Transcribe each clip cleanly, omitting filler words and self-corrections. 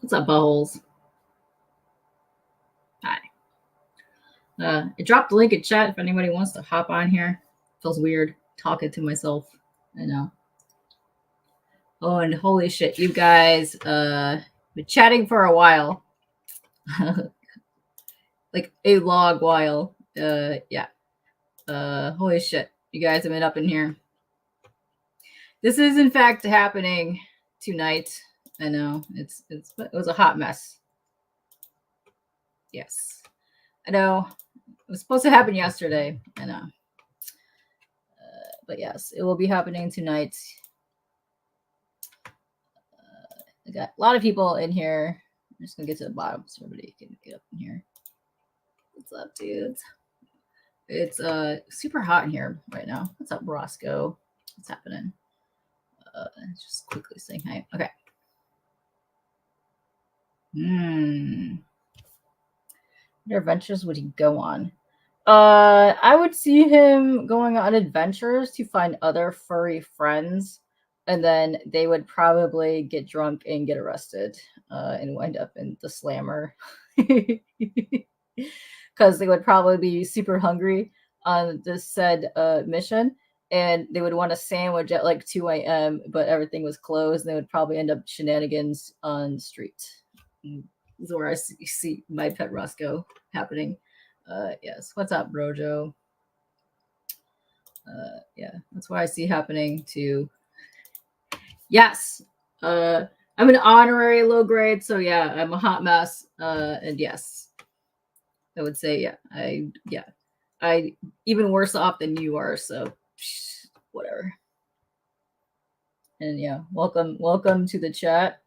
What's up, buttholes? Hi. I dropped the link in chat if anybody wants to hop on here. Feels weird talking to myself. I know. Oh, and holy shit, you guys been chatting for a while. Like a long while. Yeah. Holy shit. You guys have been up in here. This is in fact happening tonight. I know. It was a hot mess. Yes. I know. It was supposed to happen yesterday. I know. But yes, it will be happening tonight. I got a lot of people in here. I'm just gonna get to the bottom so everybody can get up in here. What's up, dudes? It's super hot in here right now. What's up, Rosko? What's happening? Just quickly saying hi. Okay. What adventures would he go on? I would see him going on adventures to find other furry friends, and then they would probably get drunk and get arrested, and wind up in the slammer. Because they would probably be super hungry on this said mission, and they would want a sandwich at like 2 a.m., but everything was closed, and they would probably end up shenanigans on the street. This is where I see my Pet Rosko happening. Yes. What's up, Brojo? Yeah, that's what I see happening too. Yes. I'm an honorary low grade, so yeah, I'm a hot mess. And yes, I would say I even worse off than you are, so whatever. And yeah, welcome to the chat.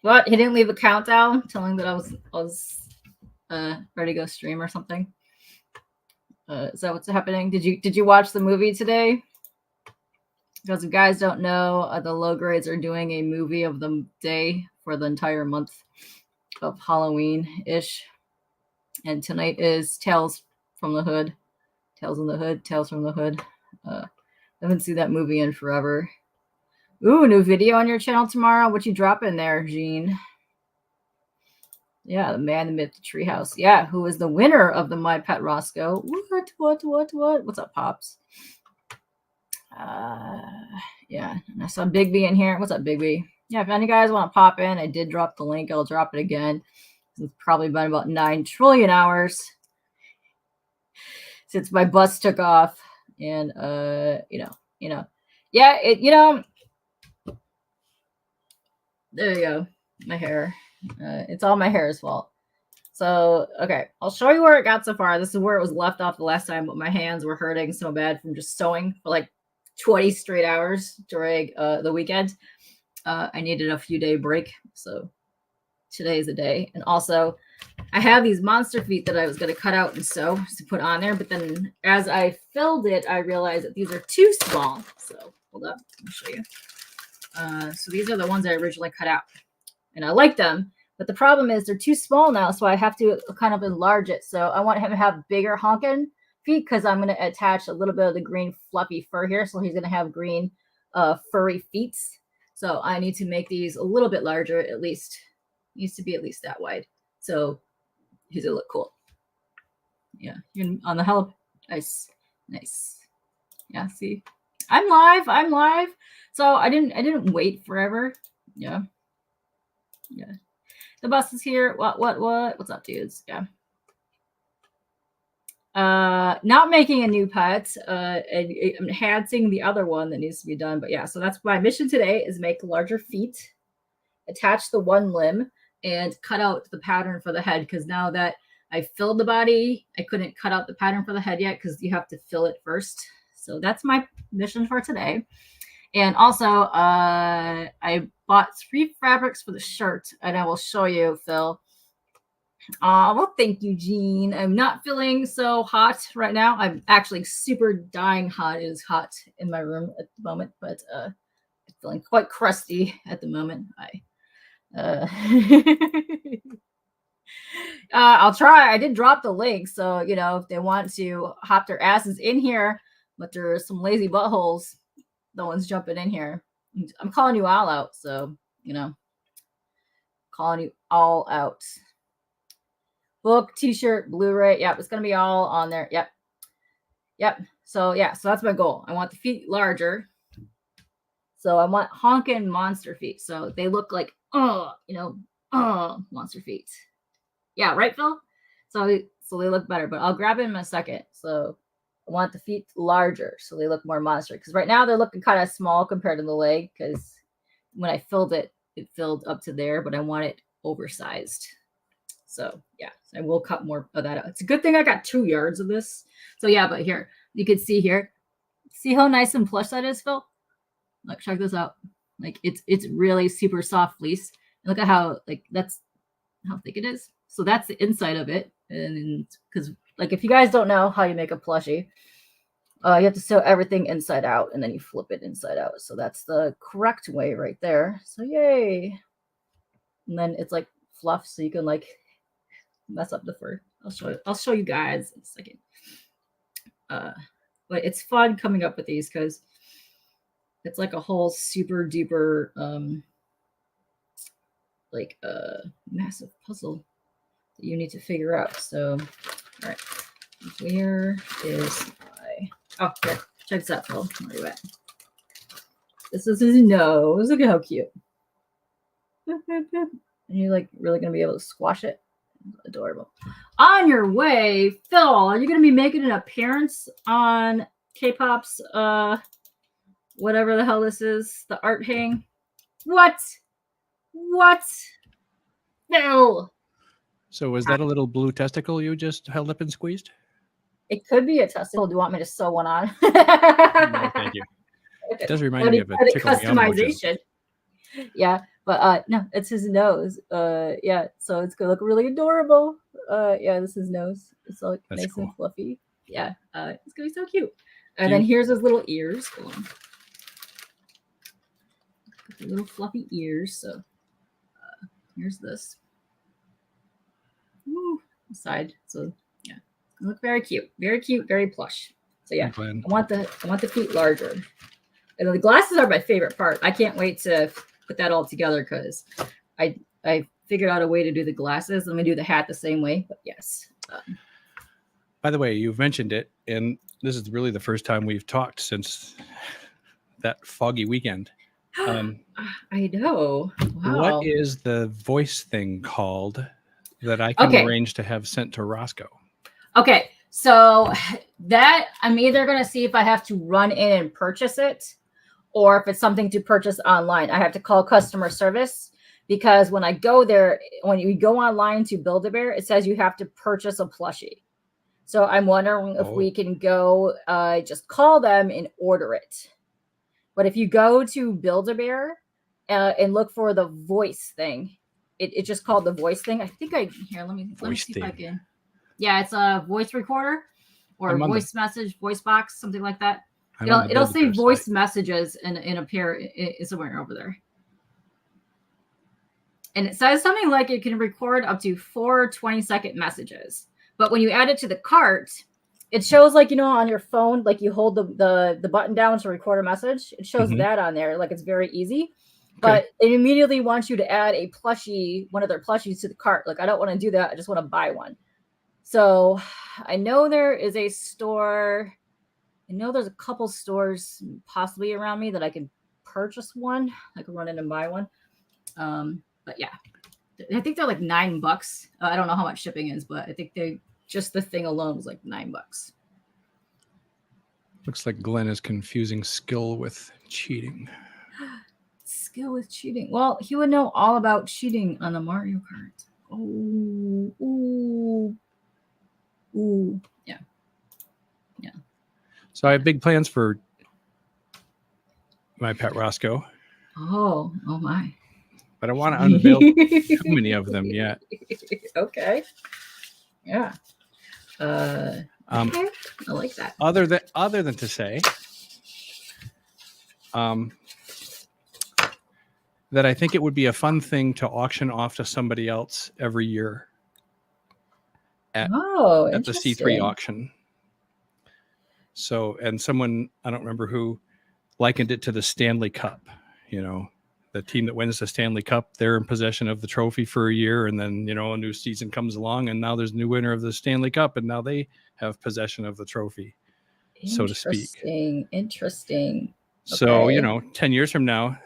What? He didn't leave a countdown telling that I was ready to go stream or something. Is that what's happening? Did you watch the movie today? Because if you guys don't know, the low grades are doing a movie of the day for the entire month of Halloween-ish. And tonight is Tales from the Hood. Tales in the Hood, Tales from the Hood. I haven't seen that movie in forever. Ooh, new video on your channel tomorrow. What you drop in there, Gene? Yeah, the man, the myth, the treehouse. Yeah, who is the winner of the My Pet Rosko? What? What's up, Pops? Yeah, and I saw Big B in here. What's up, Big B? Yeah, if any guys want to pop in, I did drop the link. I'll drop it again. It's probably been about 9 trillion hours since my bus took off, and yeah, there you go. My hair. It's all my hair's fault. So, okay, I'll show you where it got so far. This is where it was left off the last time, but my hands were hurting so bad from just sewing for like 20 straight hours during the weekend. I needed a few day break, so today is the day. And also, I have these monster feet that I was going to cut out and sew to put on there, but then as I filled it, I realized that these are too small. So, hold up, let me show you. So these are the ones I originally cut out, and I like them. But the problem is they're too small now, so I have to kind of enlarge it. So I want him to have bigger honking feet because I'm going to attach a little bit of the green fluffy fur here. So he's going to have green furry feet. So I need to make these a little bit larger, at least. Needs to be at least that wide. So he's going to look cool. Yeah, you're on the help. Nice. Yeah, see? I'm live. So I didn't wait forever. Yeah. The bus is here. What? What's up, dudes? Yeah. Not making a new pet. And I'm enhancing the other one that needs to be done. But yeah, so that's my mission today is make larger feet, attach the one limb, and cut out the pattern for the head. Because now that I filled the body, I couldn't cut out the pattern for the head yet because you have to fill it first. So that's my mission for today. And also, I bought 3 fabrics for the shirt, and I will show you, Phil. Well, thank you, Jean. I'm not feeling so hot right now. I'm actually super dying hot. It is hot in my room at the moment, but I'm feeling quite crusty at the moment. I'll try. I did drop the link, so if they want to hop their asses in here, but there's some lazy buttholes. No one's jumping in here. I'm calling you all out, so calling you all out. Book, T-shirt, Blu-ray. Yep, it's gonna be all on there. Yep. So that's my goal. I want the feet larger. So I want honkin' monster feet. So they look like monster feet. Yeah, right, Phil? So they look better, but I'll grab it in a second. So I want the feet larger so they look more monster. Because right now they're looking kind of small compared to the leg, because when I filled it, it filled up to there, but I want it oversized. So I will cut more of that out. It's a good thing I got 2 yards of this. So but here, you can see here. See how nice and plush that is, Phil? Look, check this out. Like it's really super soft fleece. Look at how that's how thick it is. So that's the inside of it. And because if you guys don't know how you make a plushie, you have to sew everything inside out and then you flip it inside out. So that's the correct way right there. So yay. And then it's like fluff, so you can mess up the fur. I'll show you guys in a second. But it's fun coming up with these because it's like a whole super duper massive puzzle that you need to figure out. So all right, where is my here, check this out, Phil. Where are you at? This is his nose. Look at how cute. And you're really gonna be able to squash it. Adorable. On your way, Phil, are you going to be making an appearance on K-Pop's whatever the hell this is, the art hang? What Phil? So was that a little blue testicle you just held up and squeezed? It could be a testicle. Do you want me to sew one on? No, thank you. It does remind me of a customization. Yeah, but no, it's his nose. So it's gonna look really adorable. This is his nose. It's all nice cool. And fluffy. Yeah, it's gonna be so cute. And then here's his little ears. Hold on. The little fluffy ears. So here's this. Woo, side. So it's gonna look very cute, very plush. So I want the feet larger. And the glasses are my favorite part. I can't wait to put that all together because I figured out a way to do the glasses. I'm gonna do the hat the same way, but yes. By the way, you've mentioned it, and this is really the first time we've talked since that foggy weekend. I know. Wow. What is the voice thing called that I can arrange to have sent to Rosko? Okay, so that I'm either gonna see if I have to run in and purchase it, or if it's something to purchase online. I have to call customer service because when I go there, when you go online to Build-A-Bear, it says you have to purchase a plushie. So I'm wondering if we can go just call them and order it. But if you go to Build-A-Bear and look for the voice thing, it's just called the voice thing. I think let me see if I can. Yeah, it's a voice recorder or voice message, voice box, something like that. It'll say voice messages in a pair somewhere over there. And it says something like it can record up to 4 20-second messages. But when you add it to the cart, it shows on your phone, you hold the button down to record a message. It shows that on there, it's very easy. But it immediately wants you to add a plushie, one of their plushies to the cart. I don't want to do that. I just want to buy one. So I know there is a store. I know there's a couple stores possibly around me that I can purchase one. I can run in and buy one. But yeah, I think they're like $9. I don't know how much shipping is, but I think just the thing alone was like $9. Looks like Glenn is confusing skill with cheating. Skill with cheating. Well, he would know all about cheating on the Mario Kart. Ooh. Yeah. So I have big plans for my Pet Rosko. Oh my. But I want to unveil too many of them yet. Okay. Yeah. Okay. I like that. Other than to say that I think it would be a fun thing to auction off to somebody else every year at Oh, the C3 interesting. auction. So, and someone, I don't remember who, likened it to the Stanley Cup. You know, the team that wins the Stanley Cup, they're in possession of the trophy for a year, and then, you know, a new season comes along, and now there's a new winner of the Stanley Cup, and now they have possession of the trophy, so to speak. Interesting. So, you Okay. know, 10 years from now,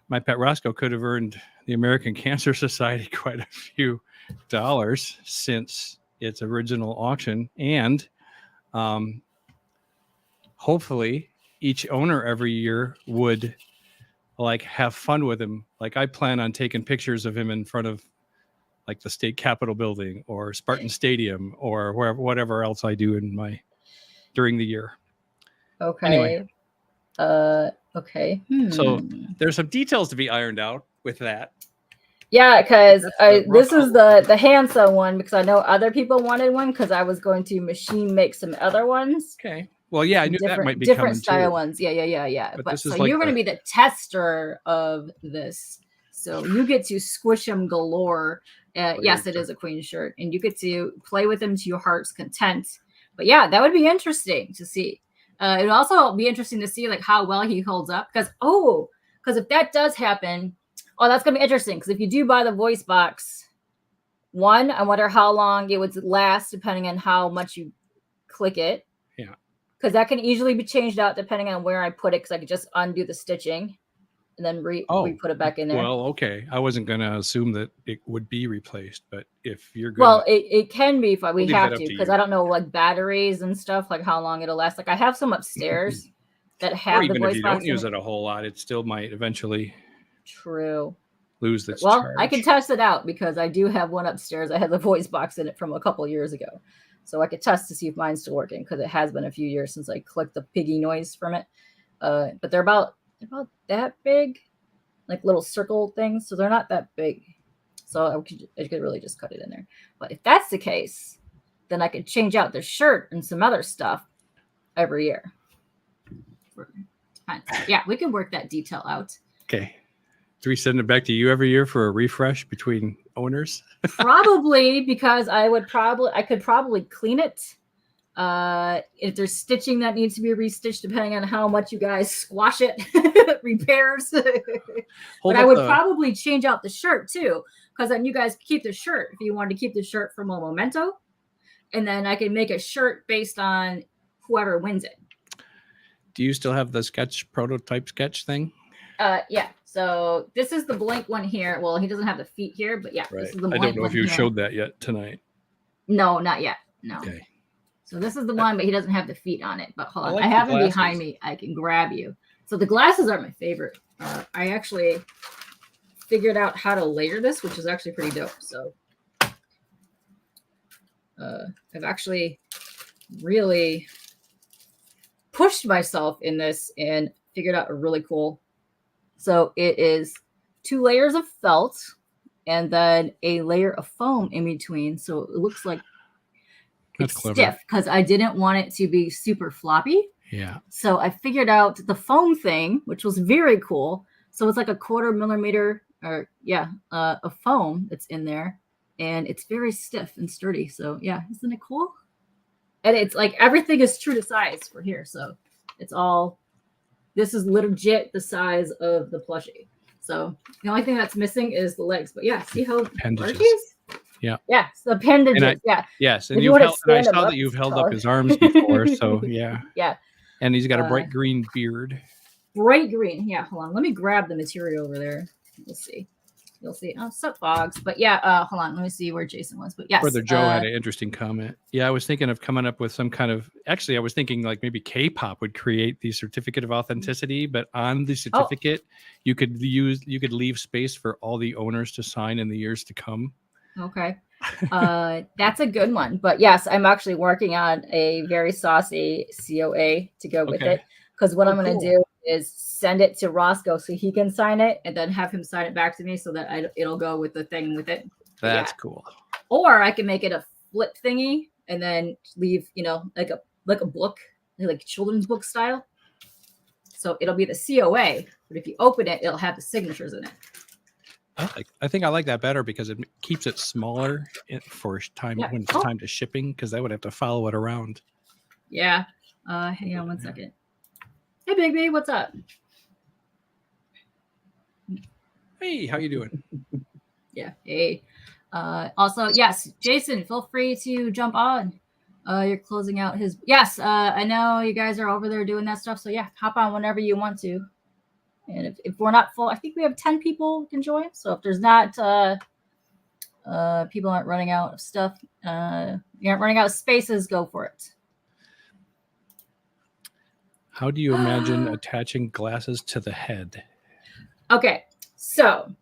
my Pet Rosko could have earned the American Cancer Society quite a few dollars since its original auction. And hopefully each owner every year would like have fun with him. Like I plan on taking pictures of him in front of like the state capitol building or Spartan Stadium or wherever, whatever else I do during the year. Anyway. Okay. Okay. So there's some details to be ironed out with that. Yeah, because this is outline. the handsaw one because I know other people wanted one because I was going to machine make some other ones. Okay. Well, yeah, I knew that might be different coming style too. ones. Yeah. But But this so is like you're going to be the tester of this. So you get to squish them galore. Yes, it is a queen shirt, and you get to play with them to your heart's content. But yeah, that would be interesting to see. It would also be interesting to see like how well he holds up because if that does happen, that's gonna be interesting because if you do buy the voice box, one, I wonder how long it would last depending on how much you click it. Yeah, because that can easily be changed out depending on where I put it because I could just undo the stitching and then re-put it back in there. Well, okay. I wasn't going to assume that it would be replaced, but if you're going well, it can be if we have to because you. I don't know like batteries and stuff like how long it'll last. Like I have some upstairs that have or even the voice if you box don't use it a whole lot, it still might eventually lose its Well, charge. I can test it out because I do have one upstairs. I had the voice box in it from a couple years ago. So I could test to see if mine's still working because it has been a few years since I clicked the piggy noise from it. But they're about that big, like little circle things. So they're not that big. So I could really just cut it in there. But if that's the case, then I could change out the shirt and some other stuff every year. Yeah, we can work that detail out. Okay. Do we send it back to you every year for a refresh between owners? Probably because I could probably clean it. If there's stitching that needs to be restitched, depending on how much you guys squash it, repairs. But I would probably change out the shirt too, because then you guys keep the shirt if you wanted to keep the shirt from a memento, and then I can make a shirt based on whoever wins it. Do you still have the prototype sketch thing? Yeah. So this is the blank one here. Well, he doesn't have the feet here, but yeah, right. This is the blank one. I don't know if you showed that yet tonight. No, not yet. No. Okay. So this is the one, but he doesn't have the feet on it. But hold on, I have him behind me. I can grab you. So the glasses are my favorite. I actually figured out how to layer this, which is actually pretty dope. So I've actually really pushed myself in this and figured out a really cool. So it is 2 layers of felt and then a layer of foam in between. So it looks like it's stiff because I didn't want it to be super floppy. Yeah. So I figured out the foam thing, which was very cool. So it's like a 1/4 millimeter of foam that's in there. And it's very stiff and sturdy. So yeah, isn't it cool? And it's like everything is true to size for here. So it's all, this is legit the size of the plushie. So the only thing that's missing is the legs. But yeah, see how appendages. Yeah. Yeah. So appendages. Yes. And I saw that you've held up his arms before. So yeah. Yeah. And he's got a bright green beard. Bright green. Yeah. Hold on. Let me grab the material over there. Let's see. You'll see. Oh, sup, Fogs. But yeah, hold on. Let me see where Jason was. But yes. Brother Joe had an interesting comment. Yeah, I was thinking of coming up with some kind of, actually, I was thinking like maybe K-pop would create the certificate of authenticity, but on the certificate, you could leave space for all the owners to sign in the years to come. Okay. That's a good one. But yes, I'm actually working on a very saucy COA to go with it. Because what I'm going to do is send it to Rosko so he can sign it and then have him sign it back to me so that it'll go with the thing with it. That's cool. Or I can make it a flip thingy and then leave, like a book, like children's book style. So it'll be the COA, but if you open it, it'll have the signatures in it. I think I like that better because it keeps it smaller for time Yeah. when it's time to shipping, because I would have to follow it around. Yeah. Hang on one second. Hey, Bigby, what's up? Hey, how you doing? Yeah. Hey. Also, yes, Jason, feel free to jump on. You're closing out his. Yes, I know you guys are over there doing that stuff. So yeah, hop on whenever you want to. And if we're not full, I think we have 10 people who can join. So if there's not people aren't running out of stuff, you aren't running out of spaces, go for it. How do you imagine attaching glasses to the head? Okay, so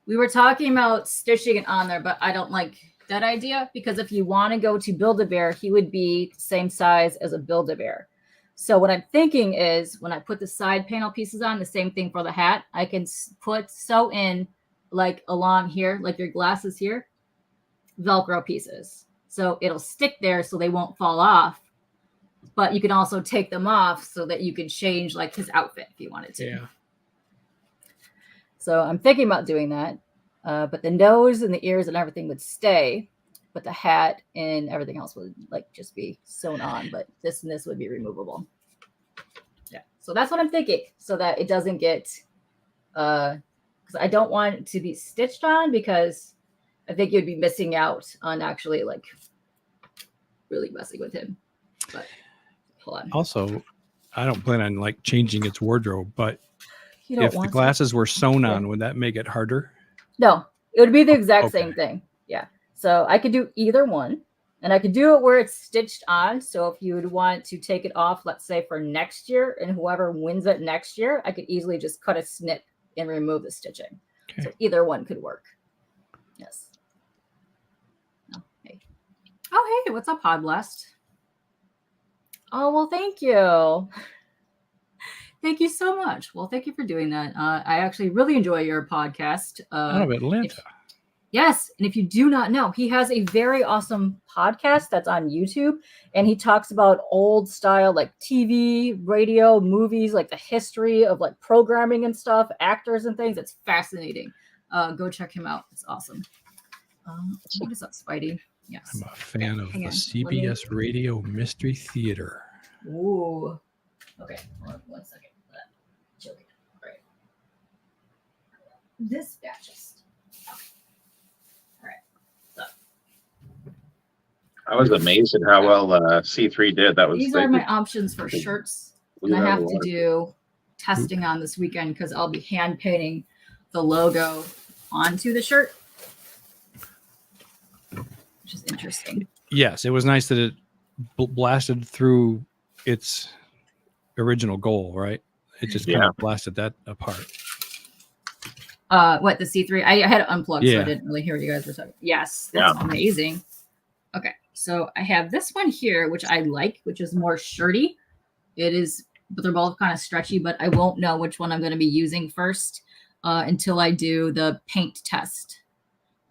we were talking about stitching it on there, but I don't like that idea because if you want to go to Build-A-Bear, he would be the same size as a Build-A-Bear. So what I'm thinking is when I put the side panel pieces on, the same thing for the hat, I can sew in like along here, like your glasses here, Velcro pieces. So it'll stick there so they won't fall off. But you can also take them off so that you can change like his outfit if you wanted to. Yeah. So I'm thinking about doing that. But the nose and the ears and everything would stay. But the hat and everything else would like just be sewn on. But this and this would be removable. Yeah. So that's what I'm thinking. So that it doesn't get because I don't want it to be stitched on because I think you'd be missing out on actually like really messing with him. But hold on. Also, I don't plan on like changing its wardrobe, but You don't if the want glasses were sewn on, would that make it harder? No, it would be the exact Okay. same thing. Yeah. So I could do either one. And I could do it where it's stitched on. So if you would want to take it off, let's say for next year, and whoever wins it next year, I could easily just cut a snip and remove the stitching. Okay. So either one could work. Yes. Oh, hey. Oh, hey, what's up, Pod Blast? Oh, well, thank you. Thank you so much. Well, thank you for doing that. I actually really enjoy your podcast. Out of Atlanta. Yes. And if you do not know, he has a very awesome podcast that's on YouTube. And he talks about old style, like TV, radio, movies, like the history of like programming and stuff, actors and things. It's fascinating. Go check him out. It's awesome. What is up, Spidey? Yes. I'm a fan of the on. CBS Radio Mystery Theater. Ooh. Okay. Hold on 1 second. Joking. All right. This batches. I was amazed at how well C3 did. That was These are my options for shirts, and I have to do testing on this weekend because I'll be hand painting the logo onto the shirt, which is interesting. Yes, it was nice that it blasted through its original goal, right? It just kind of blasted that apart. What, the C3? I had it unplugged, so I didn't really hear what you guys were talking. Yes, that's amazing. Okay, so I have this one here, which I like, which is more shirty. It is, but they're both kind of stretchy, but I won't know which one I'm going to be using first until I do the paint test.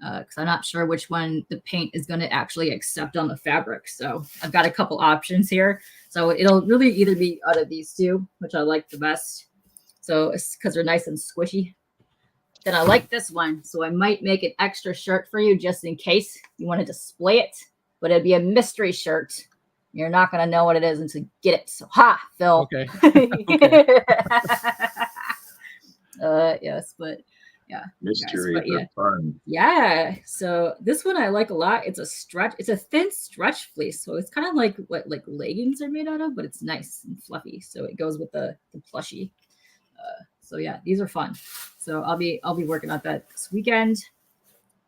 Because I'm not sure which one the paint is going to actually accept on the fabric. So I've got a couple options here. So it'll really either be out of these two, which I like the best. So it's because they're nice and squishy. Then I like this one. So I might make an extra shirt for you just in case you want to display it. But it'd be a mystery shirt. You're not going to know what it is until you get it. So ha, Phil. Okay. Yes, but yeah. Mystery, guys, but fun. Yeah. So this one I like a lot. It's a stretch. It's a thin stretch fleece. So it's kind of like what like leggings are made out of, but it's nice and fluffy. So it goes with the plushie. So yeah, these are fun. So I'll be working on that this weekend,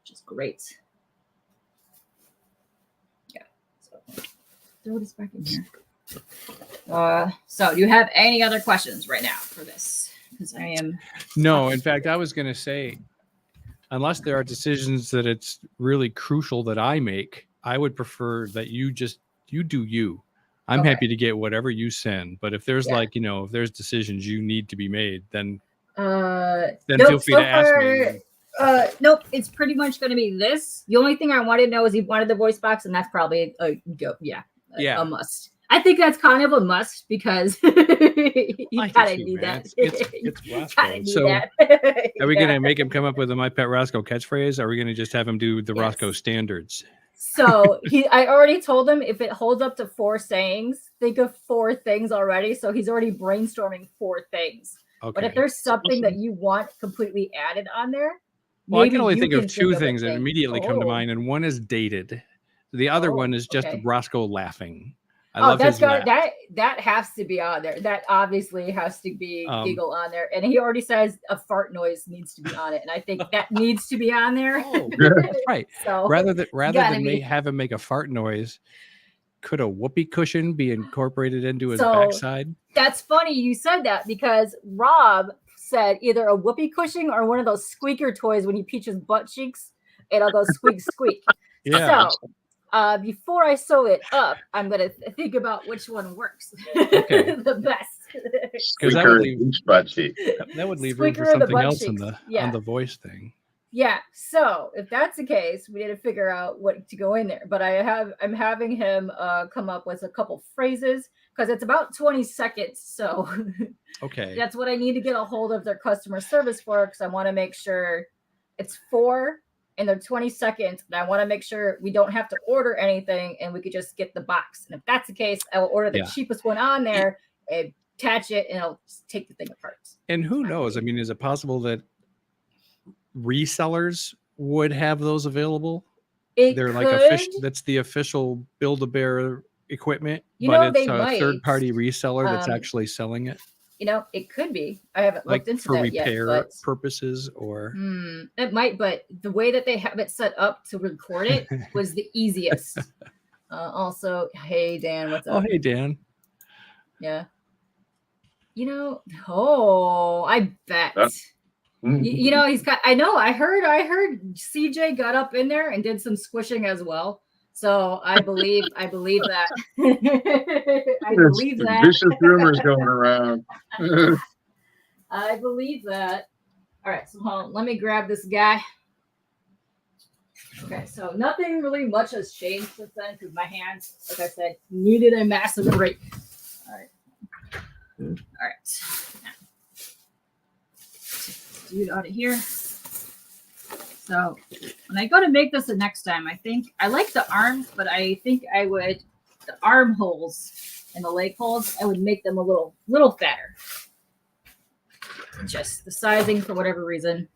which is great. Yeah. So throw this back in here. So do you have any other questions right now for this? Because I am. No, in fact, I was going to say, unless there are decisions that it's really crucial that I make, I would prefer that you do you. I'm happy to get whatever you send, but if there's if there's decisions you need to be made, then feel free to ask me. Nope, it's pretty much going to be this. The only thing I wanted to know is he wanted the voice box, and that's probably a must. I think that's kind of a must because you I kind of do, need man. that. It's Kind Roscoe. of need So that. are we Yeah. gonna make him come up with a My Pet Roscoe catchphrase? Or are we gonna just have him do the Yes. Roscoe standards? So I already told him if it holds up to 4 sayings, think of 4 things already. So he's already brainstorming 4 things. But if Okay. there's something that you want completely added on there, Well, I maybe can only you think of can 2 think of a things that thing. immediately come to Oh. mind, and one is dated. The other Oh, one is just okay. Roscoe laughing. I Oh, love that's his got laugh. that has to be on there. That obviously has to be Um, giggle on there. And he already says a fart noise needs to be on it. And I think that needs to be on there. Oh, that's right. So Rather gotta than be. have him make a fart noise, could a whoopee cushion be incorporated into his So backside? that's funny you said that because Rob said either a whoopee cushion or one of those squeaker toys when you peach his butt cheeks, it'll go squeak squeak. Yeah. So before I sew it up, I'm gonna think about which one works Okay. the best. Because that Squeaker would leave beach butt cheek. that would leave room for Squeaker of the something butt else on cheeks. the Yeah. voice thing. Yeah. So if that's the case, we need to figure out what to go in there. But I'm having him come up with a couple phrases because it's about 20 seconds. So Okay. that's what I need to get a hold of their customer service for because I want to make sure it's 4 and they're 20 seconds. And I want to make sure we don't have to order anything and we could just get the box. And if that's the case, I will order the Yeah. cheapest one on there and attach it and I'll just take the thing apart. And who knows? I mean, is it possible that resellers would have those available? They're like official. That's the official Build-A-Bear equipment, but it's they a might. third-party reseller that's Um, actually selling it, It could be. I haven't like looked into for that yet, repair but purposes, or it might. But the way that they have it set up to record it was the easiest. Also, hey Dan, what's oh, up? hey Dan. Yeah. I bet. He's got. I know. I heard. CJ got up in there and did some squishing as well. So I believe that. I believe that. Vicious rumors going around. I believe that. All right, so hold on. Let me grab this guy. Okay, so nothing really much has changed since then because my hands, like I said, needed a massive break. All right. Dude out of here. So when I go to make this the next time, I like the arms, but I think I would the arm holes and the leg holes, I would make them a little fatter. Just the sizing for whatever reason.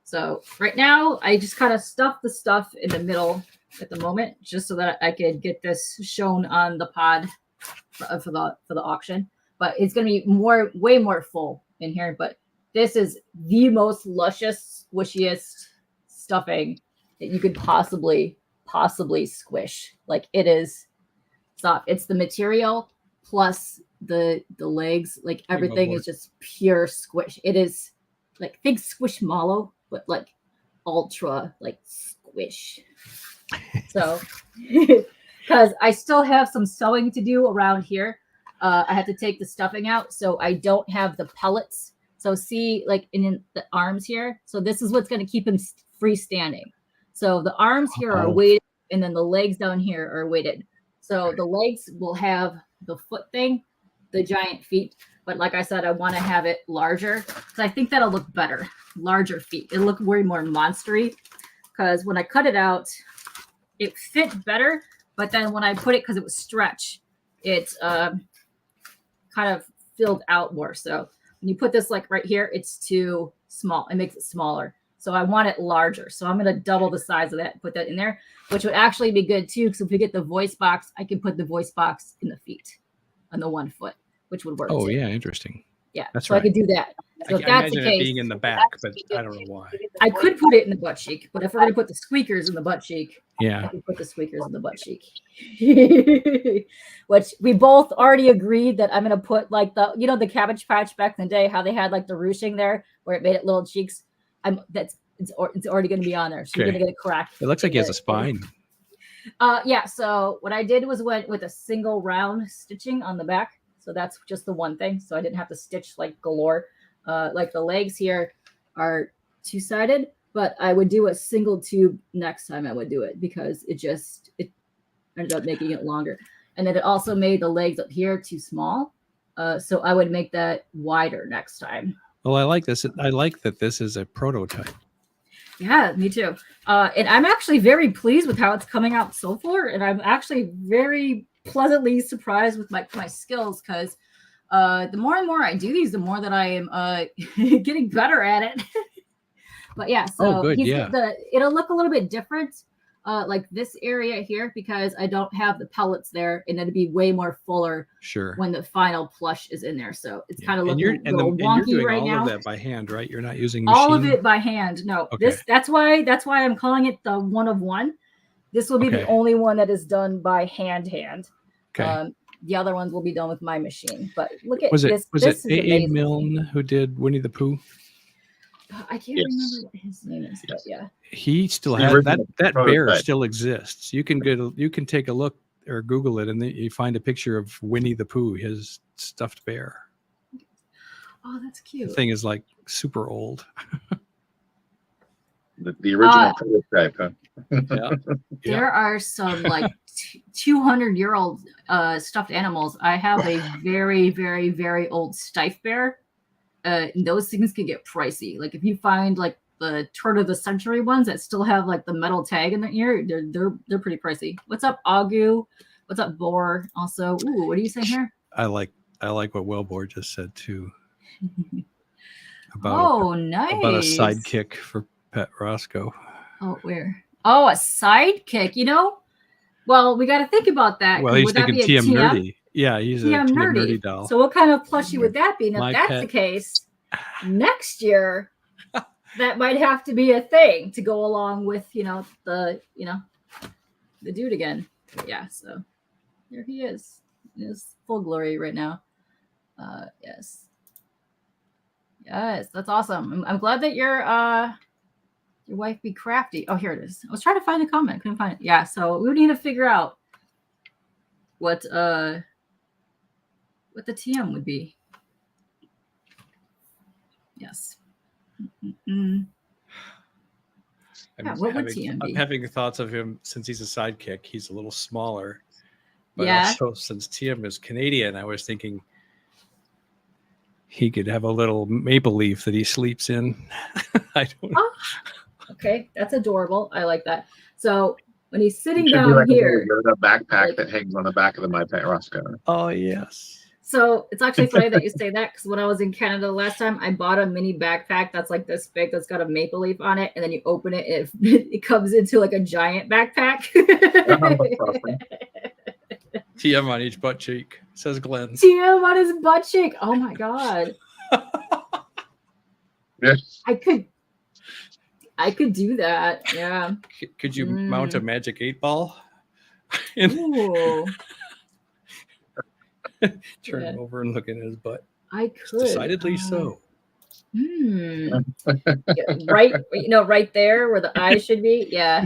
So right now I just kind of stuff the stuff in the middle at the moment, just so that I could get this shown on the pod for the auction. But it's gonna be way more full in here. But this is the most luscious, squishiest stuffing that you could possibly squish. Like it is soft. It's the material plus the legs. Like everything is just pure squish. It is like think Squishmallow, but like ultra like squish. So because I still have some sewing to do around here. I had to take the stuffing out, so I don't have the pellets. So see, like in the arms here. So this is what's going to keep him freestanding. So the arms here are weighted, and then the legs down here are weighted. So the legs will have the foot thing, the giant feet. But like I said, I want to have it larger because I think that'll look better. Larger feet. It'll look way more monstery because when I cut it out, it fit better. But then when I put it, because it was stretch, it kind of filled out more. So when you put this like right here, it's too small. It makes it smaller. So I want it larger. So I'm going to double the size of that and put that in there, which would actually be good too. Because if we get the voice box, I can put the voice box in the feet on the 1 foot, which would work. Oh, too. Yeah. Interesting. Yeah. That's so right. I could do that. So I if that's the imagine it case, being in the back, but I don't know why. I could put it in the butt cheek, but if we're going to put the squeakers in the butt cheek, I Yeah. can put the squeakers in the butt cheek. Which we both already agreed that I'm going to put like the Cabbage Patch back in the day, how they had like the ruching there where it made it little cheeks. It's already going to be on there. So you're going to get it correct. It looks like he has a spine. Yeah. So what I did was went with a single round stitching on the back. So that's just the one thing. So I didn't have to stitch like galore. Like the legs here are 2-sided, but I would do a single tube next time I would do it because it ended up making it longer. and then it also made the legs up here too small. So I would make that wider next time. Well, I like this. I like that this is a prototype. Yeah, me too. And I'm actually very pleased with how it's coming out so far. And I'm actually very pleasantly surprised with my skills, because the more and more I do these, the more that I am getting better at it. But yeah, so good, yeah. It'll look a little bit different, like this area here, because I don't have the pellets there, and it'll be way more fuller Sure. when the final plush is in there. So it's kind of and looking you're, a little and wonky you're doing right all now. of that by hand, right? You're not using machine? All of it by hand. No, Okay. that's why I'm calling it the one of one. This will be the Okay. only one that is done by hand. Okay. The other ones will be done with my machine. But look at Was this. it This is A.A. amazing. Milne who did Winnie the Pooh? I can't Yes. remember what his name is, but yeah. He still The has original that bear prototype. still exists. You can take a look or Google it, and then you find a picture of Winnie the Pooh, his stuffed bear. Oh, that's The cute. thing is like super old. The original prototype, huh? Yeah. There are some like 200-year-old stuffed animals. I have a very, very, very old Stife bear. Those things can get pricey. Like if you find like the turn of the century ones that still have like the metal tag in the ear, they're pretty pricey. What's up, Agu? What's up, Boar? Also, ooh, what are you saying here? I like what Wellbore just said too. About Nice. about a sidekick for Pet Rosko. Oh, where? Oh, a sidekick. Well, we got to think about that. Well, he's Would that thinking be a TM Nerdy. Yeah, he's a TM Nerdy doll. So what kind of plushie would that be? And My if that's pet. the case, next year that might have to be a thing to go along with the dude again. But yeah, so there he is in his full glory right now. Yes, that's awesome. I'm glad that your wife be crafty. Oh, here it is. I was trying to find the comment, couldn't find it. Yeah, so we would need to figure out what the TM would be. Yes. Yeah, what would TM be? I'm having thoughts of him since he's a sidekick. He's a little smaller. But Yeah. also, since TM is Canadian, I was thinking he could have a little maple leaf that he sleeps in. I don't know. Oh, okay, that's adorable. I like that. So when he's sitting It should be down like here, a little backpack like- that hangs on the back of the My Pet Rosko. Oh, yes. so it's actually funny that you say that, because when I was in Canada last time, I bought a mini backpack that's like this big, that's got a maple leaf on it, and then you open it, it comes into like a giant backpack. That's awesome. TM on each butt cheek, says Glenn. TM on his butt cheek. Oh my god. Yes. I could do that. Yeah. Could you mount a magic 8-ball? Ooh. Turn Yeah. him over and look at his butt. I could. Decidedly so. Yeah, right, right there where the eye should be. Yeah.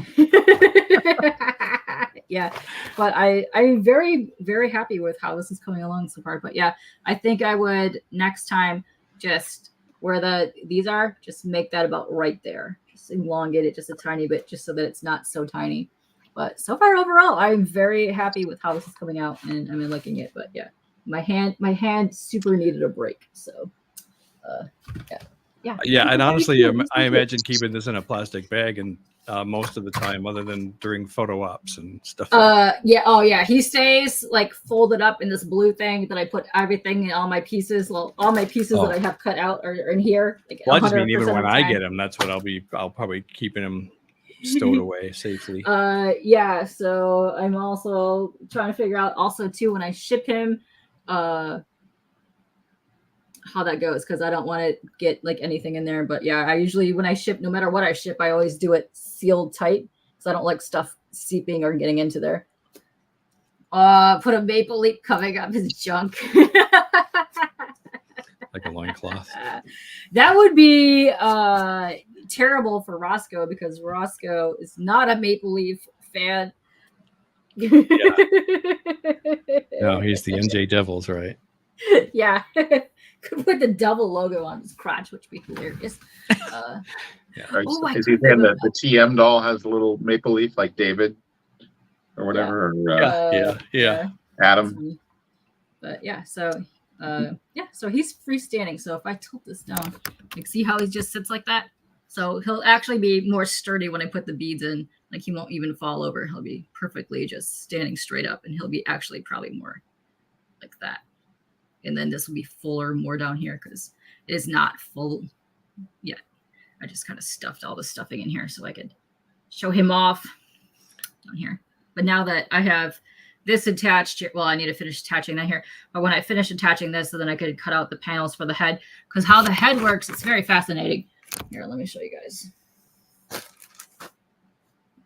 Yeah. But I'm very, very happy with how this is coming along so far. But yeah, I think I would next time just where these are, just make that about right there. Just elongate it just a tiny bit, just so that it's not so tiny. But so far overall, I'm very happy with how this is coming out, and I'm liking it. But yeah, my hand super needed a break. So yeah, And honestly, I imagine keeping this in a plastic bag and most of the time, other than during photo ops and stuff. Yeah. Oh yeah, he stays like folded up in this blue thing that I put everything in all my pieces. Well, all my pieces that I have cut out are in here. Like Well, I just mean 100% even of when the I time. get him, that's what I'll probably keeping him stowed away safely. Yeah, so I'm also trying to figure out also too when I ship him how that goes, because I don't want to get like anything in there. But yeah, I usually when I ship, no matter what I ship, I always do it sealed tight, so I don't like stuff seeping or getting into there. Put a maple leaf covering up his junk. Like a loincloth. That would be terrible for Roscoe, because Roscoe is not a maple leaf fan. No, he's the NJ Devils, right? Yeah. Could put the devil logo on his crotch, which would be hilarious. Right. Oh, I Is he could saying remember- that the TM doll has a little maple leaf like David or whatever? Or, Yeah. Adam. But yeah, so so he's freestanding. So if I tilt this down, like see how he just sits like that? So he'll actually be more sturdy when I put the beads in. Like he won't even fall over. He'll be perfectly just standing straight up, and he'll be actually probably more like that. And then this will be fuller more down here because it is not full yet. I just kind of stuffed all the stuffing in here so I could show him off down here. But now that I have this attached, well, I need to finish attaching that here. But when I finish attaching this, so then I could cut out the panels for the head. Because how the head works, it's very fascinating. Here, let me show you guys.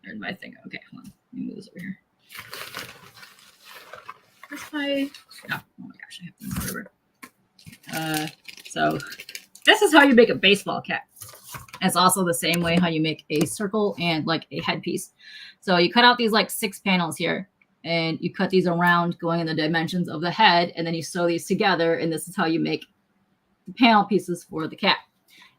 There's my thing. Okay, hold on. Let me move this over here. Where's my... Oh my gosh, I have things everywhere. So this is how you make a baseball cap. It's also the same way how you make a circle and like a headpiece. So you cut out these like 6 panels here, and you cut these around going in the dimensions of the head, and then you sew these together, and this is how you make the panel pieces for the cap.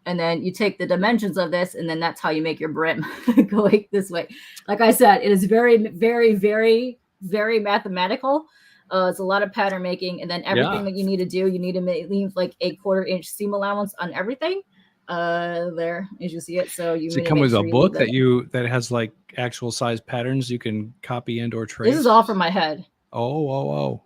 And then you take the dimensions of this, and then that's how you make your brim going this way. Like I said, it is very, very, very, very mathematical. It's a lot of pattern making, and then everything that you need to do, you need to leave like a 1/4 inch seam allowance on everything. There, as you see it. So you does it come with a book that has like actual size patterns you can copy and or trace? This is all from my head. Oh.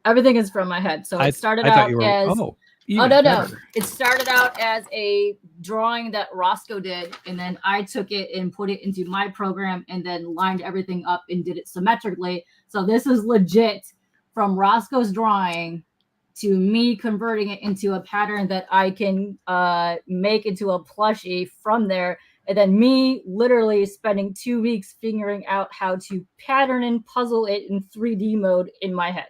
Everything is from my head. So it started out as no. It started out as a drawing that Rosko did, and then I took it and put it into my program and then lined everything up and did it symmetrically. So this is legit from Rosko's drawing to me converting it into a pattern that I can make into a plushie from there. And then me literally spending 2 weeks figuring out how to pattern and puzzle it in 3D mode in my head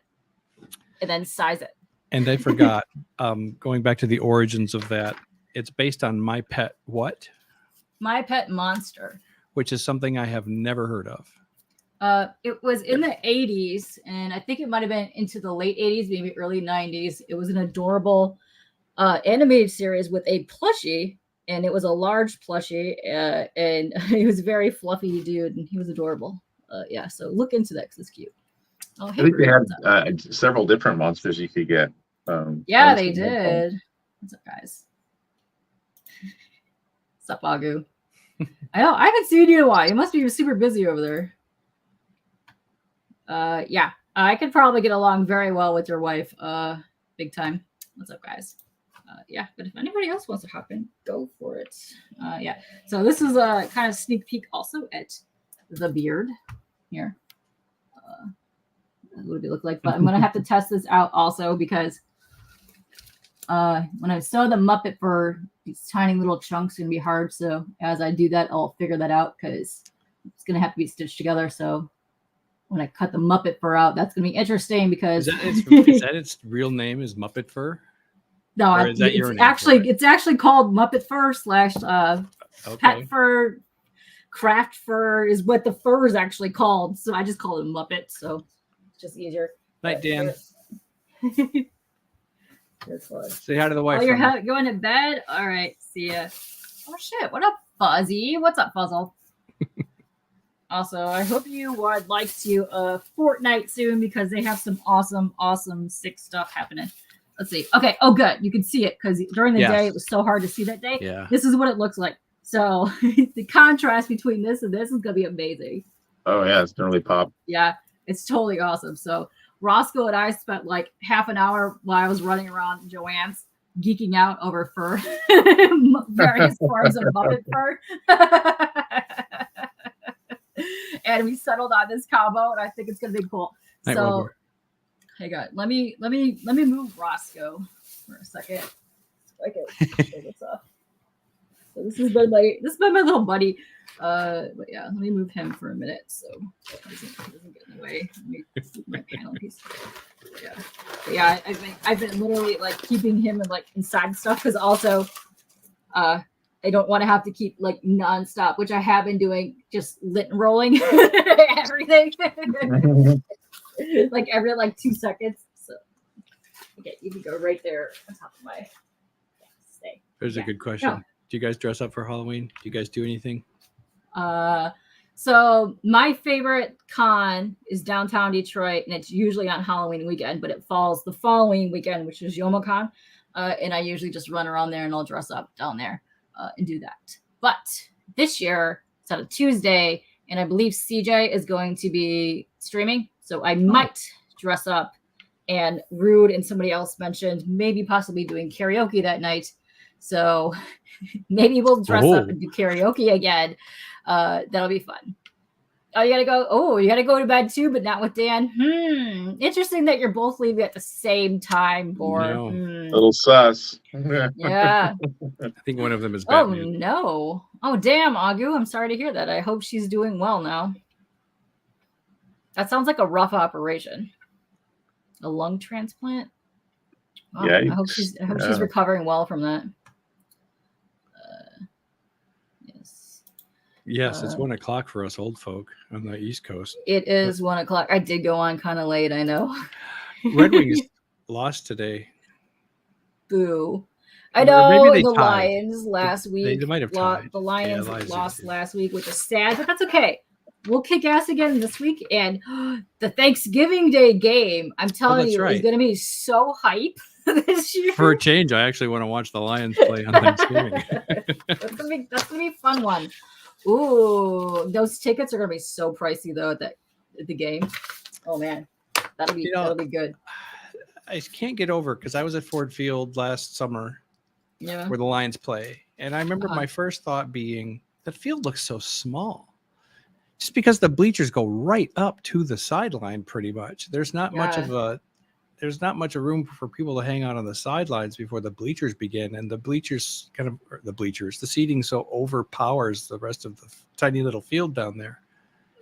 and then size it. And I forgot, going back to the origins of that, it's based on My Pet what? My Pet Monster. Which is something I have never heard of. It was in the 80s, and I think it might have been into the late 80s, maybe early 90s. It was an adorable animated series with a plushie, and it was a large plushie, and he was a very fluffy dude, and he was adorable. Yeah, so look into that because it's cute. Oh, hey, I think they had several different monsters you could get. Yeah, they did. What's up, guys? What's up, Agu? I know, I haven't seen you in a while. You must be super busy over there. Yeah, I could probably get along very well with your wife. Big time. What's up, guys? Yeah, but if anybody else wants to hop in, go for it. Yeah, so this is a kind of sneak peek also at the beard here. What would it look like? But I'm going to have to test this out also because when I sew the Muppet fur, these tiny little chunks can be hard. So as I do that, I'll figure that out because it's going to have to be stitched together. So when I cut the Muppet fur out, that's going to be interesting because is that its real name is Muppet fur? No, or is that your name it's actually called Muppet fur / pet fur. Craft fur is what the fur is actually called. So I just call it Muppet. So it's just easier. Night, Dan. Say hi to the wife. Oh, you're going to bed? All right. See ya. Oh, shit. What up, Fuzzy? What's up, Fuzzle? Also, I hope you would like to Fortnite soon because they have some awesome sick stuff happening. Let's see. Okay. Oh, good. You can see it because during the day it was so hard to see that day. Yeah. This is what it looks like. So the contrast between this and this is going to be amazing. Oh, yeah. It's really pop. Yeah. It's totally awesome. So Rosko and I spent like half an hour while I was running around Joanne's geeking out over fur, various forms of Muppet fur. And we settled on this combo, and I think it's going to be cool. So, hey, God, let me move Rosko for a second. I can show this off. So this has been my little buddy. But yeah, let me move him for a minute so it doesn't get in the way. Let me move my panel piece. Yeah, but yeah. I've been literally like keeping him in like inside stuff because also, I don't want to have to keep like nonstop, which I have been doing, just lit and rolling everything, like every like 2 seconds. So okay, you can go right there on top of my stay. There's a good question. No. Do you guys dress up for Halloween? Do you guys do anything? So my favorite con is downtown Detroit, and it's usually on Halloween weekend, but it falls the following weekend, which is YomoCon. And I usually just run around there and I'll dress up down there and do that. But this year, it's on a Tuesday, and I believe CJ is going to be streaming. So I might dress up. And Rude and somebody else mentioned maybe possibly doing karaoke that night. So maybe we'll dress up and do karaoke again. That'll be fun. Oh, you gotta go. Oh, you gotta go to bed too, but not with Dan. Interesting that you're both leaving at the same time. Little sus. Yeah. I think one of them is Batman. Oh no. Oh damn, Agu. I'm sorry to hear that. I hope she's doing well now. That sounds like a rough operation. A lung transplant. Wow, Yeah. I hope she's recovering well from that. Yes, it's 1 o'clock for us old folk on the East Coast. It is 1 o'clock. I did go on kind of late, I know. Red Wings lost today. Boo. I know the tied. Lions last week. They might have tied. The Lions lost last week, which is sad, but that's okay. We'll kick ass again this week. And the Thanksgiving Day game, I'm telling you, is going to be so hype this year. For a change, I actually want to watch the Lions play on Thanksgiving. That's going to be a fun one. Ooh, those tickets are going to be so pricey, though, at the game. Oh, man. That'll be good. I can't get over because I was at Ford Field last summer where the Lions play. And I remember my first thought being, the field looks so small. Just because the bleachers go right up to the sideline pretty much. There's not much of a room for people to hang out on the sidelines before the bleachers begin. And the seating so overpowers the rest of the tiny little field down there.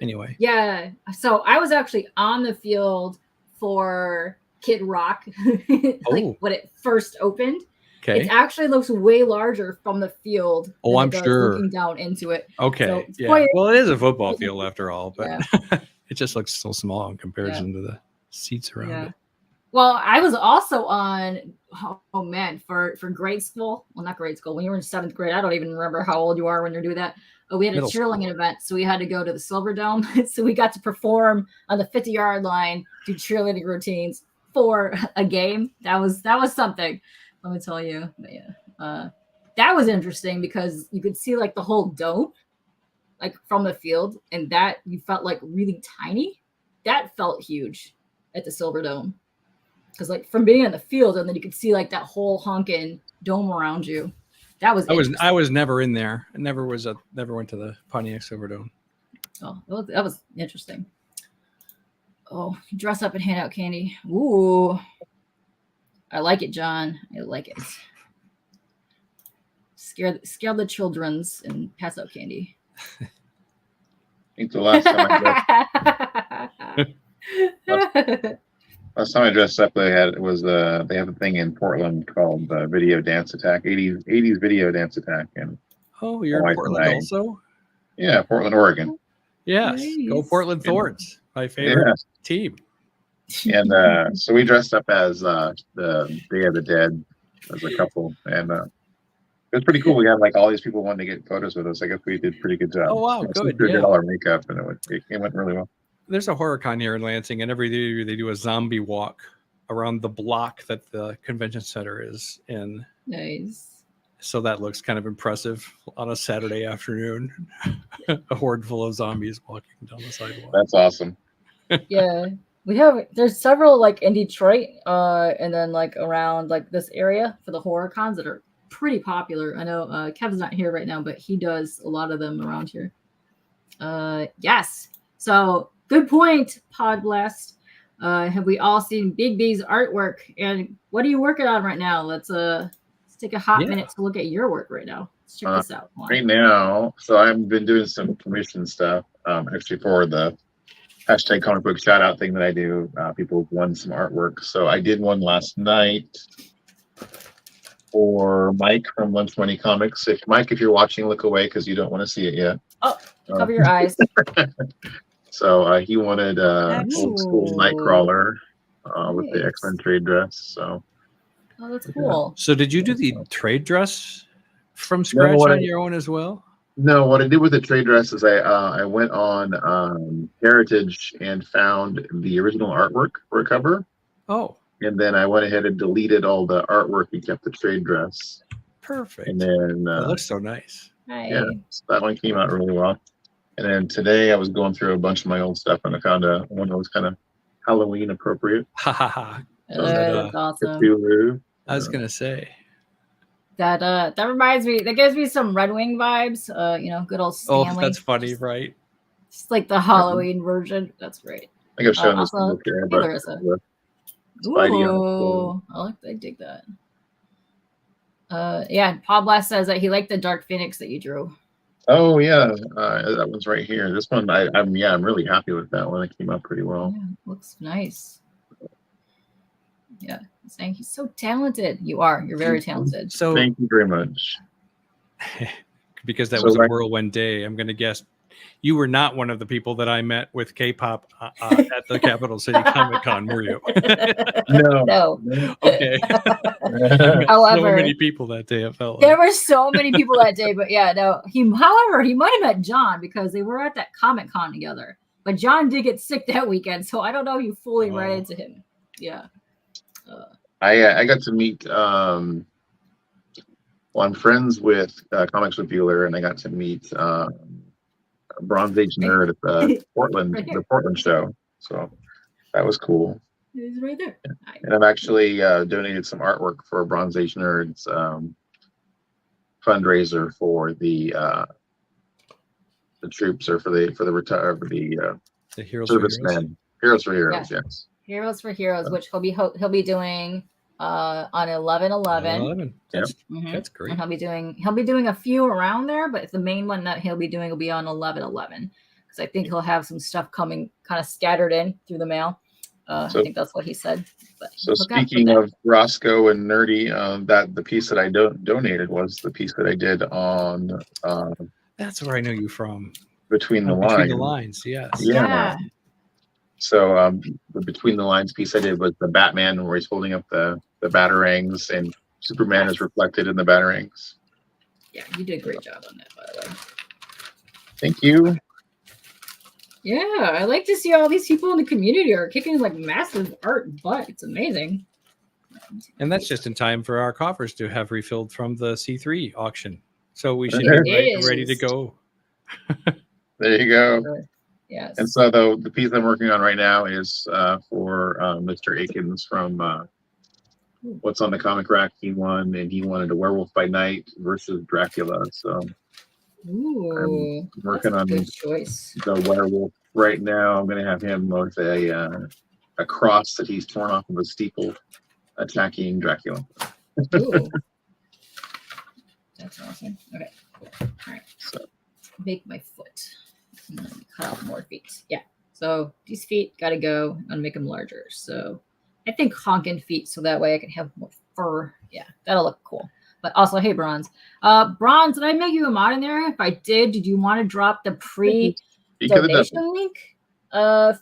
Anyway. Yeah. So I was actually on the field for Kid Rock, when it first opened. Okay. It actually looks way larger from the field. Oh, I'm sure. Looking down into it. Okay. So yeah. Well, it is a football field after all, but it just looks so small in comparison to the seats around it. Well, I was also on, for grade school. Well, not grade school. When you were in 7th grade, I don't even remember how old you are when you're doing that. We had a cheerleading event, so we had to go to the Silver Dome. So we got to perform on the 50-yard line, do cheerleading routines for a game. That was something. Let me tell you. But that was interesting because you could see like the whole dome, like from the field, and that you felt like really tiny. That felt huge at the Silver Dome because like from being in the field, and then you could see like that whole honking dome around you. That was. I was never in there. I never went to the Pontiac Silverdome. Oh, that was interesting. Oh, dress up and hand out candy. Ooh. I like it, John. I like it. Scare the children's and pass out candy. I think the last time I dressed up, they have a thing in Portland called Video Dance Attack, 80s Video Dance Attack, and you're in Portland also? Yeah, Portland, Oregon. Yes, nice. Go Portland Thorns, my favorite team. And so we dressed up as the Day of the Dead as a couple, and it was pretty cool. We had like all these people wanting to get photos with us. I guess we did a pretty good job. Oh wow, good. We did all our makeup, and it went really well. There's a horror con here in Lansing, and every year they do a zombie walk around the block that the convention center is in. Nice. So that looks kind of impressive on a Saturday afternoon. A horde full of zombies walking down the sidewalk. That's awesome. Yeah. There's several like in Detroit, and then like around like this area for the horror cons that are pretty popular. I know Kev's not here right now, but he does a lot of them around here. Yes. So good point, Pod Blast. Have we all seen Big B's artwork? And what are you working on right now? Let's take a hot minute to look at your work right now. Let's check this out. Right now, so I've been doing some commission stuff, actually for the hashtag comic book shout out thing that I do. People have won some artwork. So I did one last night for Mike from Lunch Money Comics. Mike, if you're watching, look away because you don't want to see it yet. Oh, cover your eyes. So he wanted old school Nightcrawler with the X-Men trade dress. So. Oh, that's cool. So did you do the trade dress from scratch on your own as well? No, what I did with the trade dress is I went on Heritage and found the original artwork for a cover, Oh, and then I went ahead and deleted all the artwork and kept the trade dress. perfect. And then That looks so nice. yeah, Hi. so that one came out really well. And then today I was going through a bunch of my old stuff and I found one that was kind of Halloween appropriate. Ha ha ha. That's awesome. Cthulhu. I was gonna say. That reminds me. That gives me some Red Wing vibes. You know, good old Stanley. Oh, that's funny, right? It's like the Halloween version. That's great. I think I've shown this Also, one before, hey, but Larissa. with Spidey on Ooh, I dig that. Yeah, Paul Blast says that he liked the Dark Phoenix that you drew. Oh yeah, that one's right here. This one, I'm really happy with that one. It came out pretty well. Yeah, looks nice. Yeah, saying he's so talented. You are. You're very talented. So Thank you very much. because that So was a right- whirlwind day, I'm gonna guess you were not one of the people that I met with K-pop at the Capital City Comic Con, were you? No. No. Okay. However, so many people that day. It felt there like. were so many people that day, but yeah, no. However, he might have met John because they were at that Comic Con together. But John did get sick that weekend, so I don't know if you fully ran into him. Yeah. I got to meet. Well, I'm friends with Comics with Bueller, and I got to meet Bronze Age Nerd at the Portland show. So that was cool. He's right there. And I've actually donated some artwork for Bronze Age Nerds fundraiser for the troops or for the Heroes servicemen. Heroes for Heroes, Yeah. yes. Heroes for Heroes, which he'll be doing on 11/11. That's, Mhm. that's great. And he'll be doing a few around there, but the main one that he'll be doing will be on 11/11 because I think he'll have some stuff coming kind of scattered in through the mail. I think that's what he said. But So speaking of Roscoe and Nerdy, that the piece that I donated was the piece that I did on That's where I know you from. Between the Between Lines. the Lines, yes. Yeah. So the Between the Lines piece I did was the Batman where he's holding up the batarangs and Superman is reflected in the batarangs. Yeah, you did a great job on that, by the way. Thank you. Yeah, I like to see all these people in the community are kicking like massive art butt. It's amazing. And that's just in time for our coffers to have refilled from the C3 auction. So we should It be ready to go. There you go. Yes. And so the piece I'm working on right now is for Mr. Akins from What's on the Comic Rack. He won, and he wanted a Werewolf by Night versus Dracula. So Ooh, I'm working on good choice. the werewolf right now. I'm going to have him with a cross that he's torn off of a steeple attacking Dracula. Ooh. That's awesome. Okay. All right. So Make my foot. And then cut off more feet. Yeah. So these feet got to go. I'm going to make them larger. So I think honking feet so that way I can have more fur. Yeah, that'll look cool. But also, hey, Bronze. Bronze, did I make you a mod in there? If I did you want to drop the pre-donation link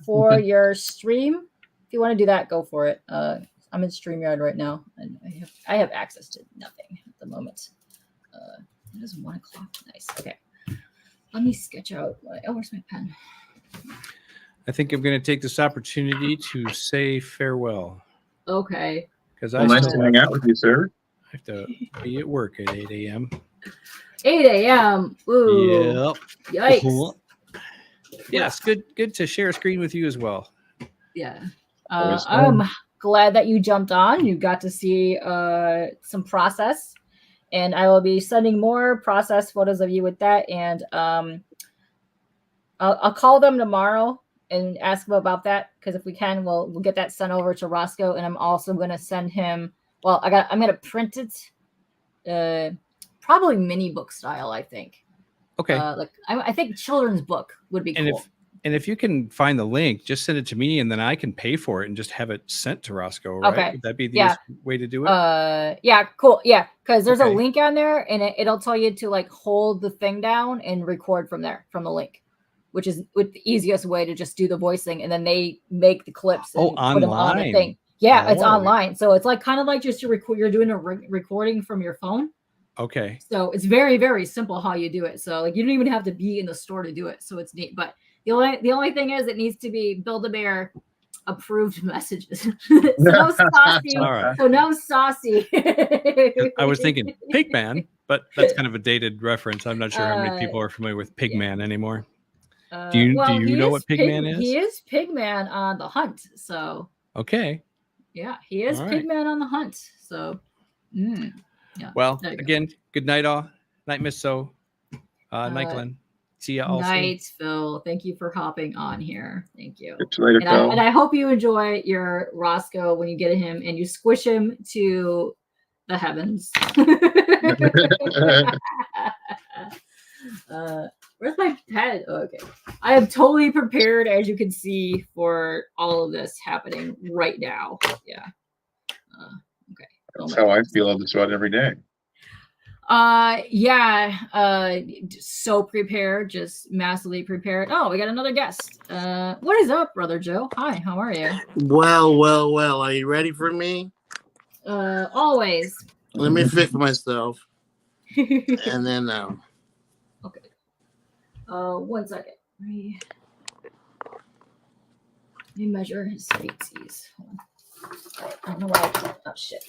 for your stream? If you want to do that, go for it. I'm in StreamYard right now, and I have access to nothing at the moment. It is 1 o'clock. Nice. Okay. Let me sketch out. Oh, where's my pen? I think I'm going to take this opportunity to say farewell. Okay. Because nice to hang out with you, sir. I have to be at work at 8 a.m. 8 a.m. Ooh. Yep. Yikes. Yes, good to share a screen with you as well. Yeah. I'm glad that you jumped on. You got to see some process. And I will be sending more process photos of you with that. And I'll call them tomorrow and ask them about that. Because if we can, we'll get that sent over to Roscoe. And I'm also going to send him. Well, I'm going to print it, probably mini book style. I think. Okay. I think children's book would be cool. If you can find the link, just send it to me, and then I can pay for it and just have it sent to Roscoe. Right? Okay. Would that be the way to do it? Yeah, cool. Yeah, because there's a link on there, and it'll tell you to like hold the thing down and record from there from the link, which is the easiest way to just do the voicing, and then they make the clips and put them on the thing. Yeah, it's online, so it's like kind of like just you're doing a recording from your phone. Okay. So it's very, very simple how you do it. So like you don't even have to be in the store to do it. So it's neat. But the only thing is it needs to be Build-A-Bear approved messages. So no saucy. All right. So no saucy. I was thinking Pigman, but that's kind of a dated reference. I'm not sure how many people are familiar with Pigman anymore. Do you know what Pigman is? He is Pigman on the hunt. So okay. Yeah, he is Pigman on the hunt. So yeah. Well, again, good night all. Night Miss So. Night Glenn. See ya all night, Phil. Thank you for hopping on here. Thank you. Later, Phil. And I hope you enjoy your Rosko when you get him and you squish him to the heavens. Where's my pet? Oh, okay. I am totally prepared, as you can see, for all of this happening right now. Yeah. Okay. That's how I feel just about every day. Yeah. So prepared, just massively prepared. Oh, we got another guest. What is up, Brother Joe? Hi, how are you? Well. Are you ready for me? Always. Let me fix myself. And then Okay. 1 second. Let me measure his feetsies. I don't know why. Oh shit.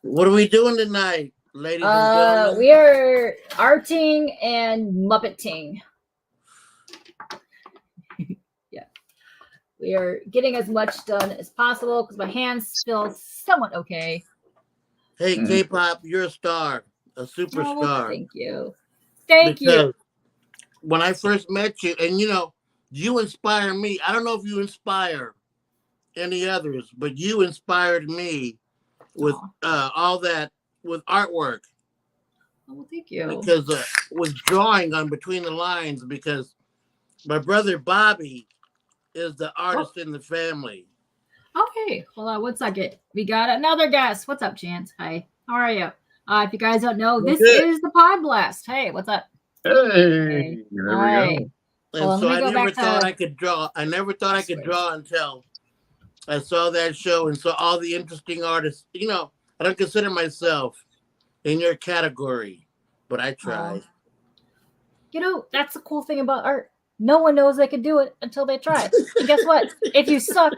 what are we doing tonight, ladies and gentlemen? We are arting and muppeting. Yeah. We are getting as much done as possible because my hands feel somewhat okay. Hey, K-pop, you're a star, a superstar. Thank you. Thank you. When I first met you, and you inspire me. I don't know if you inspire any others, but you inspired me with all that, with artwork. Oh, thank you. Because with drawing on between the lines, because my brother Bobby is the artist in the family. Okay, hold on 1 second. We got another guest. What's up, Chance? Hi, how are you? If you guys don't know, this is the Pod Blast. Hey, what's up? Hey, there we go. And so I never thought I could draw. I never thought I could draw until I saw that show and saw all the interesting artists. I don't consider myself in your category, but I tried. That's the cool thing about art. No one knows they can do it until they try. And guess what? If you suck,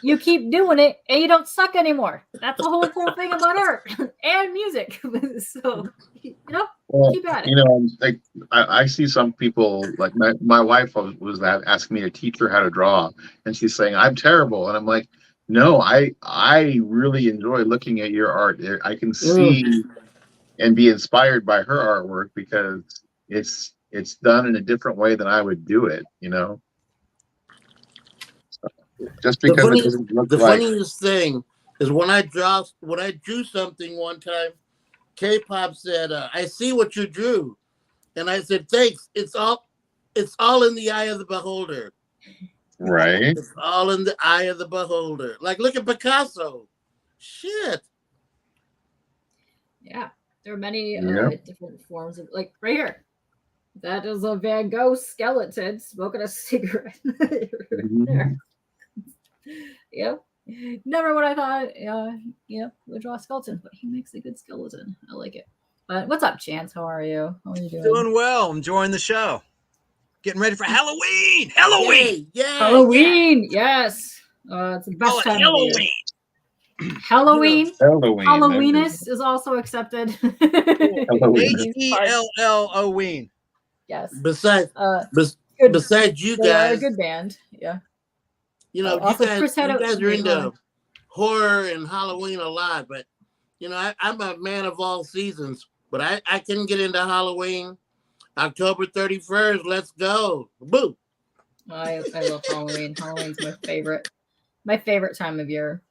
you keep doing it and you don't suck anymore. That's the whole cool thing about art and music. So, keep at it. I see some people, like my wife was asking me to teach her how to draw, and she's saying, I'm terrible. And I'm like, no, I really enjoy looking at your art. I can see and be inspired by her artwork because it's done in a different way than I would do it, Just because it doesn't look the funniest thing is when I drew something one time, K-pop said, I see what you drew. And I said, thanks. It's all in the eye of the beholder. Right. It's all in the eye of the beholder. Like, look at Picasso. Shit. Yeah. There are many different forms of, like, right here. That is a Van Gogh skeleton smoking a cigarette. There. Yep. Never would I thought, would draw a skeleton, but he makes a good skeleton. I like it. But what's up, Chance? How are you? How are you doing? Doing well. Enjoying the show. Getting ready for Halloween. Halloween. Yeah. Halloween. Yes. It's the best time of the year. Halloween. Halloweenist is also accepted. Helloween. Yes. Besides you they guys, are a good band. Yeah. You guys are into horror and Halloween a lot, but I'm a man of all seasons. But I can get into Halloween. October 31st, let's go. Boo. I love Halloween. Halloween's my favorite time of year.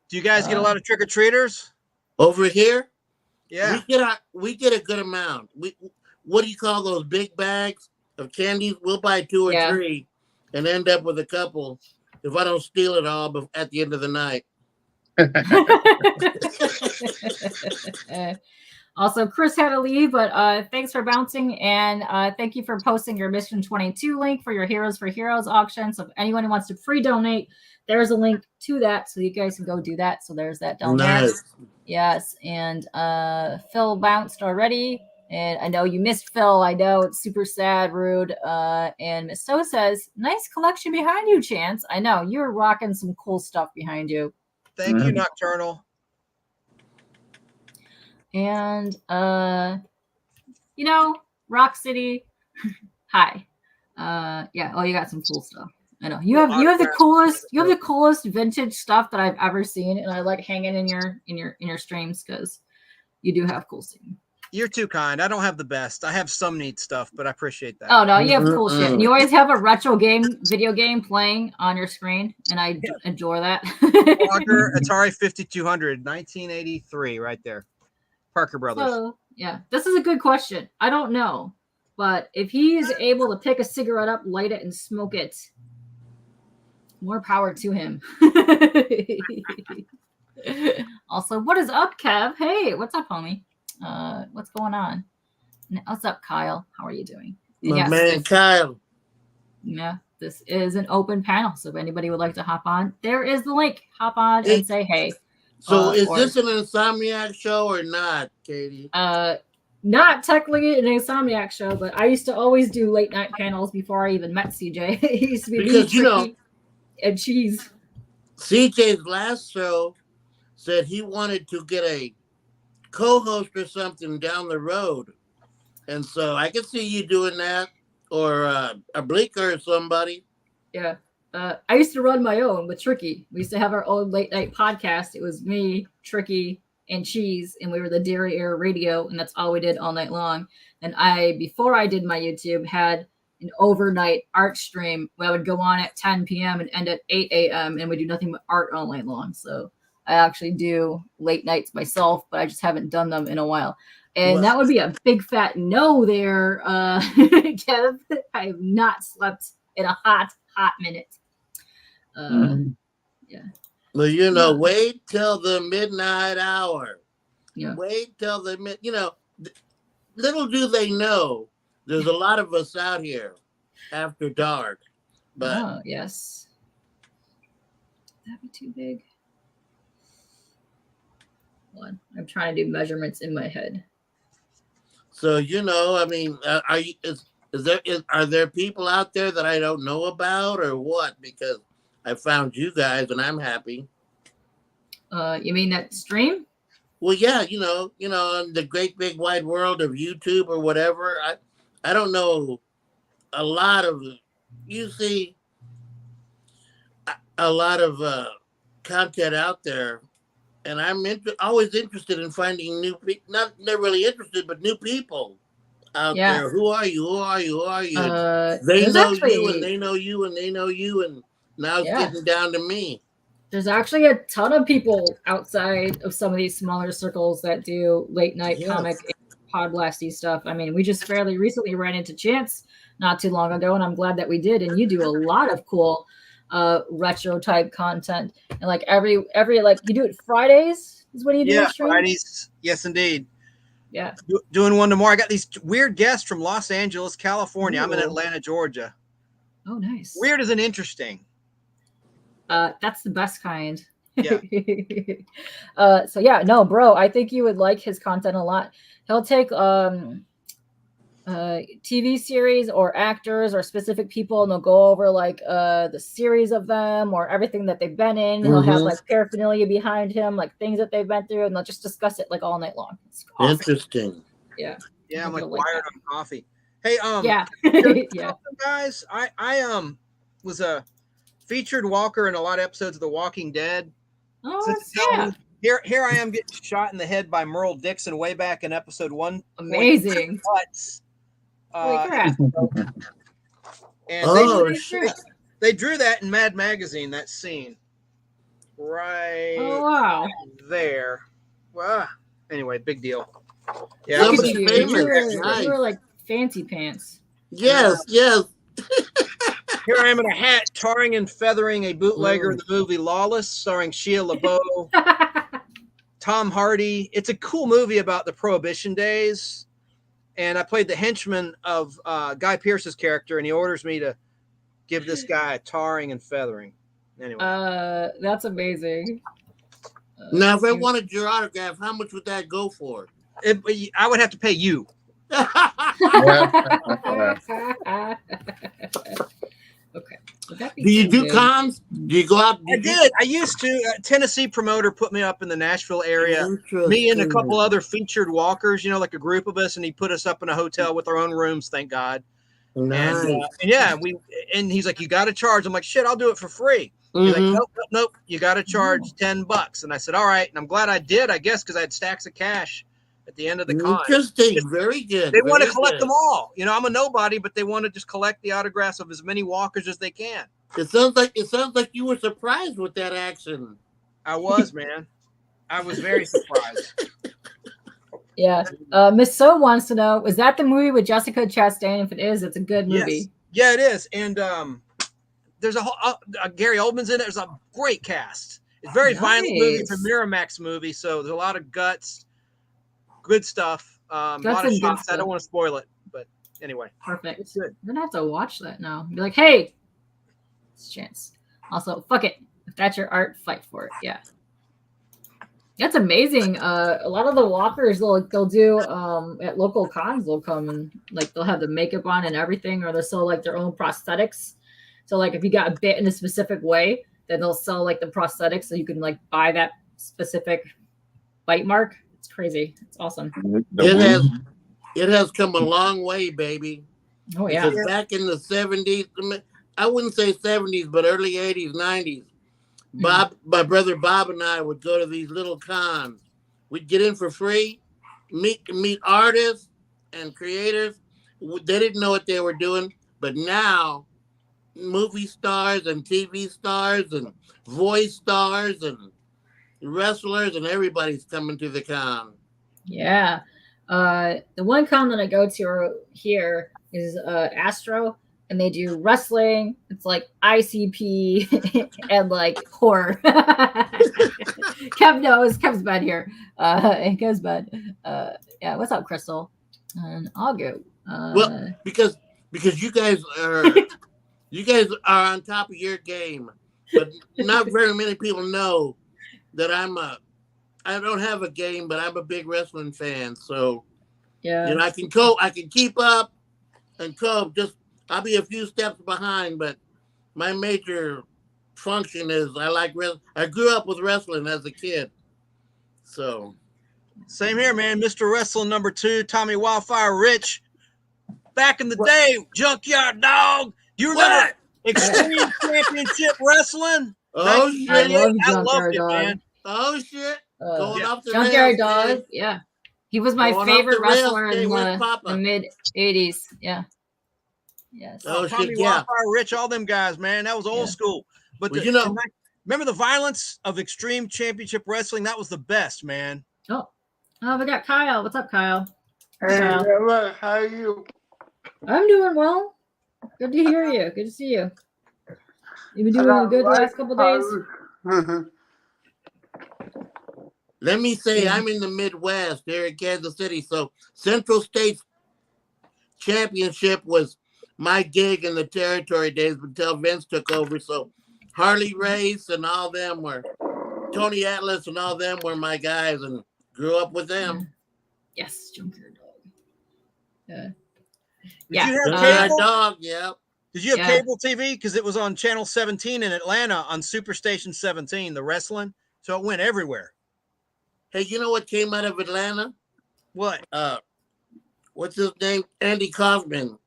Do you guys get a lot of trick-or-treaters? Over here? Yeah. We get a good amount. What do you call those big bags of candies? We'll buy 2 or 3 and end up with a couple if I don't steal it all at the end of the night. Also, Chris had to leave, but thanks for bouncing, and thank you for posting your Mission 22 link for your Heroes for Heroes auction. So if anyone wants to free donate, there's a link to that, so you guys can go do that. So there's that down there. Yes, and Phil bounced already, and I know you missed Phil. I know it's super sad, rude. And Miss So says, nice collection behind you, Chance. I know you're rocking some cool stuff behind you. Thank you, Nocturnal. And Rock City, hi. Yeah, oh, you got some cool stuff. I know you have the coolest vintage stuff that I've ever seen, and I like hanging in your streams because you do have cool stuff. You're too kind. I don't have the best. I have some neat stuff, but I appreciate that. Oh no, you have cool shit. And you always have a retro video game playing on your screen, and I enjoy that. Walker Atari 5200, 1983, right there. Parker Brothers. So, yeah, this is a good question. I don't know, but if he's able to pick a cigarette up, light it, and smoke it, more power to him. Also, what is up, Kev? Hey, what's up, homie? What's going on? What's up, Kyle? How are you doing? My man, Kyle. Yeah, this is an open panel, so if anybody would like to hop on, there is the link. Hop on and say hey. So is this an Insomniac show or not, Katie? Not technically an Insomniac show, but I used to always do late night panels before I even met CJ. It used to be because and Cheese. CJ's last show said he wanted to get a co-host or something down the road, and so I could see you doing that, or a Bleaker or somebody. Yeah. I used to run my own with Tricky. We used to have our own late night podcast. It was me, Tricky, and Cheese, and we were the Dairy Air Radio, and that's all we did all night long. And before I did my YouTube, had an overnight art stream where I would go on at 10 p.m. and end at 8 a.m. and we do nothing but art all night long. So I actually do late nights myself, but I just haven't done them in a while. And that would be a big fat no there, Kev. I have not slept in a hot minute. Yeah. Well, wait till the midnight hour. Yeah. Wait till little do they know, there's a lot of us out here after dark. But yes. That'd be too big. One. I'm trying to do measurements in my head. So I mean, are there people out there that I don't know about or what? Because I found you guys and I'm happy. You mean that stream? Well, yeah, in the great big wide world of YouTube or whatever. I don't know a lot of. You see a lot of content out there, and I'm always interested in finding new people. Not really interested, but new people out there. Who are you? Who are you? Who are you? They know you, and they know you, and they know you, and now it's getting down to me. There's actually a ton of people outside of some of these smaller circles that do late night comic and podblasty stuff. I mean, we just fairly recently ran into Chance not too long ago, and I'm glad that we did. And you do a lot of cool retro type content, and like every like you do it Fridays is when you do it. Fridays, yes indeed. Yeah, doing one tomorrow. I got these weird guests from Los Angeles, California. I'm in Atlanta, Georgia. Oh, nice. Weird isn't interesting. That's the best kind. Yeah. So yeah, no, bro, I think you would like his content a lot. He'll take TV series or actors or specific people, and they'll go over like the series of them or everything that they've been in. He'll have like paraphernalia behind him, like things that they've been through, and they'll just discuss it like all night long. It's awesome. Interesting. Yeah. Yeah, I'm like wired on coffee. Hey, yeah. Yeah. Guys, I was a featured walker in a lot of episodes of The Walking Dead. Oh, yeah. Here I am getting shot in the head by Merle Dixon way back in episode 1. Amazing. Holy crap. And they drew that in Mad Magazine, that scene. Right there. Well, anyway, big deal. Yeah, you were like fancy pants. Yes. Here I am in a hat, tarring and feathering a bootlegger in the movie Lawless, starring Shia LaBeouf. Tom Hardy. It's a cool movie about the Prohibition days. And I played the henchman of Guy Pearce's character, and he orders me to give this guy a tarring and feathering. Anyway. That's amazing. Now, if I wanted your autograph, how much would that go for? I would have to pay you. Okay. Do you do cons? Do you go out? I did. I used to. A Tennessee promoter put me up in the Nashville area. Me and a couple other featured walkers, like a group of us, and he put us up in a hotel with our own rooms, thank God. Nice. And yeah, he's like, you got to charge. I'm like, shit, I'll do it for free. He's like, nope, you got to charge $10. And I said, all right. And I'm glad I did, I guess, because I had stacks of cash at the end of the con. Interesting. Very good. They want to collect them all. I'm a nobody, but they want to just collect the autographs of as many walkers as they can. It sounds like you were surprised with that action. I was, man. I was very surprised. Yeah. Miss So wants to know, is that the movie with Jessica Chastain? If it is, it's a good movie. Yes. Yeah, it is. And there's a whole Gary Oldman's in it. There's a great cast. It's a very violent movie. It's a Miramax movie, so there's a lot of guts, good stuff. A lot of shots. I don't want to spoil it, but anyway. Perfect. It's good. We're gonna have to watch that now. Be like, hey, it's a chance. Also, fuck it. If that's your art, fight for it. Yeah. That's amazing. A lot of the walkers they'll do at local cons. They'll come and they'll have the makeup on and everything, or they'll sell their own prosthetics. So if you got bit in a specific way, then they'll sell the prosthetics so you can buy that specific bite mark. It's crazy. It's awesome. It has come a long way, baby. Oh yeah. Because back in the 70s, I wouldn't say 70s, but early 80s, 90s. My brother Bob and I would go to these little cons. We'd get in for free, meet artists and creators. They didn't know what they were doing, but now movie stars and TV stars and voice stars and wrestlers and everybody's coming to the con. Yeah. The one con that I go to here is Astro. And they do wrestling. It's ICP and horror. Kev knows. Kev's bad here. And Kev's bad. Yeah. What's up, Crystal? And I'll go. Well, because you guys are on top of your game, but not very many people know that I don't have a game, but I'm a big wrestling fan. So yeah, I can keep up and cope. I'll be a few steps behind, but my major function is I grew up with wrestling as a kid. So same here, man. Mr. Wrestling #2, Tommy Wildfire Rich. Back in the day, Junkyard Dog. You remember Extreme Championship Wrestling? Oh shit! I loved it, man. Oh shit! Going off the Junkyard rails, Dog. Yeah, he was my favorite wrestler in the mid '80s. Yeah. Yes. Tommy Wildfire Rich, all them guys, man. That was old school. But remember the violence of Extreme Championship Wrestling? That was the best, man. Oh, we got Kyle. What's up, Kyle? Hey, Ella, how are you? I'm doing well. Good to hear you. Good to see you. You been doing good the last couple days? Let me say, I'm in the Midwest, here in Kansas City. So Central States Championship was my gig in the territory days until Vince took over. So Harley Race and all them Tony Atlas and all them were my guys and grew up with them. Yes, Junkyard Dog. Did you have cable? Dog, yeah. Did you have cable TV? Because it was on Channel 17 in Atlanta on Superstation 17, the wrestling. So it went everywhere. Hey, you know what came out of Atlanta? What? What's his name? Andy Kaufman.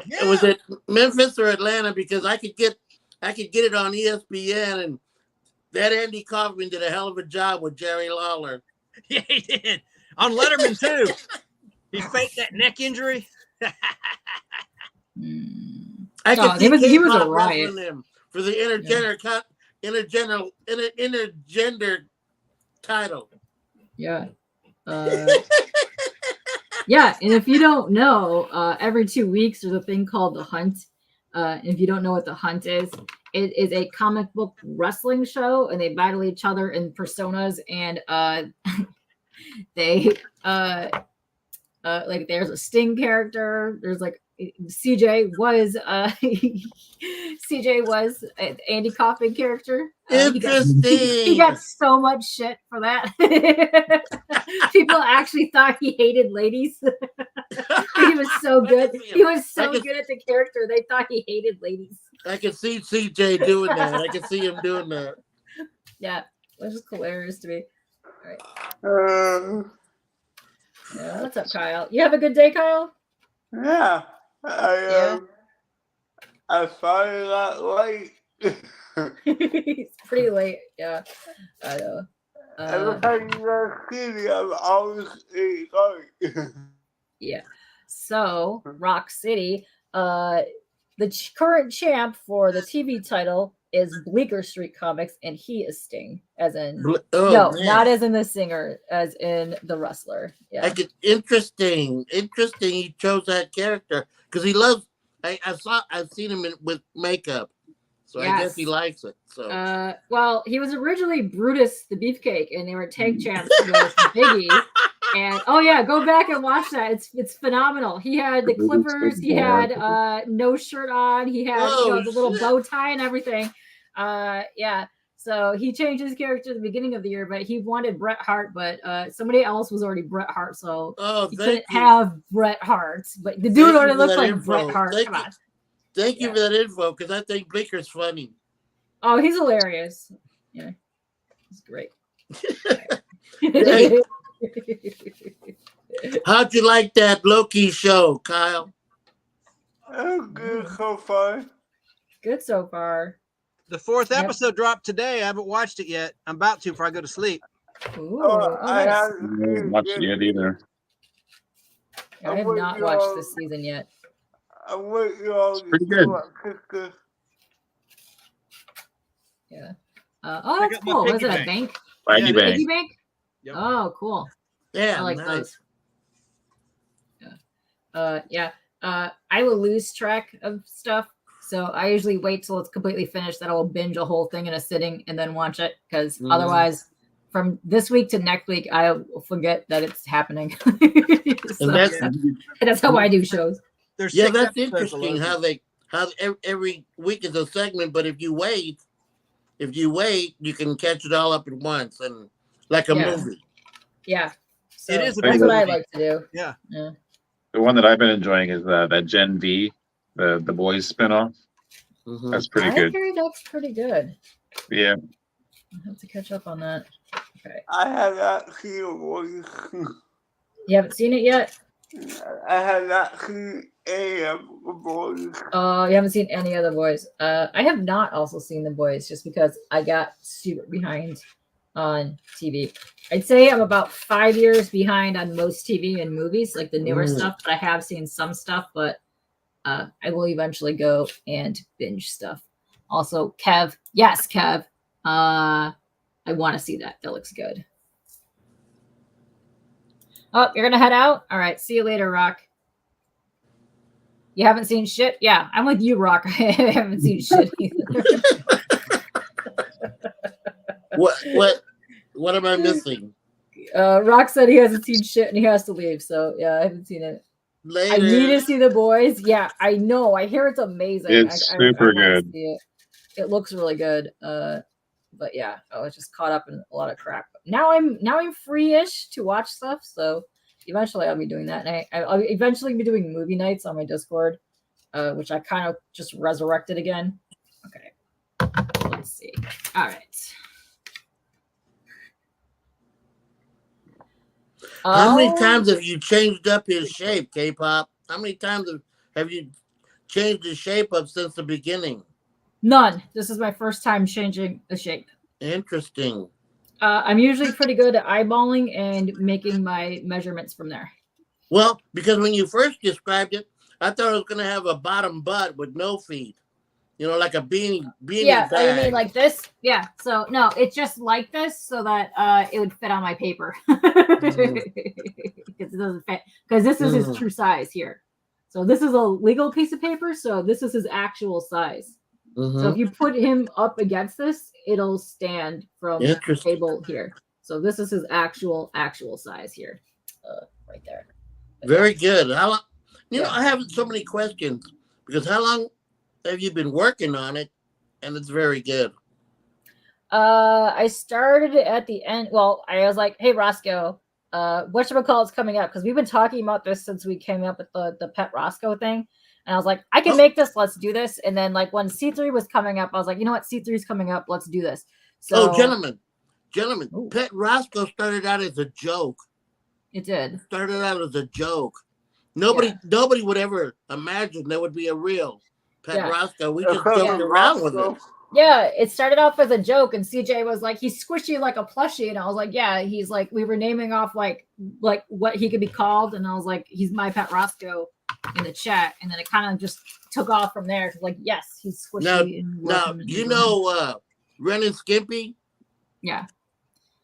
Yeah. Was it Memphis or Atlanta? Because I could get it on ESPN, and that Andy Kaufman did a hell of a job with Jerry Lawler. Yeah, he did. On Letterman too. He faked that neck injury. He was a riot for the intergender title. Yeah. Yeah, and if you don't know, every 2 weeks there's a thing called The Hunt, If you don't know what The Hunt is, it is a comic book wrestling show, and they battle each other in personas, and they like there's a Sting character. There's like CJ was Andy Kaufman character. Interesting. He got so much shit for that. People actually thought he hated ladies. He was so good. He was so good at the character. They thought he hated ladies. I can see CJ doing that. I can see him doing that. Yeah, which is hilarious to me. All right. Yeah, what's up, Kyle? You have a good day, Kyle? Yeah. I started that late. It's pretty late. Yeah, I know. Every time you go skinny, I'm always late. Yeah. So, Rock City, the current champ for the TV title is Bleecker Street Comics, and he is Sting, as in not as in the singer, as in the wrestler. Yeah. Interesting. He chose that character because he loves. I've seen him with makeup, so yes. I guess he likes it. So, well, he was originally Brutus the Beefcake, and they were tag champs with Biggie. And oh yeah, go back and watch that. It's phenomenal. He had the clippers. He had no shirt on. He had the little bow tie and everything. Yeah. So he changed his character at the beginning of the year, but he wanted Bret Hart, but somebody else was already Bret Hart, so he couldn't have Bret Hart. But the dude already looks like Bret Hart. Thank you for that info, because I think Bleeker's funny. Oh, he's hilarious. Yeah, he's great. How'd you like that Loki show, Kyle? Oh, good so far. Good so far. The 4th episode dropped today. I haven't watched it yet. I'm about to before I go to sleep. Ooh, I haven't watched it yet either. I have not watched this season yet. It's pretty good. Yeah. Oh, that's cool. Was it a bank? Piggy bank. Piggy bank? Yep. Oh, cool. Yeah, I like nice. those. Yeah. I will lose track of stuff, so I usually wait till it's completely finished. That I will binge a whole thing in a sitting and then watch it, because otherwise, from this week to next week, I will forget that it's happening. So, that's how I do shows. That's interesting how every week is a segment, but if you wait, you can catch it all up at once, and like a movie. Yeah, so it is. That's what I like to do. Yeah. The one that I've been enjoying is that Gen V, the boys spinoff. Mm-hmm. That's pretty good. I heard that's pretty good. Yeah. I'll have to catch up on that. Okay. I have not seen a voice. You haven't seen it yet? I have not seen any of the boys. Oh, you haven't seen any of the boys. I have not also seen the boys, just because I got super behind on TV. I'd say I'm about 5 years behind on most TV and movies, like the newer stuff, but I have seen some stuff, but I will eventually go and binge stuff. Also, Kev. Yes, Kev. I want to see that. That looks good. Oh, you're going to head out? All right. See you later, Rock. You haven't seen shit? Yeah, I'm with you, Rock. I haven't seen shit either. What am I missing? Rock said he hasn't seen shit and he has to leave. So, yeah, I haven't seen it. Later. I need to see the boys. Yeah, I know. I hear it's amazing. It's super good. It looks really good. But yeah, I was just caught up in a lot of crap. Now I'm free-ish to watch stuff. So eventually I'll be doing that. And I'll eventually be doing movie nights on my Discord, which I kind of just resurrected again. Okay. Let's see. All right. How many times have you changed up his shape, K-pop? How many times have you changed his shape up since the beginning? None. This is my first time changing the shape. Interesting. I'm usually pretty good at eyeballing and making my measurements from there. Well, because when you first described it, I thought it was going to have a bottom butt with no feet. You know, like a beanie yeah, bag. I mean like this. Yeah. So no, it's just like this so that it would fit on my paper. Because it doesn't fit. Because this is his true size here. So this is a legal piece of paper. So this is his actual size. So if you put him up against this, it'll stand from the table here. So this is his actual size here, right there. Very good. How long? You know, I have so many questions because how long have you been working on it? And it's very good. I started at the end. Well, I was like, hey, Roscoe, whatchamacallit's coming up? Because we've been talking about this since we came up with the Pet Rosko thing. And I was like, I can make this. Let's do this. And then, like, when C3 was coming up, I was like, you know what? C3 is coming up. Let's do this. So, gentlemen, Pet Rosko started out as a joke. It did. Started out as a joke. Nobody would ever imagine there would be a real Pet Rosko. We just joked around with it. Yeah, it started off as a joke, and CJ was like, he's squishy like a plushie, and I was like, yeah, he's like, we were naming off like what he could be called, and I was like, he's my Pet Rosko in the chat, and then it kind of just took off from there. Like, yes, he's squishy. Now, you know, Ren and Skimpy? Yeah.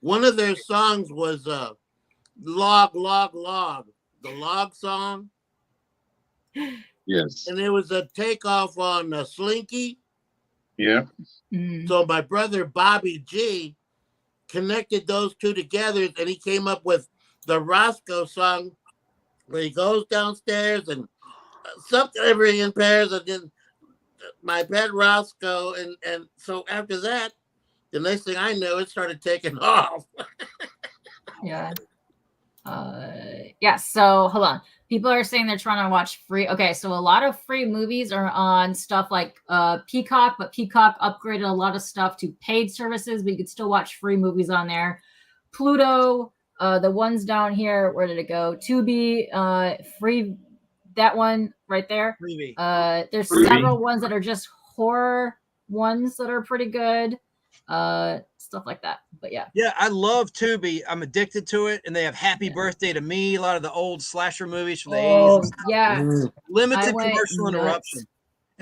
One of their songs was Log, Log, Log, the log song. Yes. And it was a takeoff on Slinky. Yeah. So my brother Bobby G connected those two together, and he came up with the Rosko song, where he goes downstairs and something every in pairs, and then my Pet Rosko, and so after that, the next thing I know, it started taking off. Yeah. Yeah. So hold on. People are saying they're trying to watch free. Okay, so a lot of free movies are on stuff like Peacock, but Peacock upgraded a lot of stuff to paid services, but you could still watch free movies on there. Pluto, the ones down here, where did it go? Tubi, free, that one right there. There's several ones that are just horror ones that are pretty good. Stuff like that. But yeah. Yeah, I love Tubi. I'm addicted to it. And they have Happy Birthday to Me, a lot of the old slasher movies from the 80s. Yeah. Limited commercial interruption.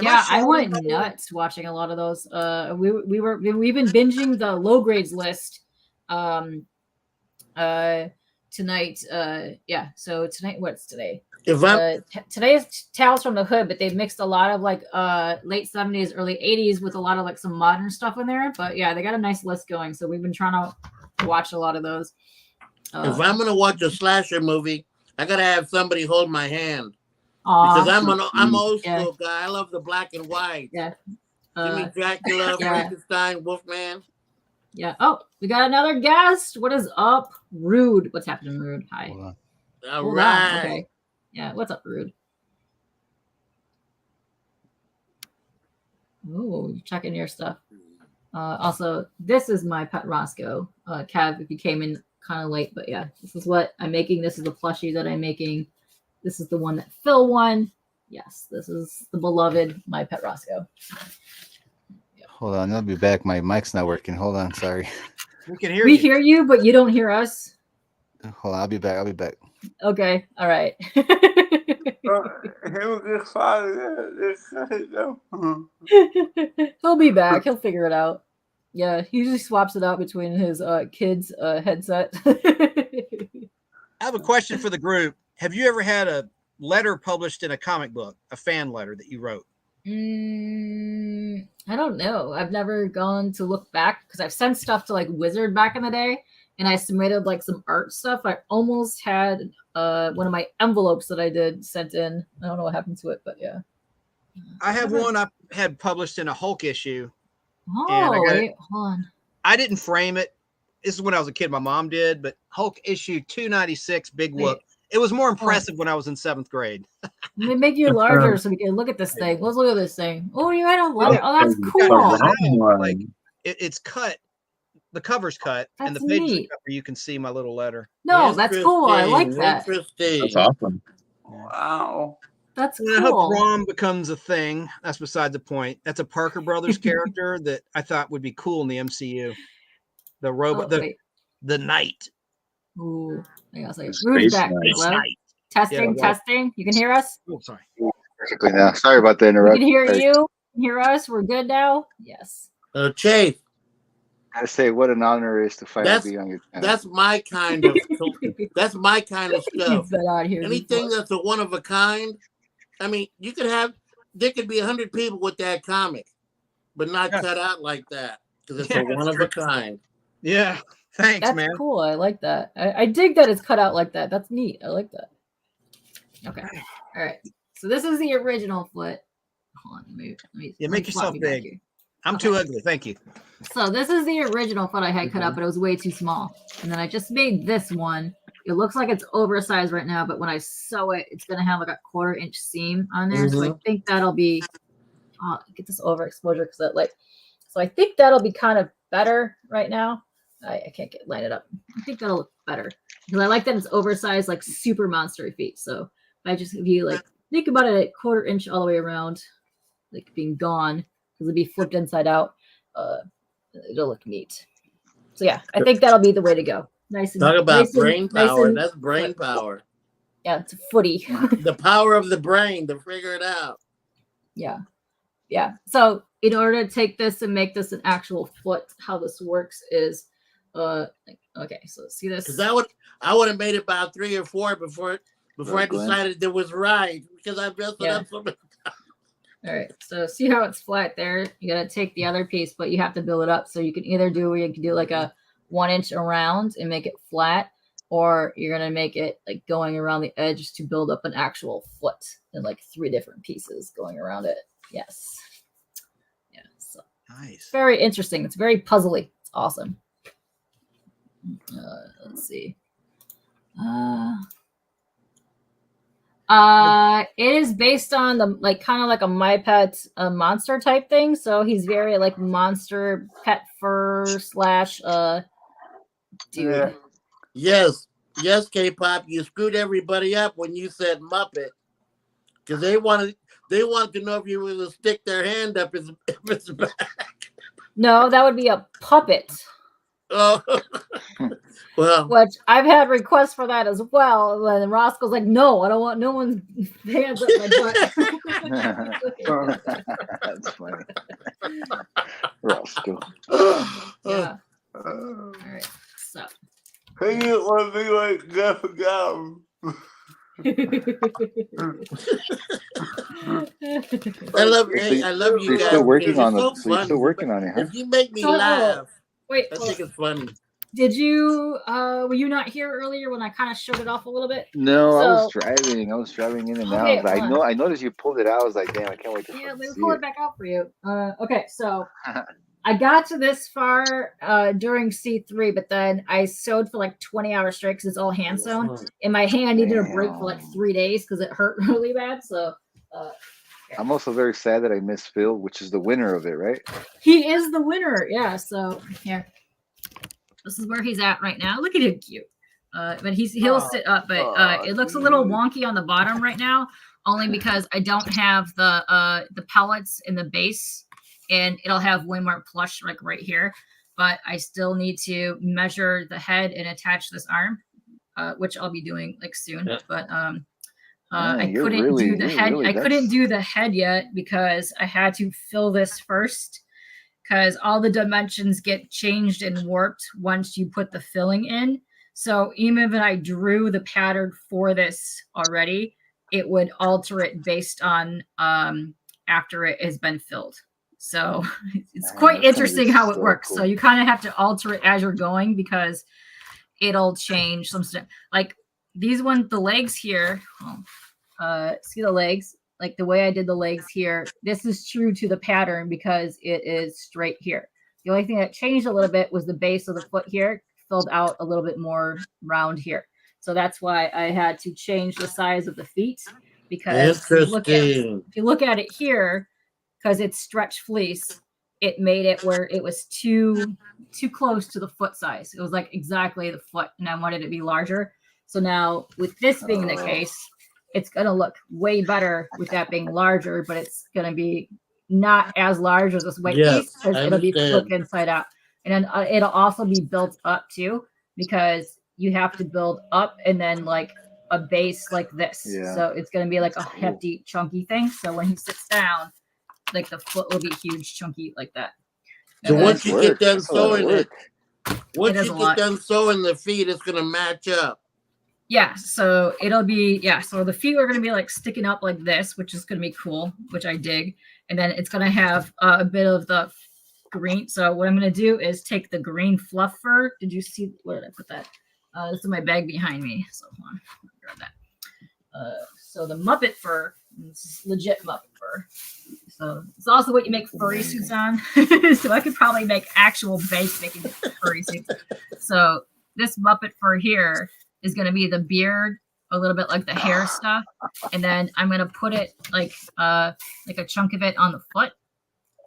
I went nuts watching a lot of those. We've been binging the low grades list tonight. So tonight, what's today? Today is Tales from the Hood, but they've mixed a lot of like late 70s, early 80s with a lot of like some modern stuff in there. But yeah, they got a nice list going. So we've been trying to watch a lot of those. If I'm gonna watch a slasher movie, I gotta have somebody hold my hand. Because I'm old school guy. I love the black and white. Yeah. Jimmy Dracula, Frankenstein, Wolfman. Yeah. Oh, we got another guest. What is up, Rude? What's happening, Rude? Hi. All right. Okay. Yeah, what's up, Rude? Oh, checking your stuff. Also, this is my Pet Rosko. Cav, if you came in kind of late, but yeah, this is what I'm making. This is the plushie that I'm making. This is the one that Phil won. Yes, this is the beloved My Pet Rosko. Yeah. Hold on, I'll be back. My mic's not working. Hold on, sorry. We can hear you. We hear you, but you don't hear us. Hold on, I'll be back. Okay, all right. He'll be back. He'll figure it out. Yeah, he usually swaps it out between his kids' headset. I have a question for the group. Have you ever had a letter published in a comic book, a fan letter that you wrote? I don't know. I've never gone to look back because I've sent stuff to like Wizard back in the day, and I submitted like some art stuff. I almost had one of my envelopes that I did sent in. I don't know what happened to it, but yeah. I have one I had published in a Hulk issue. Oh, wait, hold on. I didn't frame it. This is when I was a kid. My mom did, but Hulk issue 296, Big Whoop. It was more impressive when I was in 7th grade. They make you larger so we can look at this thing. Let's look at this thing. Oh, you had a letter. Oh, that's cool. Like it's cut. The cover's cut, that's and the page cover, you can see my little letter. No, that's cool. I like that. That's awesome. Wow. That's cool. I hope Rom becomes a thing. That's beside the point. That's a Parker Brothers character that I thought would be cool in the MCU. The robot, the Knight. Ooh, I was like, Rudy's back. Testing. You can hear us? Oh, sorry. Perfectly now. Sorry about the interruption. We can hear you. You can hear us. We're good now. Yes. Chase. I say, what an honor it is to finally be on your channel. That's my kind of. That's my kind of stuff. Anything that's a one of a kind, I mean, there could be 100 people with that comic, but not cut out like that because it's a one of a kind. Yeah. Thanks, That's man. cool. I like that. I dig that it's cut out like that. That's neat. I like that. Okay. All right. So this is the original foot. Hold on. Make yourself big. I'm too ugly. Thank you. So this is the original foot I had cut out, but it was way too small. And then I just made this one. It looks like it's oversized right now, but when I sew it, it's going to have like a 1/4 inch seam on there. So I think that'll be, get this overexposure because that so I think that'll be kind of better right now. I can't line it up. I think that'll look better because I like that it's oversized, like super monstery feet. So if you like think about it at 1/4 inch all the way around, like being gone because it'll be flipped inside out, it'll look neat. So yeah, I think that'll be the way to go. Nice. Talk about brain power. That's brain power. Yeah, it's a footy. The power of the brain to figure it out. Yeah. Yeah. So in order to take this and make this an actual foot, how this works is okay, so see this? Because I would have made it about 3 or 4 before I decided it was right because I messed it up so many times. All right, so see how it's flat there? You gotta take the other piece, but you have to build it up. So you can either do like a 1 inch around and make it flat, or you're gonna make it like going around the edge to build up an actual foot in like 3 different pieces going around it. Yes. Yeah. So nice. Very interesting. It's very puzzly. It's awesome. Let's see. It is based on the kind of like a My Pet monster type thing. So he's very like monster pet fur / dude. Yes, K-pop, you screwed everybody up when you said Muppet because they wanted to know if you were to stick their hand up its back. No, that would be a puppet. Oh, well, which I've had requests for that as well. And Roscoe's like, no, I don't want no one's hands up my butt. That's funny. Roscoe. Yeah. All right. So. He didn't want to be like Jeff Gown. I love you guys. Still working on so it. So you're still working on it, huh? If you make me laugh, wait, I think it's funny. Did you were you not here earlier when I kind of showed it off a little bit? No, I was driving in and out. Okay, I noticed you pulled it out. I was like, damn, I can't wait to Yeah, we'll see pull it. it back out for you. Okay, so I got to this far during C3, but then I sewed for like 20 hours straight because it's all hand sewn. And my hand needed a break for like 3 days because it hurt really bad. So I'm also very sad that I missed Phil, which is the winner of it, right? he is the winner. Yeah, so here. This is where he's at right now. Look at him, cute. But he'll sit up, but it looks a little wonky on the bottom right now, only because I don't have the pellets in the base, and it'll have way more plush like right here. But I still need to measure the head and attach this arm, which I'll be doing like soon. Yeah. But I couldn't do the head. I couldn't do the head yet because I had to fill this first. Because all the dimensions get changed and warped once you put the filling in. So even if I drew the pattern for this already, it would alter it based on after it has been filled. So it's quite interesting how it works. Cool. So you kind of have to alter it as you're going because it'll change some stuff. Like these ones, the legs here, see the legs? Like the way I did the legs here, this is true to the pattern because it is straight here. The only thing that changed a little bit was the base of the foot here filled out a little bit more round here. So that's why I had to change the size of the feet because if you look at it here, because it's stretch fleece, it made it where it was too close to the foot size. It was like exactly the foot, and I wanted it to be larger. So now with this being the case, it's going to look way better with that being larger, but it's going to be not as large as this white piece because it'll be flipped inside out. And then it'll also be built up too because you have to build up and then like a base like this. Yeah. So it's going to be like a hefty, chunky thing. So when he sits down, like the foot will be huge, chunky like that. So once you get done sewing it, once you get done sewing the feet, it's going to match up. Yeah, so it'll be, so the feet are going to be like sticking up like this, which is going to be cool, which I dig. And then it's going to have a bit of the green. So what I'm going to do is take the green fluff fur. Did you see, where did I put that? This is my bag behind me. So hold on, grab that. So the Muppet fur, this is legit Muppet fur. So it's also what you make furry suits on. So I could probably make actual bank making furry suits. So this Muppet fur here is going to be the beard, a little bit like the hair stuff, and then I'm going to put it like a chunk of it on the foot,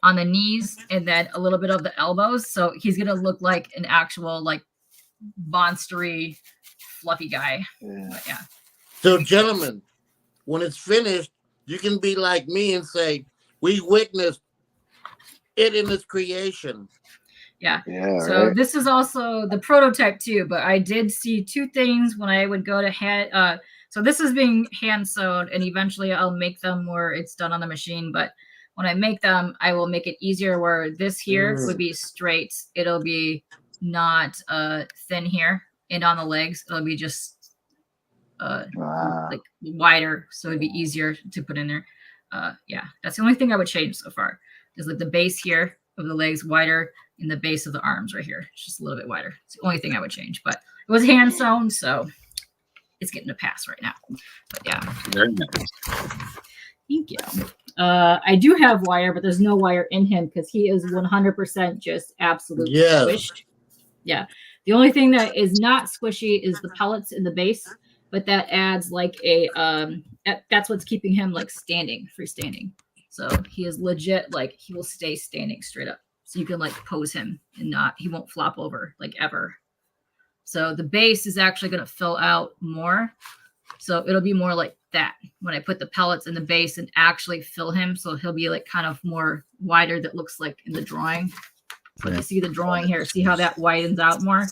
on the knees, and then a little bit of the elbows. So he's going to look like an actual like monstery, fluffy guy. But yeah. So, gentlemen, when it's finished, you can be like me and say, "We witnessed it in its creation." Yeah. So right. This is also the prototype too, but I did see two things when I would go to hand. So this is being hand sewed, and eventually I'll make them where it's done on the machine. But when I make them, I will make it easier where this here would be straight. It'll be not thin here, and on the legs it'll be just like wider, so it'd be easier to put in there. Yeah, that's the only thing I would change so far. Is like the base here of the legs wider. In the base of the arms right here. It's just a little bit wider. It's the only thing I would change, but it was hand sewn, so it's getting a pass right now. But yeah. Very nice. Thank you. I do have wire, but there's no wire in him because he is 100% just absolutely squished. Yeah. The only thing that is not squishy is the pellets in the base, but that adds like a, that's what's keeping him like standing, freestanding. So he is legit, like he will stay standing straight up. So you can like pose him and he won't flop over like ever. So the base is actually going to fill out more. So it'll be more like that when I put the pellets in the base and actually fill him. So he'll be like kind of more wider that looks like in the drawing. So you see the drawing here, see how that widens out more?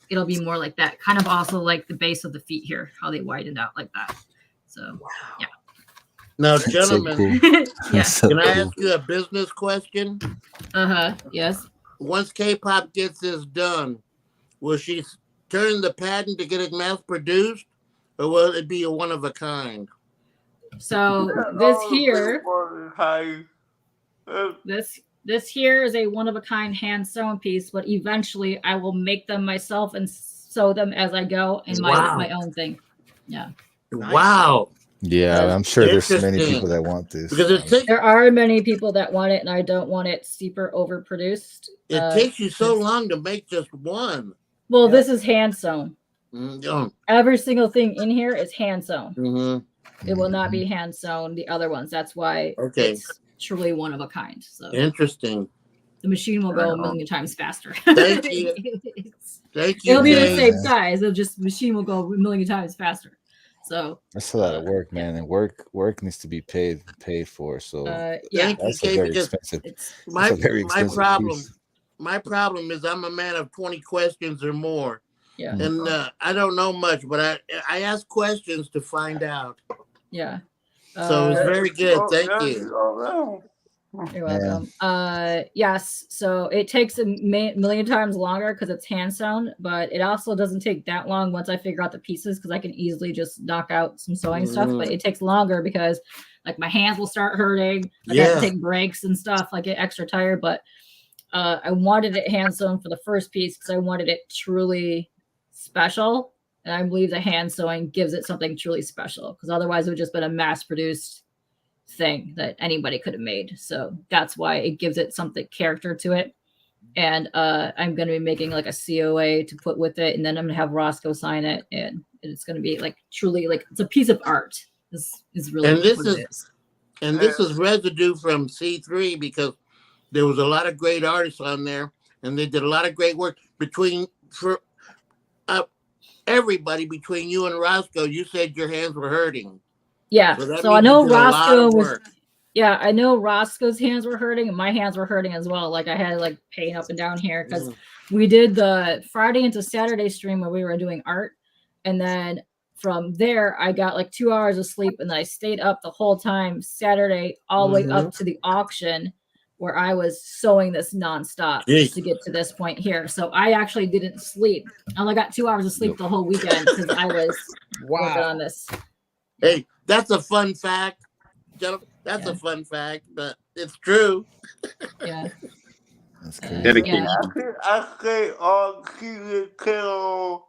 It'll be more like that. Kind of also like the base of the feet here, how they widened out like that. So, yeah. Now, gentlemen, can I ask you a business question? Yes. Once K-pop gets this done, will she turn the patent to get it mass produced, or will it be a one of a kind? So this here, this here is a one of a kind hand sewn piece, but eventually I will make them myself and sew them as I go in my own thing. Yeah. Wow. Yeah, I'm sure there's many people that want this. Because there are many people that want it, and I don't want it super overproduced. It takes you so long to make just one. Well, this is hand sewn. Mm-hmm. Every single thing in here is hand sewn. Mm-hmm. It will not be hand sewn. The other ones. That's why it's truly one of a kind. So interesting. The machine will go a million times faster. Thank you. Thank you. It'll be the same size. The machine will go a million times faster. So that's a lot of work, man, and work needs to be paid for. So that's a very expensive. My problem is I'm a man of 20 questions or more. Yeah, and I don't know much, but I ask questions to find out. Yeah. So it's very good. Thank you. You're welcome. Yes, so it takes a million times longer because it's hand sewn, but it also doesn't take that long once I figure out the pieces because I can easily just knock out some sewing stuff. But it takes longer because like my hands will start hurting. I have to take breaks and stuff. I get extra tired, but I wanted it hand sewn for the first piece because I wanted it truly special, and I believe the hand sewing gives it something truly special because otherwise it would just been a mass produced thing that anybody could have made. So that's why it gives it something character to it. And I'm going to be making like a COA to put with it, and then I'm going to have Rosko sign it, and it's going to be like truly like it's a piece of art. This is really this is residue from C3 because there was a lot of great artists on there, and they did a lot of great work for everybody between you and Rosko. You said your hands were hurting. Yeah, so I know Rosko was. Yeah, I know Rosko's hands were hurting, and my hands were hurting as well. Like I had like pain up and down here because we did the Friday into Saturday stream where we were doing art, and then from there I got like 2 hours of sleep, and then I stayed up the whole time Saturday all the way up to the auction, where I was sewing this nonstop just to get to this point here. So I actually didn't sleep. I only got 2 hours of sleep the whole weekend because I was working on this. Hey, that's a fun fact. That's a fun fact, but it's true. Yeah. That's crazy. Dedication. I stayed on Keegan Kettle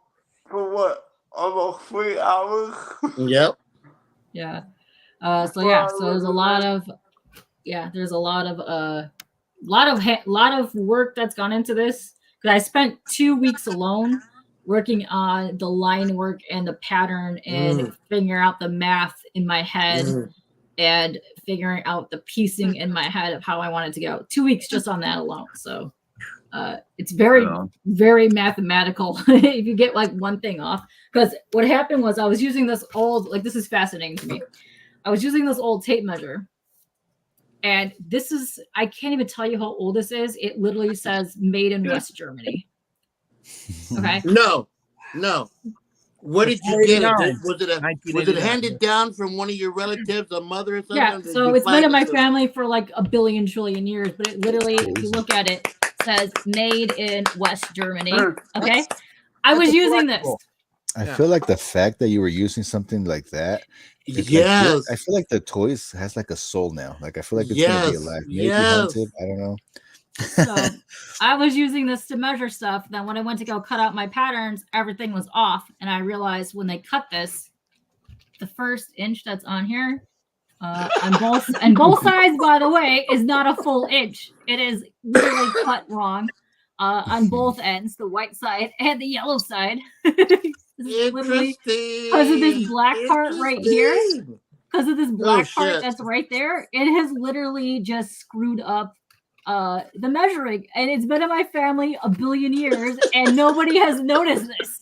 for what? Almost 3 hours. Yep. Yeah. So there's a lot of lot of work that's gone into this, because I spent 2 weeks alone working on the line work and the pattern and figuring out the math in my head and figuring out the piecing in my head of how I want it to go. 2 weeks just on that alone. So it's very, very mathematical if you get like one thing off. Because what happened was I was using this old, like, this is fascinating to me. I was using this old tape measure. And this is, I can't even tell you how old this is. It literally says made in West Germany. Okay. No. What did you get? Was it handed down from one of your relatives, a mother or something? Yeah, so it's been in my family for like a billion trillion years, but it literally, if you look at it, says made in West Germany. Okay. I was using this. I feel like the fact that you were using something like that. Yes. I feel like the toys has like a soul now. Like I feel like it's gonna be alive. Maybe haunted. I don't know. So I was using this to measure stuff. Then when I went to go cut out my patterns, everything was off. And I realized when they cut this, the first inch that's on here, on both sides, by the way, is not a full inch. It is literally cut wrong on both ends, the white side and the yellow side. Literally because of this black part right here. Because of this black part that's right there, it has literally just screwed up the measuring, and it's been in my family a billion years, and nobody has noticed this.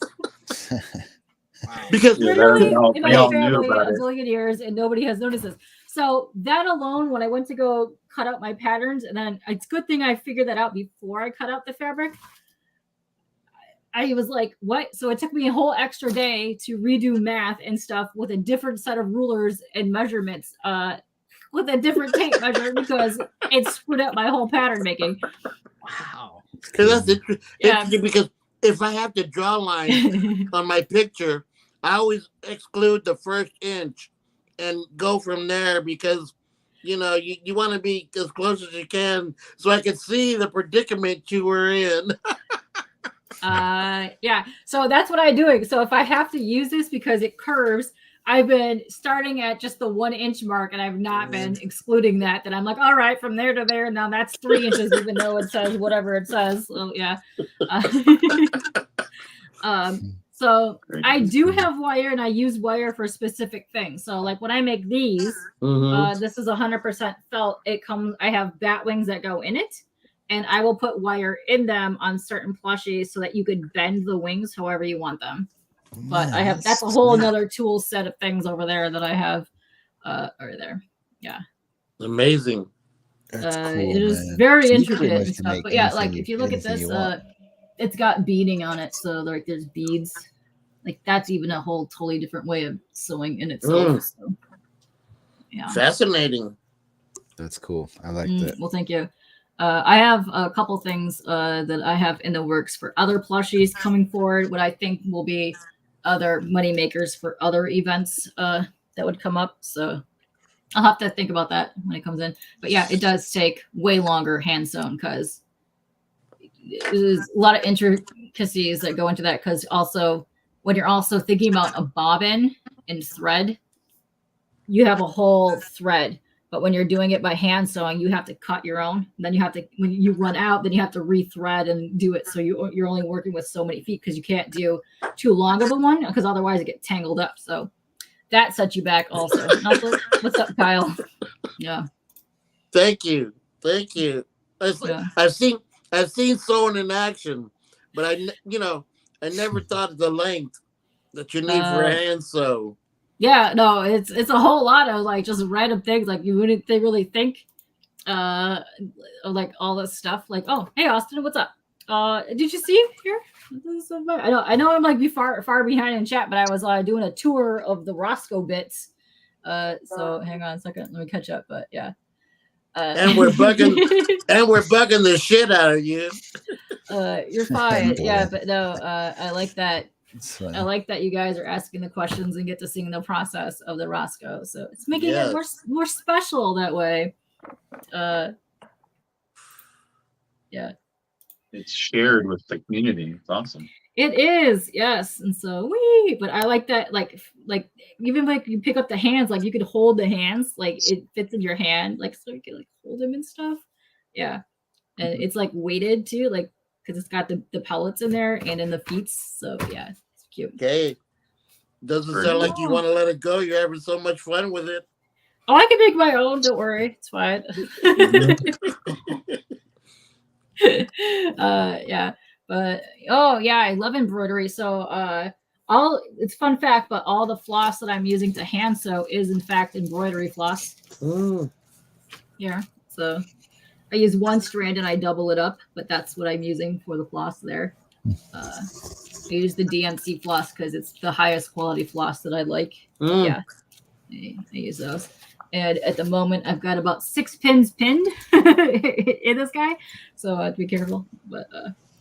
Because literally in my family a billion years, and nobody has noticed this. So that alone, when I went to go cut out my patterns, and then it's a good thing I figured that out before I cut out the fabric. I was like, what? So it took me a whole extra day to redo math and stuff with a different set of rulers and measurements, with a different tape measure, because it screwed up my whole pattern making. Wow. That's interesting, because if I have to draw lines on my picture, I always exclude the first inch and go from there, because you want to be as close as you can so I can see the predicament you were in. So that's what I'm doing. So if I have to use this because it curves, I've been starting at just the 1 inch mark, and I've not been excluding that. Then I'm like, all right, from there to there, now that's 3 inches, even though it says whatever it says. So yeah. So I do have wire, and I use wire for specific things. So like when I make these, this is 100% felt. I have bat wings that go in it, and I will put wire in them on certain plushies so that you could bend the wings however you want them. But that's a whole another tool set of things over there that I have over there. Yeah. Amazing. That's cool, it is very intricate and stuff. But yeah, like if you look at this, it's got beading on it. So like there's beads. Like that's even a whole totally different way of sewing in itself. So, yeah. Fascinating. That's cool. I like that. Well, thank you. I have a couple things that I have in the works for other plushies coming forward, what I think will be other money makers for other events that would come up. So I'll have to think about that when it comes in. But yeah, it does take way longer hand sewn, because there's a lot of intricacies that go into that. Because also when you're also thinking about a bobbin and thread, you have a whole thread. But when you're doing it by hand sewing, you have to cut your own. And then you have to, when you run out, then you have to rethread and do it. So you're only working with so many feet, because you can't do too long of a one, because otherwise it gets tangled up. So that sets you back also. What's up, Kyle? Yeah. Thank you. I've seen sewing in action, but I never thought of the length that you need for a hand sew. Yeah, no, it's a whole lot of like just random things. Like you wouldn't really think like all this stuff. Like, oh, hey Austin, what's up? Did you see here? I know I'm like far behind in chat, but I was doing a tour of the Rosko bits. So hang on a second, let me catch up. But yeah. And we're bugging the shit out of you. You're fine. Yeah, but no, I like that. I like that you guys are asking the questions and get to see the process of the Rosko. So it's making it more special that way. Yeah. It's shared with the community. It's awesome. It is, yes. And so but I like that, like even like you pick up the hands, like you could hold the hands, like it fits in your hand, like so you can like hold them and stuff. Yeah. And it's like weighted too, like because it's got the pellets in there and in the feet. So yeah, it's cute. Okay. Doesn't sound like you want to let it go. You're having so much fun with it. Oh, I can make my own, don't worry. It's fine. Yeah. But I love embroidery. So it's fun fact, but all the floss that I'm using to hand sew is in fact embroidery floss. Yeah. So I use one strand and I double it up, but that's what I'm using for the floss there. I use the DMC floss because it's the highest quality floss that I like. Yeah. I use those. And at the moment, I've got about 6 pins pinned in this guy. So I have to be careful. But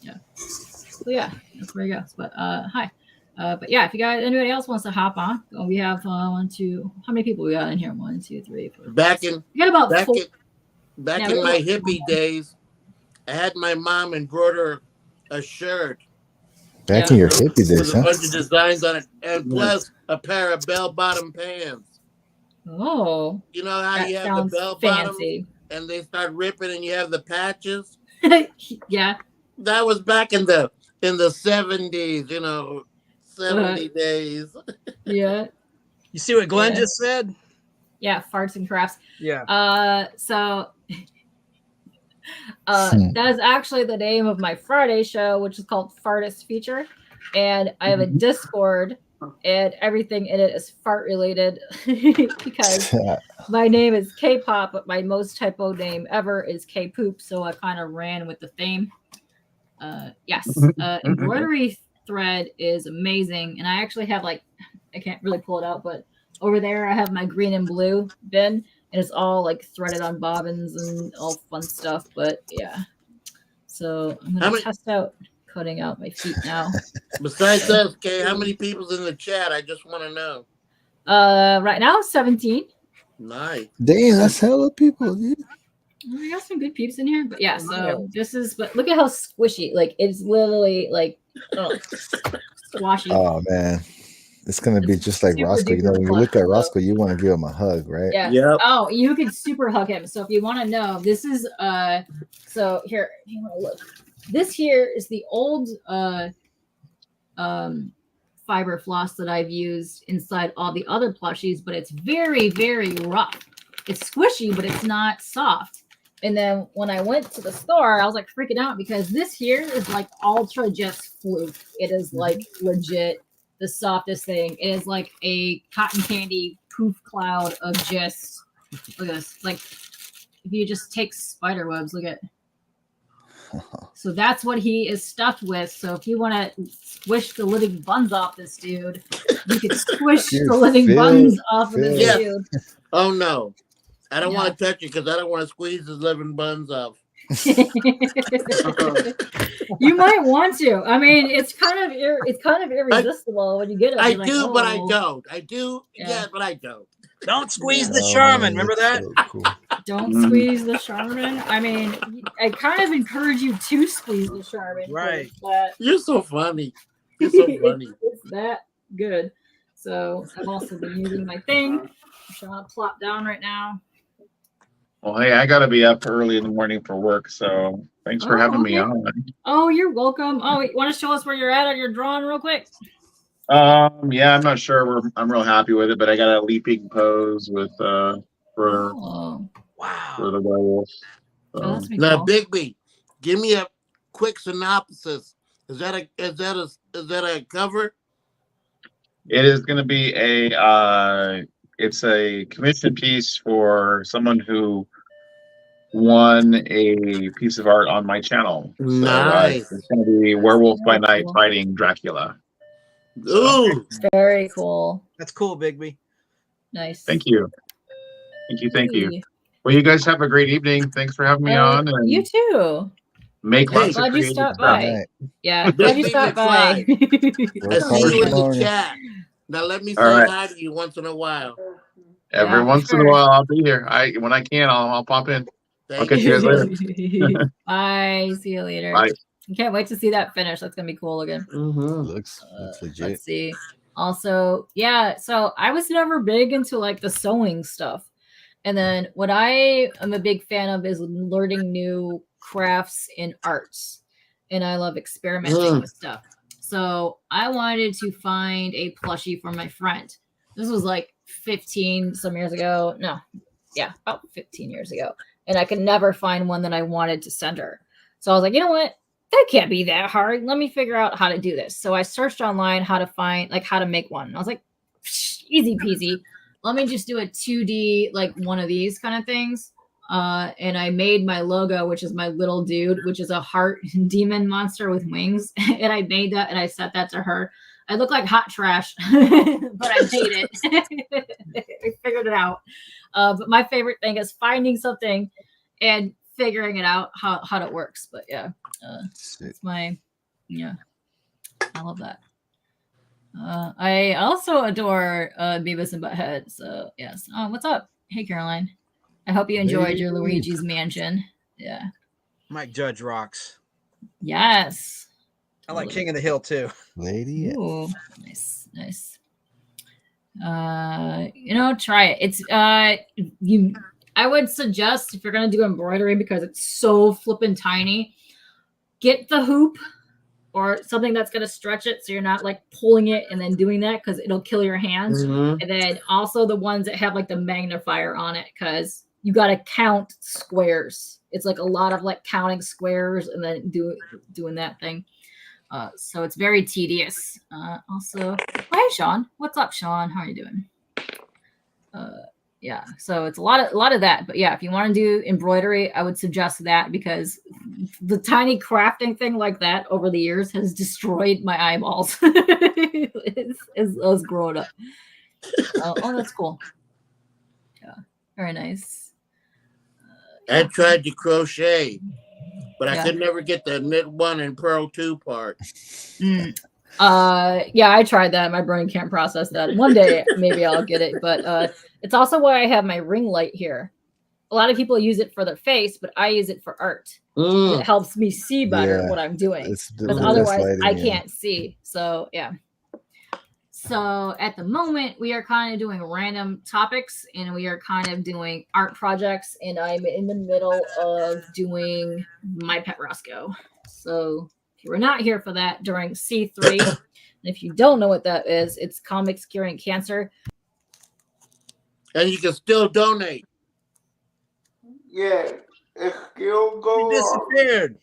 yeah. So yeah, that's where he goes. But hi. But yeah, if you guys, anybody else wants to hop on, we have 1, 2. How many people we got in here? 1, 2, 3, 4. Back in we got about back 4. In my hippie days, I had my mom embroider a shirt. Back in your hippie days, with a bunch of designs on it, and plus a pair of bell-bottom pants. Oh, you know how you have the bell-bottom and they start ripping, and you have the patches. Yeah, that was back in the 70s. 70 days. Yeah. You see what Glenn just said? Yeah, farts and crafts. Yeah. So that is actually the name of my Friday show, which is called Fartist Feature, and I have a Discord, and everything in it is fart related because my name is K-pop, but my most typo name ever is K-poop, so I kind of ran with the theme. Yes, embroidery thread is amazing, and I actually have I can't really pull it out, but over there I have my green and blue bin, and it's all like threaded on bobbins and all fun stuff. But yeah, so I'm gonna test out cutting out my feet now. Besides us, Kay, how many people's in the chat? I just want to know. Right now 17. Nice. Dang, that's hella people, dude. We got some good peeps in here, but yeah. So this is, but look at how squishy. Like it's literally like squashy. Oh man. It's gonna be just like Rosko. You know, when you look at Rosko, you want to give him a hug, right? Yeah. Yep. Oh, you can super hug him. So if you want to know, this is so here, you want to look. This here is the old fiber floss that I've used inside all the other plushies, but it's very, very rough. It's squishy, but it's not soft. And then when I went to the store, I was like freaking out because this here is like ultra just fluke. It is like legit the softest thing. It is like a cotton candy poof cloud of just, look at this. Like if you just take spider webs, look at. So that's what he is stuffed with. So if you want to squish the living buns off this dude, you can squish the living buns off of this dude. Oh no. I don't want to touch it because I don't want to squeeze his living buns off. You might want to. I mean, it's kind of irresistible when you get it. I do, but I don't. I do, but I don't. Don't squeeze the Charmin. Remember that? So cool. Don't squeeze the Charmin. I mean, I kind of encourage you to squeeze the Charmin. Right. But you're so funny. You're so funny. It's that good. So I've also been using my thing. I'm trying to plop down right now. Well, hey, I got to be up early in the morning for work, so thanks for having me on. Oh, you're welcome. Oh, you want to show us where you're at on your drawing real quick? Yeah, I'm not sure. I'm real happy with it, but I got a leaping pose with for the werewolf. Now, Bigby, give me a quick synopsis. Is that a cover? It is going to be it's a commission piece for someone who won a piece of art on my channel. Nice. So, it's going to be Werewolf by Night fighting Dracula. Ooh, very cool. That's cool, Bigby. Nice. Thank you. Thank you. Well, you guys have a great evening. Thanks for having me on. And You too. make lots of Glad you creative stopped stuff. by. Yeah, glad you stopped by. I see you in the chat. Now let me say hi to you once in a while. Every once in a while, I'll be here. When I can, I'll pop in. I'll catch you guys later. Bye. See you later. Bye. I can't wait to see that finish. That's gonna be cool again. Looks legit. Let's see. Also, yeah. So I was never big into like the sewing stuff, and then what I am a big fan of is learning new crafts in arts, and I love experimenting with stuff. So I wanted to find a plushie for my friend. This was like 15 some years ago. No, yeah, about 15 years ago. And I could never find one that I wanted to send her. So I was like, you know what? That can't be that hard. Let me figure out how to do this. So I searched online how to find, like, how to make one. And I was like, easy peasy. Let me just do a 2D, like one of these kind of things. And I made my logo, which is my little dude, which is a heart demon monster with wings. And I made that and I sent that to her. I look like hot trash, but I made it. I figured it out. But my favorite thing is finding something and figuring it out how it works. But yeah, it's my, I love that. I also adore Beavis and Butthead. So yes. What's up? Hey, Caroline. I hope you enjoyed your Luigi's Mansion. Yeah. Mike Judge rocks. Yes. I like King of the Hill too. Lady. Ooh, nice. Try it. It's I would suggest if you're gonna do embroidery because it's so flippin' tiny, get the hoop or something that's gonna stretch it so you're not like pulling it and then doing that because it'll kill your hands. And then also the ones that have like the magnifier on it because you gotta count squares. It's like a lot of like counting squares and then doing that thing. So it's very tedious. Also, hi Sean. What's up, Sean? How are you doing? Yeah, so it's a lot of that. But yeah, if you want to do embroidery, I would suggest that because the tiny crafting thing like that over the years has destroyed my eyeballs as I was growing up. Oh, that's cool. Yeah, very nice. I tried to crochet, but I could never get the knit 1 and purl 2 part. Yeah, I tried that. My brain can't process that. One day maybe I'll get it, but it's also why I have my ring light here. A lot of people use it for their face, but I use it for art. It helps me see better what I'm doing because otherwise I can't see. So yeah. So at the moment we are kind of doing random topics and we are kind of doing art projects, and I'm in the middle of doing my Pet Rosko. So if you were not here for that during C3, and if you don't know what that is, it's Comics Curing Cancer. And you can still donate. Yeah, it's still going on. Disappeared.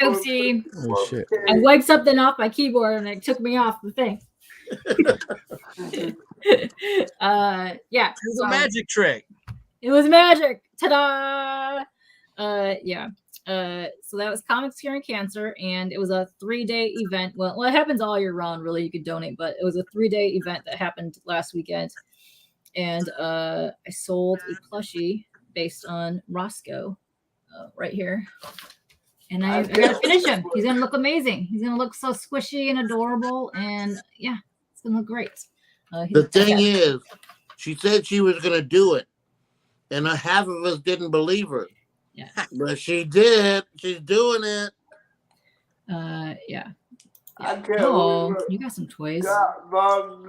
Oopsie. Oh, shit. I wiped something off my keyboard and it took me off the thing. Yeah. It was a magic trick. It was magic. Ta-da! Yeah. So that was Comics Curing Cancer, and it was a 3-day event. Well, it happens all year round, really. You could donate, but it was a 3-day event that happened last weekend. And I sold a plushie based on Rosko right here. And I gotta finish him. He's gonna look amazing. He's gonna look so squishy and adorable, and yeah, it's gonna look great. The thing is, she said she was gonna do it, and half of us didn't believe her. Yeah, but she did. She's doing it. Yeah. Oh, you got some toys. Oh,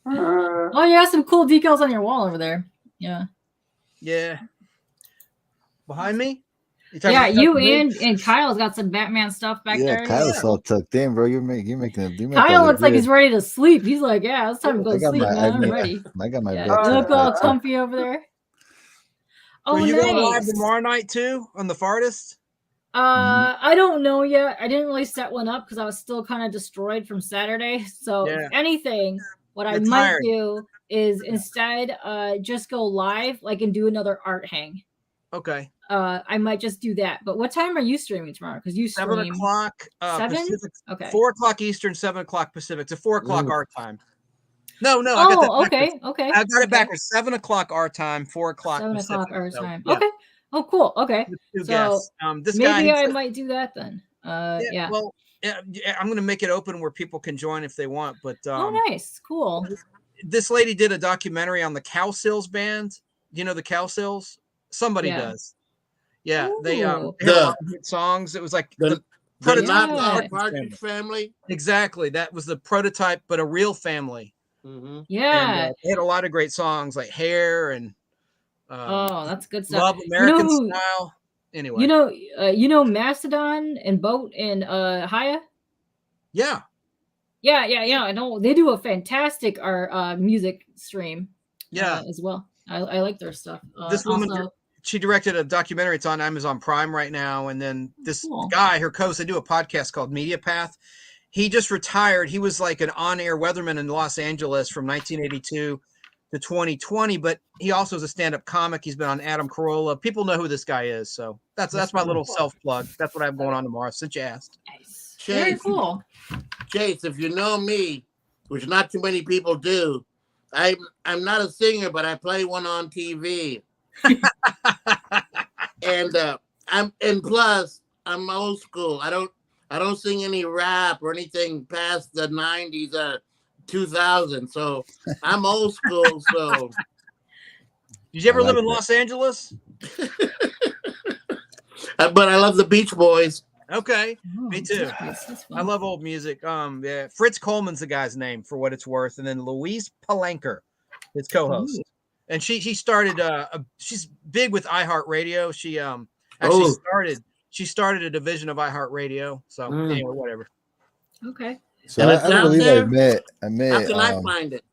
you got some cool decals on your wall over there. Yeah. Yeah. Behind me? Yeah, you and Kyle's got some Batman stuff back there. Yeah, Kyle's all tucked in, bro. You're making Kyle looks like he's ready to sleep. He's like, yeah, it's time to go sleep, man. I'm ready. I got my bed. You look all comfy over there. Oh, are you going live tomorrow night too on the fartist? I don't know yet. I didn't really set one up because I was still kind of destroyed from Saturday. So if anything, what I might do is instead just go live, like, and do another art hang. Okay. I might just do that. But what time are you streaming tomorrow? Because you stream 7 o'clock 7? Pacific. Okay. 4 o'clock Eastern, 7 o'clock Pacific. It's a 4 o'clock our time. No, I got that backwards. Okay. I got it backwards. 7 o'clock our time, 4 o'clock 7 Pacific. o'clock our time. Yeah. Okay. Oh, cool. Okay. So this maybe guy, I might do that then. Yeah. Well, I'm going to make it open where people can join if they want. But oh, nice, cool. This lady did a documentary on the Cowsills band. You know the Cowsills? Somebody does. Yeah, they had a lot of good songs. It was like the prototype Partridge Family. Exactly, that was the prototype, but a real family. Mm-hmm. Yeah, and, they had a lot of great songs like "Hair" and that's good stuff. "Love American Style." Anyway, you know Mastodon and Boat and Haya. Yeah. I know they do a fantastic music stream. Yeah, as well. I like their stuff. This woman, she directed a documentary. It's on Amazon Prime right now. And then this guy, her co-host, they do a podcast called Media Path. He just retired. He was like an on-air weatherman in Los Angeles from 1982 to 2020. But he also is a stand-up comic. He's been on Adam Carolla. People know who this guy is. So that's my little self-plug. That's what I have going on tomorrow, since you asked. Nice. Very cool. Chase, if you know me, which not too many people do, I'm not a singer, but I play one on TV. and plus I'm old school. I don't sing any rap or anything past the 90s 2000. So I'm old school. So did you ever live in Los Angeles? But I love the Beach Boys. Okay, me too. I love old music. Fritz Coleman's the guy's name for what it's worth, and then Louise Palanker, his co-host, and she started. She's big with iHeartRadio. She actually started a division of iHeartRadio. So anyway, whatever. Okay. So I believe I met. How can I find it?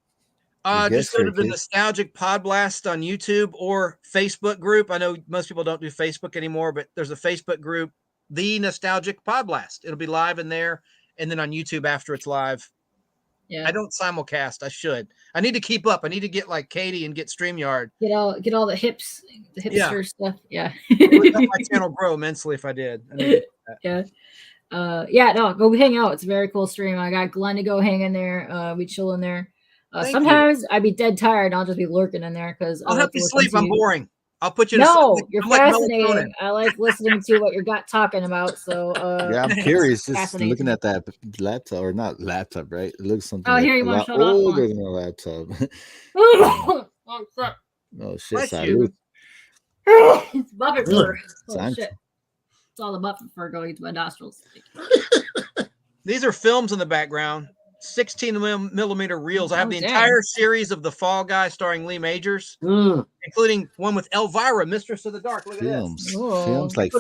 Just go to the Nostalgic Podblast on YouTube or Facebook group. I know most people don't do Facebook anymore, but there's a Facebook group, The Nostalgic Podblast. It'll be live in there, and then on YouTube after it's live. Yeah, I don't simulcast. I should. I need to keep up. I need to get like Katie and get StreamYard. Get all the hipster stuff. Yeah. It would help my channel grow immensely if I did. Yeah. No, go hang out. It's a very cool stream. I got Glenn to go hang in there. We chill in there. Sometimes I'd be dead tired and I'll just be lurking in there because I'll help you sleep. I'm boring. I'll put you you're fascinating. I like listening to what you're talking about. So yeah, I'm curious just looking at that laptop, or not laptop, right? It looks something here you want to show older than a laptop. Oh shit, salud. It's Muppet fur. Oh shit. It's all the Muppet fur going into my nostrils. These are films in the background. 16 millimeter reels. I have the entire series of The Fall Guy starring Lee Majors, including one with Elvira, Mistress of the Dark. Look at this. Films like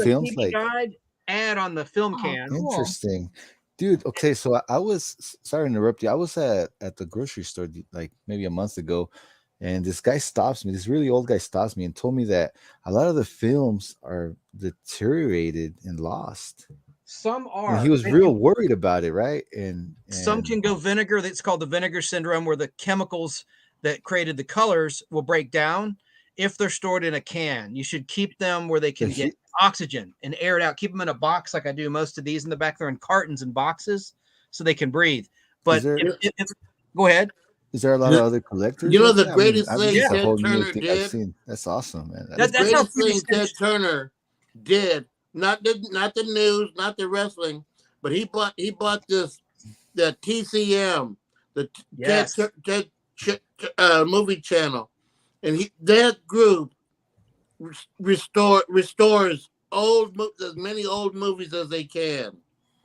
guide ad on the film can. Interesting. Dude, okay, so I was sorry to interrupt you. I was at the grocery store like maybe a month ago, and this guy stops me. This really old guy stops me and told me that a lot of the films are deteriorated and lost. Some are. And he was real worried about it, right? And some can go vinegar. It's called the vinegar syndrome, where the chemicals that created the colors will break down if they're stored in a can. You should keep them where they can get oxygen and air it out. Keep them in a box like I do most of these in the back. They're in cartons and boxes so they can breathe. But go ahead. Is there a lot of other collectors? You know, the greatest thing Ted Turner did? That's awesome, man. The greatest thing Ted Turner did, not the news, not the wrestling, but he bought the TCM, the Ted movie channel, and that group restores as many old movies as they can.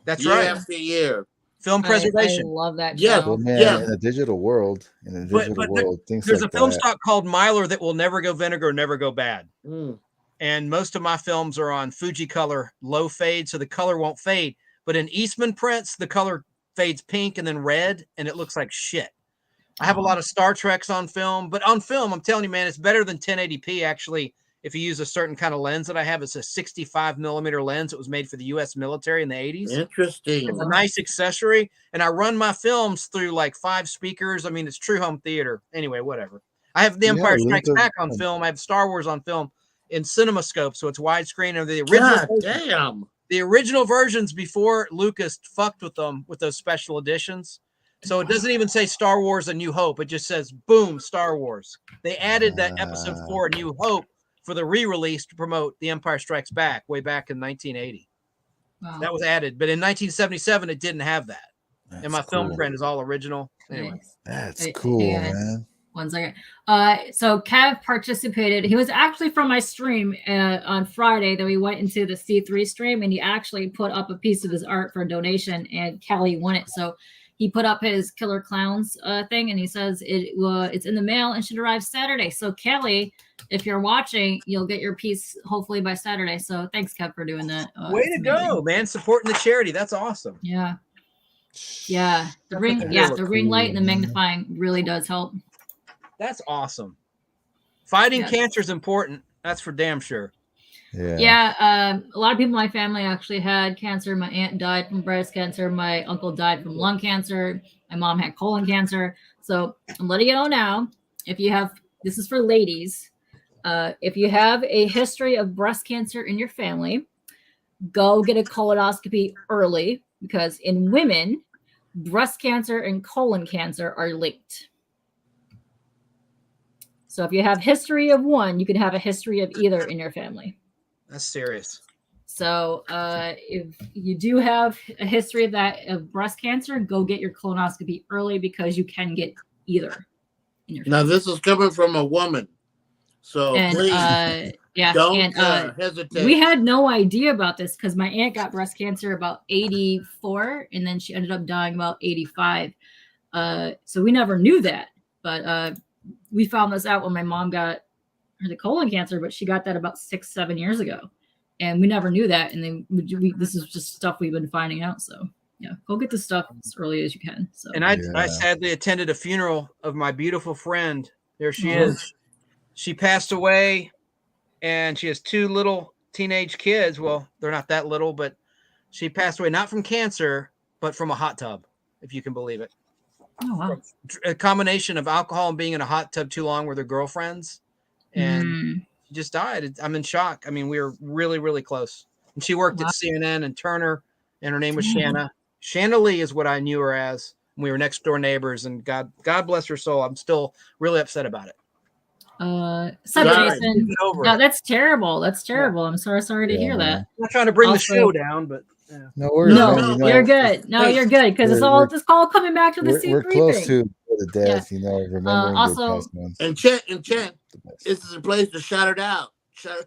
That's year right. After year. Film preservation. I love that. Yeah, well, man, in a digital world, there's a film stock called Mylar that will never go vinegar, never go bad. And most of my films are on Fujicolor low fade, so the color won't fade. But in Eastman prints, the color fades pink and then red, and it looks like shit. I have a lot of Star Treks on film, but on film, I'm telling you, man, it's better than 1080p. Actually, if you use a certain kind of lens that I have, it's a 65 millimeter lens. It was made for the U.S. military in the 80s. Interesting. It's a nice accessory, and I run my films through like 5 speakers. I mean, it's true home theater. Anyway, whatever. I have The Empire Strikes Back on film. I have Star Wars on film. in CinemaScope, so it's widescreen. Or the original, damn, the original versions before Lucas fucked with them with those special editions. So it doesn't even say Star Wars: A New Hope. It just says, boom, Star Wars. They added that Episode 4, A New Hope, for the re-release to promote The Empire Strikes Back way back in 1980. Wow. That was added. But in 1977, it didn't have that. That's and my film print is all original. Anyway. That's cool, man. 1 second. So Kev participated. He was actually from my stream on Friday that we went into the C3 stream, and he actually put up a piece of his art for a donation, and Kelly won it. So he put up his Killer Clowns thing, and he says it's in the mail and should arrive Saturday. So Kelly, if you're watching, you'll get your piece hopefully by Saturday. So thanks, Kev, for doing that. Way to go, man! Supporting the charity. That's awesome. Yeah. The ring light and the magnifying really does help. That's awesome. Fighting cancer is important. That's for damn sure. A lot of people in my family actually had cancer. My aunt died from breast cancer. My uncle died from lung cancer. My mom had colon cancer. So I'm letting you know now, if you have, this is for ladies, if you have a history of breast cancer in your family, go get a colonoscopy early, because in women, breast cancer and colon cancer are linked. So if you have history of one, you can have a history of either in your family. That's serious. So if you do have a history of that of breast cancer, go get your colonoscopy early, because you can get either in your family. Now this is coming from a woman, so please don't hesitate. We had no idea about this because my aunt got breast cancer about 84, and then she ended up dying about 85. So we never knew that, but we found this out when my mom got the colon cancer, but she got that about 6-7 years ago, and we never knew that. And then this is just stuff we've been finding out. So yeah, go get the stuff as early as you can. So, and I sadly attended a funeral of my beautiful friend. There she is. She passed away, and she has 2 little teenage kids. Well, they're not that little, but she passed away not from cancer, but from a hot tub, if you can believe it. Oh wow! A combination of alcohol and being in a hot tub too long with her girlfriends, and she just died. I'm in shock. I mean, we were really, really close. And she worked at CNN and Turner, and her name was Shanna. Shanna Lee is what I knew her as. We were next door neighbors, and God bless her soul. I'm still really upset about it. Jason, no, that's terrible. That's terrible. I'm sorry to hear that. I'm not trying to bring the show down, but. Yeah. No worries. You're good. No, you're good, because it's all coming back to the C3 We're close thing. to the death, remembering also, past months. And Chet, this is a place to shout it out.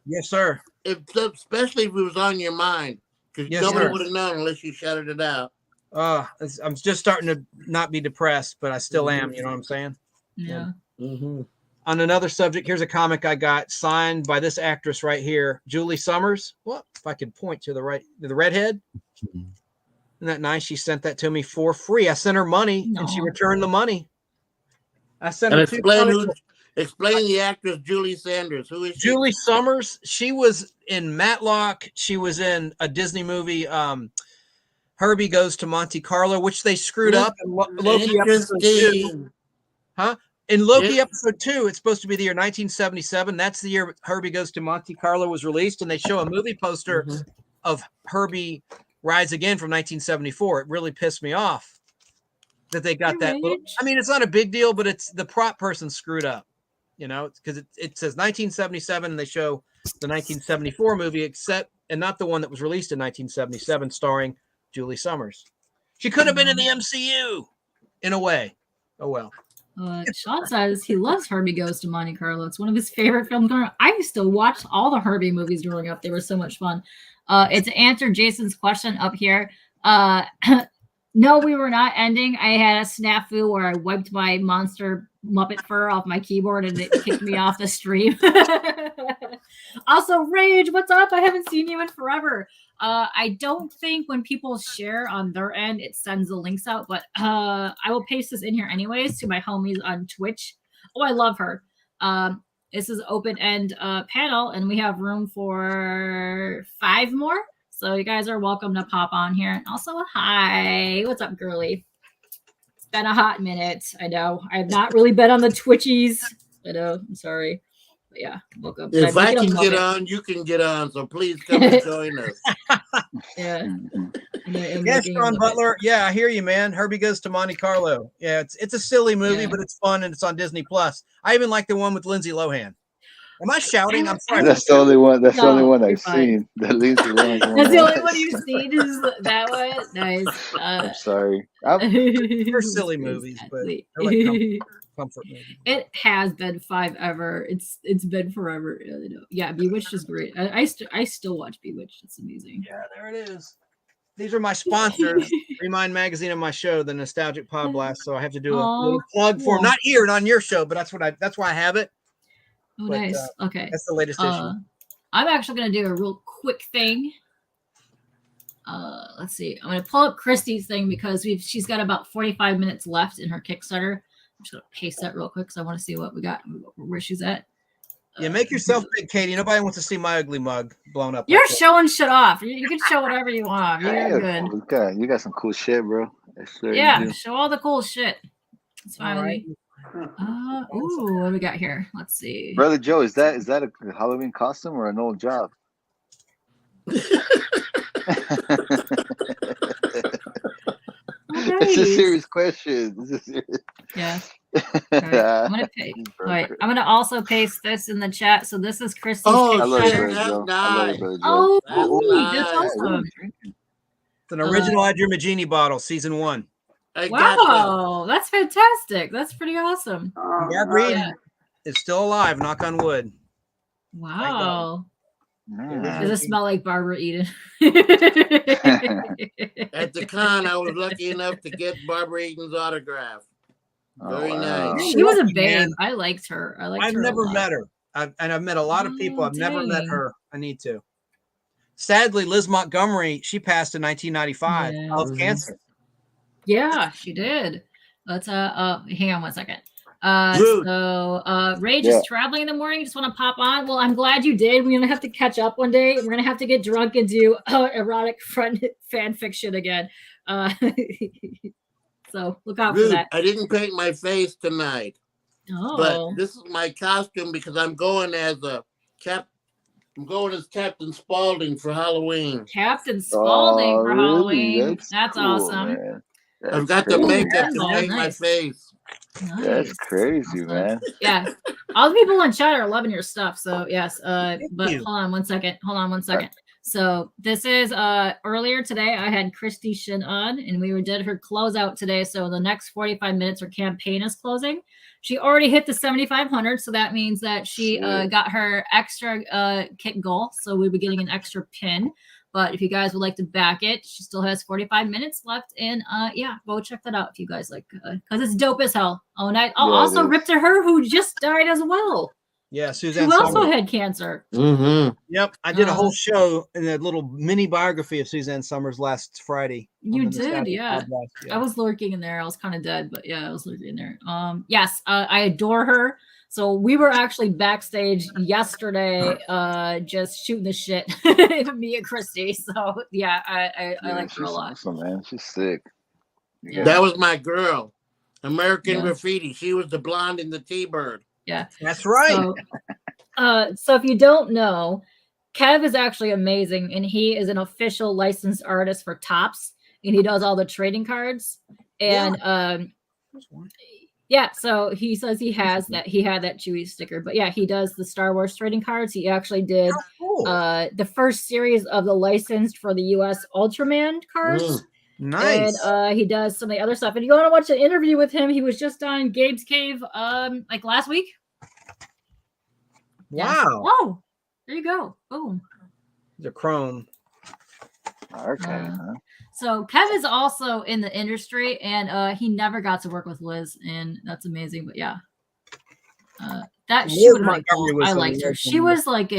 Yes, sir. Especially if it was on your mind, because nobody would have known unless you shouted it out. I'm just starting to not be depressed, but I still am. You know what I'm saying? Yeah. Mm-hmm. On another subject, here's a comic I got signed by this actress right here, Julie Summers. What if I could point to the redhead? Isn't that nice? She sent that to me for free. I sent her money, and she returned the money. I sent her explain the actress Julie Sanders. Who is she? Julie Summers. She was in Matlock. She was in a Disney movie, Herbie Goes to Monte Carlo, which they screwed up in Loki episode 2. Huh? In Loki episode 2, it's supposed to be the year 1977. That's the year Herbie Goes to Monte Carlo was released, and they show a movie poster of Herbie Rides Again from 1974. It really pissed me off that they got that. I mean, it's not a big deal, but it's the prop person screwed up, because it says 1977, and they show the 1974 movie, and not the one that was released in 1977, starring Julie Summers. She could have been in the MCU in a way. Oh well. Sean says he loves Herbie Goes to Monte Carlo. It's one of his favorite films growing up. I used to watch all the Herbie movies growing up. They were so much fun. It's to answer Jason's question up here. No, we were not ending. I had a snafu where I wiped my monster Muppet fur off my keyboard, and it kicked me off the stream. Also, Rage, what's up? I haven't seen you in forever. I don't think when people share on their end, it sends the links out, but I will paste this in here anyways to my homies on Twitch. Oh, I love her. This is open-end panel, and we have room for 5 more. So you guys are welcome to pop on here. And also, hi. What's up, girly? It's been a hot minute. I know. I've not really been on the Twitchies. I know. I'm sorry. But yeah, welcome. If I can get on, you can get on. So please come and join us. Yeah. Yes, Sean Butler. Yeah, I hear you, man. Herbie Goes to Monte Carlo. Yeah, it's a silly movie, but it's fun and it's on Disney Plus. I even like the one with Lindsay Lohan. Am I shouting? I'm sorry. That's the only one. That's the only one I've seen. The Lindsay Lohan one. That's the only one you've seen. Is that one? Nice. I'm sorry. They're silly movies, but they're like comfort movies. It has been forever. It's been forever. Yeah, Bewitched is great. I still watch Bewitched. It's amazing. Yeah, there it is. These are my sponsors. Remind Magazine and my show, the Nostalgic Pod Blast. So I have to do a little plug for them. Not here, not on your show, but that's why I have it. Oh, but, nice. Okay. That's the latest issue. I'm actually going to do a real quick thing. Let's see. I'm going to pull up Christy's thing because she's got about 45 minutes left in her Kickstarter. I'm just going to paste that real quick because I want to see what we got, where she's at. Yeah, make yourself big, Katie. Nobody wants to see my ugly mug blown up. You're showing shit off. You can show whatever you want. You're good. You got some cool shit, bro. Yeah, show all the cool shit. It's fine with me. Ooh, what do we got here? Let's see. Brother Joe, is that a Halloween costume or an old job? It's a serious question. Yeah. Right. I'm gonna paste. Right. I'm gonna also paste this in the chat. So this is Christy's. Oh, that's nice. Oh, that's awesome. It's an original Adrian bottle, season 1. Wow, that's fantastic. That's pretty awesome. Reed is still alive, knock on wood. Wow. Does it smell like Barbara Eden? At the con, I was lucky enough to get Barbara Eden's autograph. Very nice. She was a babe. I liked her. I've never met her. I've met a lot of people. I've never met her. I need to. Sadly, Liz Montgomery, she passed in 1995 of cancer. Yeah, she did. Let's hang on one second. So Rage is traveling in the morning. Just want to pop on. Well, I'm glad you did. We're gonna have to catch up one day. We're gonna have to get drunk and do erotic fan fiction again. So look out for that. I didn't paint my face tonight. Oh, but this is my costume because I'm going as I'm going as Captain Spaulding for Halloween. Captain Spaulding for Halloween. That's cool, awesome. I've got the makeup to paint my face. Nice. That's crazy, man. Yeah. All the people in chat are loving your stuff. So yes. But hold on one second. So this is earlier today I had Christy Shin on and we did her closeout today. So the next 45 minutes her campaign is closing. She already hit the 7,500, so that means that she got her extra kit goal. So we'll be getting an extra pin. But if you guys would like to back it, she still has 45 minutes left. And yeah, go check that out if you guys like, because it's dope as hell. Oh, and I also ripped to her who just died as well. Yeah, Suzanne who also had cancer. Mm-hmm. Yep, I did a whole show in a little mini biography of Suzanne Summers last Friday. You did, yeah. I was lurking in there. I was kind of dead, but yeah, I was lurking in there. Yes, I adore her. So we were actually backstage yesterday, just shooting the shit, me and Christy. So yeah, I like her a lot. Awesome, man. She's sick. Yeah. That was my girl, American Graffiti. She was the blonde in the T-Bird. Yeah, that's right. So if you don't know, Kev is actually amazing, and he is an official licensed artist for Topps, and he does all the trading cards. And so he says he had that Chewie sticker, but yeah, he does the Star Wars trading cards. He actually did the first series of the licensed for the US Ultraman cards. Nice. And he does some of the other stuff. And you want to watch an interview with him? He was just on Gabe's Cave like last week. Wow. Oh, there you go. Boom. The chrome. Okay. So Kev is also in the industry, and he never got to work with Liz, and that's amazing. But yeah, she would like cool. I liked her. She was like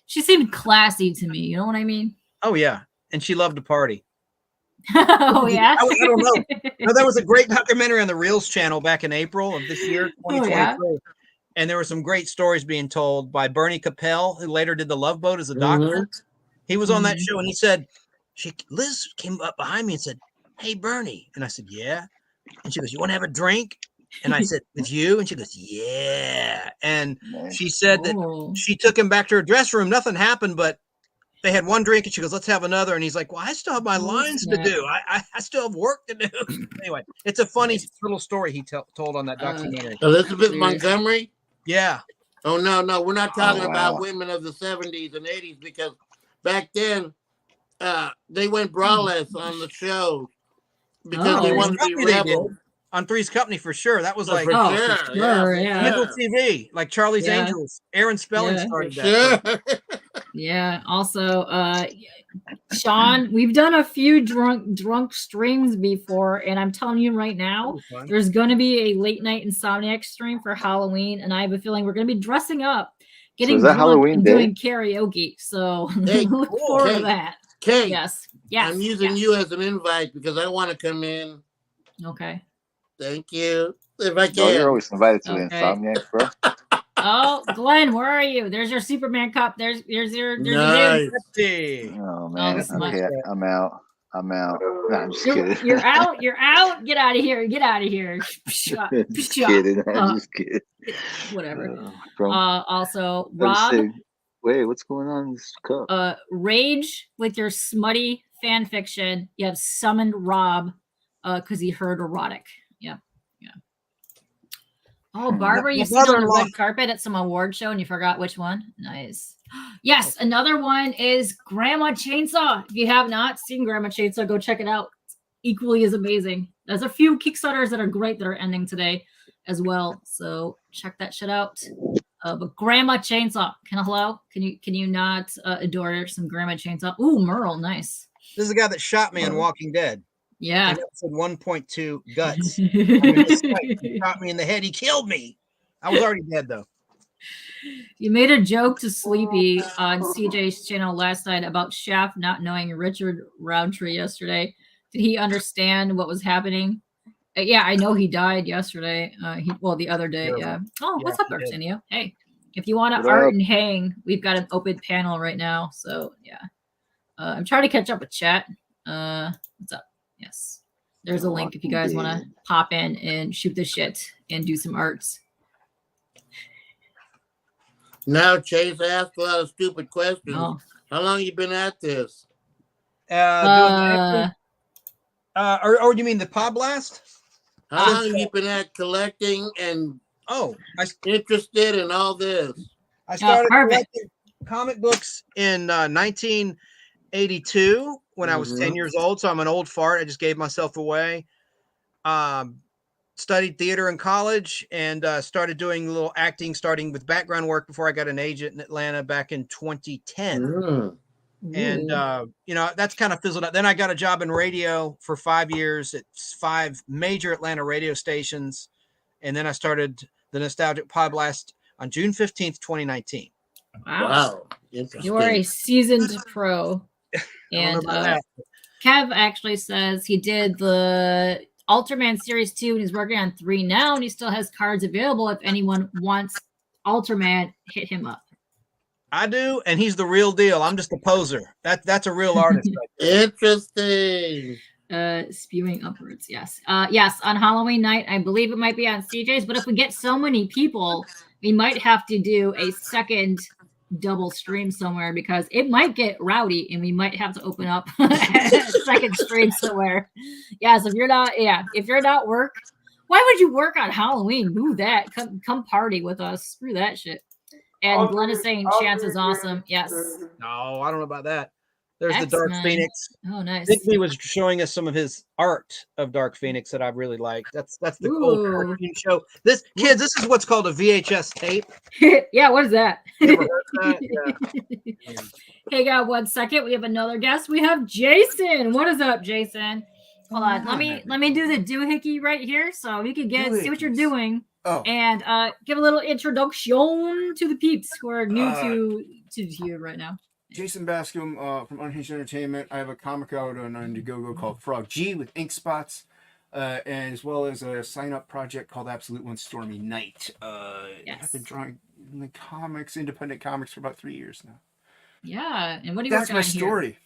she seemed classy to me. You know what I mean? Oh yeah, and she loved to party. Oh yeah. I don't know. No, there was a great documentary on the Reels channel back in April of this year, 2023. And there were some great stories being told by Bernie Capel, who later did The Love Boat as a doctor. He was on that show, and he said, Liz came up behind me and said, "Hey, Bernie." And I said, "Yeah." And she goes, "You want to have a drink?" And I said, "With you?" And she goes, "Yeah." And and she said that she took him back to her dressing room. Nothing happened, but they had one drink, and she goes, "Let's have another." And he's like, "Well, I still have my lines to do. I still have work to do." Anyway, it's a funny little story he told on that documentary. Elizabeth Montgomery. Yeah. Oh no, we're not talking about women of the 70s and 80s, because back then they went braless on the show because they wanted to be rebels. On Three's Company for sure. That was like for sure. Cable TV, like Charlie's Angels. Aaron Spelling started that. Yeah. Also, Sean, we've done a few drunk streams before, and I'm telling you right now, there's going to be a late night Insomniac stream for Halloween, and I have a feeling we're going to be dressing up, getting drunk, and doing karaoke. So look forward to that. Kate, yes. I'm using you as an invite because I want to come in. Okay. Thank you. If I can. No, you're always invited to the Insomniac, bro. Oh, Glenn, where are you? There's your Superman cup. There's your nice. Oh man, okay, I'm out. No, I'm just kidding. You're out. You're out. Get out of here. Get out of here. Just kidding. I'm just kidding. Whatever. Also, Rob. Wait, what's going on in this cup? Rage with your smutty fan fiction. You have summoned Rob because he heard erotic. Yeah. Oh, Barbara, you sit on the red carpet at some award show and you forgot which one? Nice. Yes, another one is Grandma Chainsaw. If you have not seen Grandma Chainsaw, go check it out. It's equally as amazing. There's a few Kickstarters that are great that are ending today as well. So check that shit out. But Grandma Chainsaw. Can you not adore some Grandma Chainsaw? Ooh, Merle, nice. This is the guy that shot me in Walking Dead. Yeah. Episode 1.2 guts. He shot me in the head. He killed me. I was already dead though. You made a joke to Sleepy on CJ's channel last night about Shaft not knowing Richard Roundtree yesterday. Did he understand what was happening? Yeah, I know he died yesterday. The other day. Yeah. Oh, what's up, Arsenio? Hey, if you want to art and hang, we've got an open panel right now. So yeah, I'm trying to catch up with chat. What's up? Yes, there's a link if you guys want to pop in and shoot the shit and do some arts. Now, Chase, I asked a lot of stupid questions. How long you been at this? Or do you mean the Pod Blast? How long have you been at collecting and interested in all this? I started collecting comic books in 1982 when I was 10 years old. So I'm an old fart. I just gave myself away. Studied theater in college and started doing a little acting, starting with background work before I got an agent in Atlanta back in 2010. And, that's kind of fizzled out. Then I got a job in radio for 5 years at 5 major Atlanta radio stations. And then I started the Nostalgic Pod Blast on June 15th, 2019. Wow. You are a seasoned pro. And Kev actually says he did the Ultraman Series 2 and he's working on 3 now, and he still has cards available. If anyone wants Ultraman, hit him up. I do, and he's the real deal. I'm just a poser. That's a real artist. Right Interesting. Spewing upwards, yes. Yes, on Halloween night, I believe it might be on CJ's, but if we get so many people, we might have to do a second double stream somewhere because it might get rowdy and we might have to open up a second stream somewhere. Yeah, so if you're not work, why would you work on Halloween? Boo that. Come party with us. Screw that shit. And Glenn is saying Chance is awesome. Yes. No, I don't know about that. There's X-Men. The Dark Phoenix. Oh, nice. Bigby was showing us some of his art of Dark Phoenix that I really like. That's the old cartoon show. This is what's called a VHS tape. Yeah, what is that? You ever heard that? Yeah. Hey, got 1 second. We have another guest. We have Jason. What is up, Jason? Hold on. Let me do the doohickey right here so you can see what you're doing. Oh. And give a little introduction to the peeps who are new to you right now. Jason Bascom from Unhinged Entertainment. I have a comic out on Indiegogo called Frog G with ink spots, and as well as a sign-up project called Absolute One Stormy Night. I've been drawing in the independent comics for about 3 years now. Yeah, and what do you? That's my story.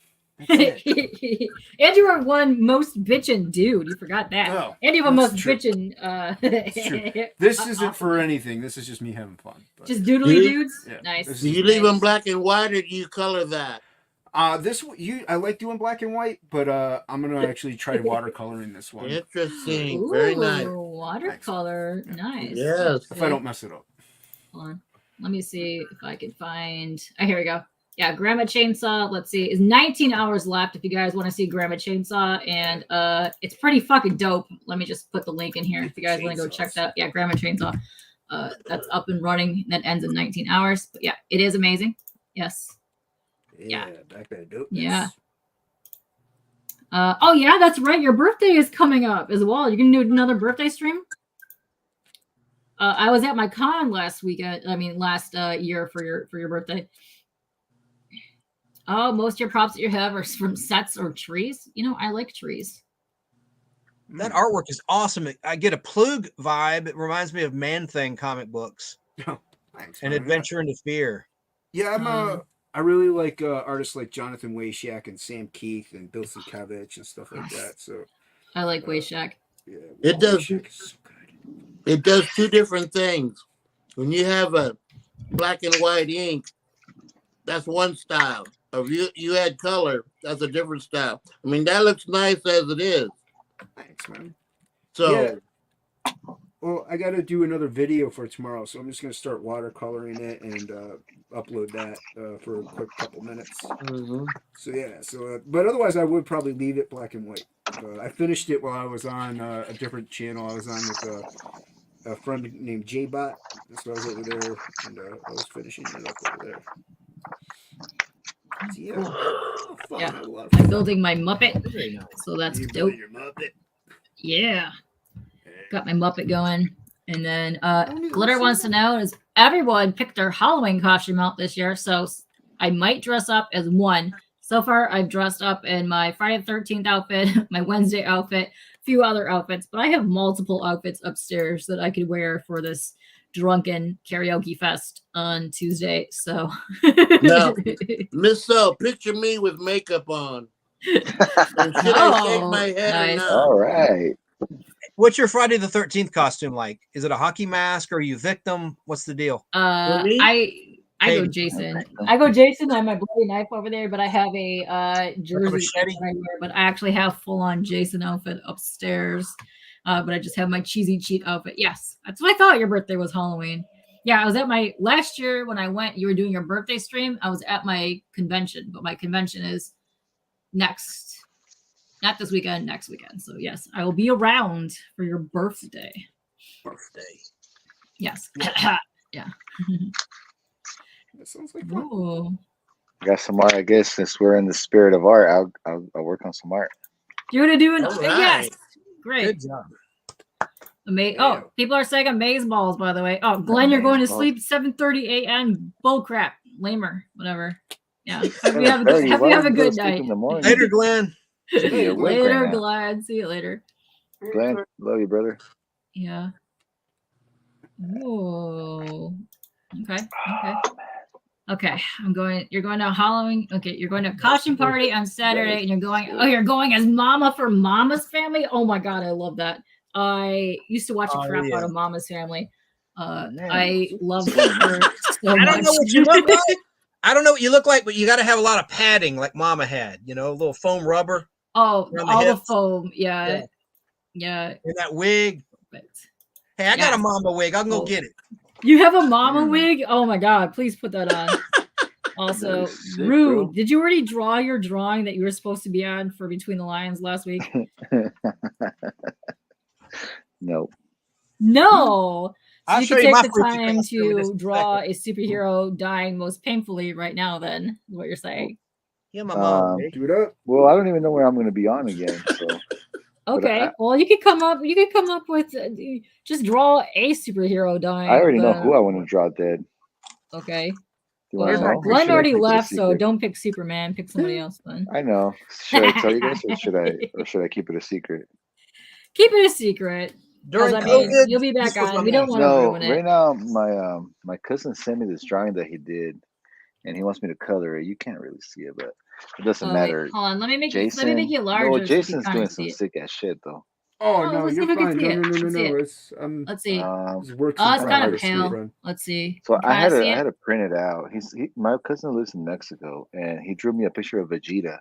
Andrew won most bitchin' dude. You forgot that. Oh, Andrew won most true. bitchin'. It's true. This isn't for anything. This is just me having fun. But just doodly dudes. yeah, Nice. Do you leave them black and white, or do you color that? I like doing black and white, but I'm gonna actually try watercoloring this one. Interesting. Ooh, very nice. Watercolor. Nice. Yes. If I don't mess it up. Hold on. Let me see if I can find. Oh, here we go. Yeah, Grandma Chainsaw. Let's see. It's 19 hours left if you guys want to see Grandma Chainsaw, and it's pretty fucking dope. Let me just put the link in here if you guys want to go check that. Yeah, Grandma Chainsaw. That's up and running. That ends in 19 hours. But yeah, it is amazing. Yes. Yeah, back that dope. Yeah. Oh yeah, that's right. Your birthday is coming up as well. You can do another birthday stream. I was at my con last weekend. I mean, last year for your birthday. Oh, most of your props that you have are from sets or trees. You know, I like trees. That artwork is awesome. I get a Plug vibe. It reminds me of Man-Thing comic books. Oh, thanks. And Adventure into Fear. Yeah, I really like artists like Jonathan Wayshack and Sam Keith and Bill Sienkiewicz and stuff like that. So I like Wayshack. Yeah, it does. So it does two different things. When you have a black and white ink, that's one style. If you add color, that's a different style. I mean, that looks nice as it is. Thanks, man. So, yeah. Well, I got to do another video for tomorrow, so I'm just going to start watercoloring it and upload that for a quick couple minutes. Mm-hmm. So yeah, but otherwise I would probably leave it black and white. I finished it while I was on a different channel. I was on with a friend named J-Bot, so I was over there, and I was finishing it up over there. So, yeah, I'm building my Muppet, so that's dope. Your Muppet. Yeah, got my Muppet going, and then Glitter wants to know is everyone picked their Halloween costume out this year, so I might dress up as one. So far, I've dressed up in my Friday the 13th outfit, my Wednesday outfit, a few other outfits, but I have multiple outfits upstairs that I could wear for this drunken karaoke fest on Tuesday. So, now, Miss So, picture me with makeup on. And should I shave my head or not? All right. What's your Friday the 13th costume like? Is it a hockey mask or are you victim? What's the deal? I go Jason. I have my bloody knife over there, but I have a jersey right here, but I actually have full-on Jason outfit upstairs. But I just have my cheesy cheat outfit. Yes, that's what I thought your birthday was Halloween. Yeah, I was at my last year when I went, you were doing your birthday stream. I was at my convention, but my convention is not this weekend, next weekend. So yes, I will be around for your birthday. Yes. Yeah. That sounds like fun. Ooh. I got some art. I guess since we're in the spirit of art, I'll work on some art. You're gonna do an right. Yes. Great. Good job. Oh, people are saying amazeballs, by the way. Oh, Glenn, you're going to sleep 7:30 a.m. Bullcrap. Lamer. Whatever. Yeah. Hope you have a good night. Later, Glenn. Later, Glenn. See you later. Glenn, love you, brother. Yeah. Oh. Okay. You're going to Halloween. Okay, you're going to a costume party on Saturday, and you're going as Mama for Mama's Family. Oh my God, I love that. I used to watch the crap out of Mama's Family. I love her so much. I don't know what you look like. I don't know what you look like, but you got to have a lot of padding like Mama had. You know, a little foam rubber. Oh, all the foam. Yeah. And that wig. Perfect. Hey, I got a Mama wig. I can go get it. You have a Mama wig? Oh my God, please put that on. Also, sick, Rude, bro. Did you already draw your drawing that you were supposed to be on for Between the Lions last week? No. So I'll you can take the time to draw a superhero dying most painfully right now, then, is what you're saying. Yeah, my mom. Well, I don't even know where I'm going to be on again, so... Okay, well, you could come up with just draw a superhero dying. I already know who I want to draw dead. Okay. Well, Glenn already left, so don't pick Superman. Pick somebody else then. I know. Should I tell you guys, or should I keep it a secret? Keep it a secret. During COVID, you'll be back on. We don't want to ruin it. Right now, my cousin sent me this drawing that he did, and he wants me to color it. You can't really see it, but It doesn't Wait, matter. hold on. Let me make Jason, you larger. no, so you can Jason's kinda doing see some it. sick ass shit though. Oh Oh, no, let's see you're if we can fine. see No, it. no, no, no, Let's see no. it. It's Let's see. this works Oh, it's in kind of progress, my pale. friend. Let's see. So Can I see I it? had to print it out. My cousin lives in Mexico, and he drew me a picture of Vegeta.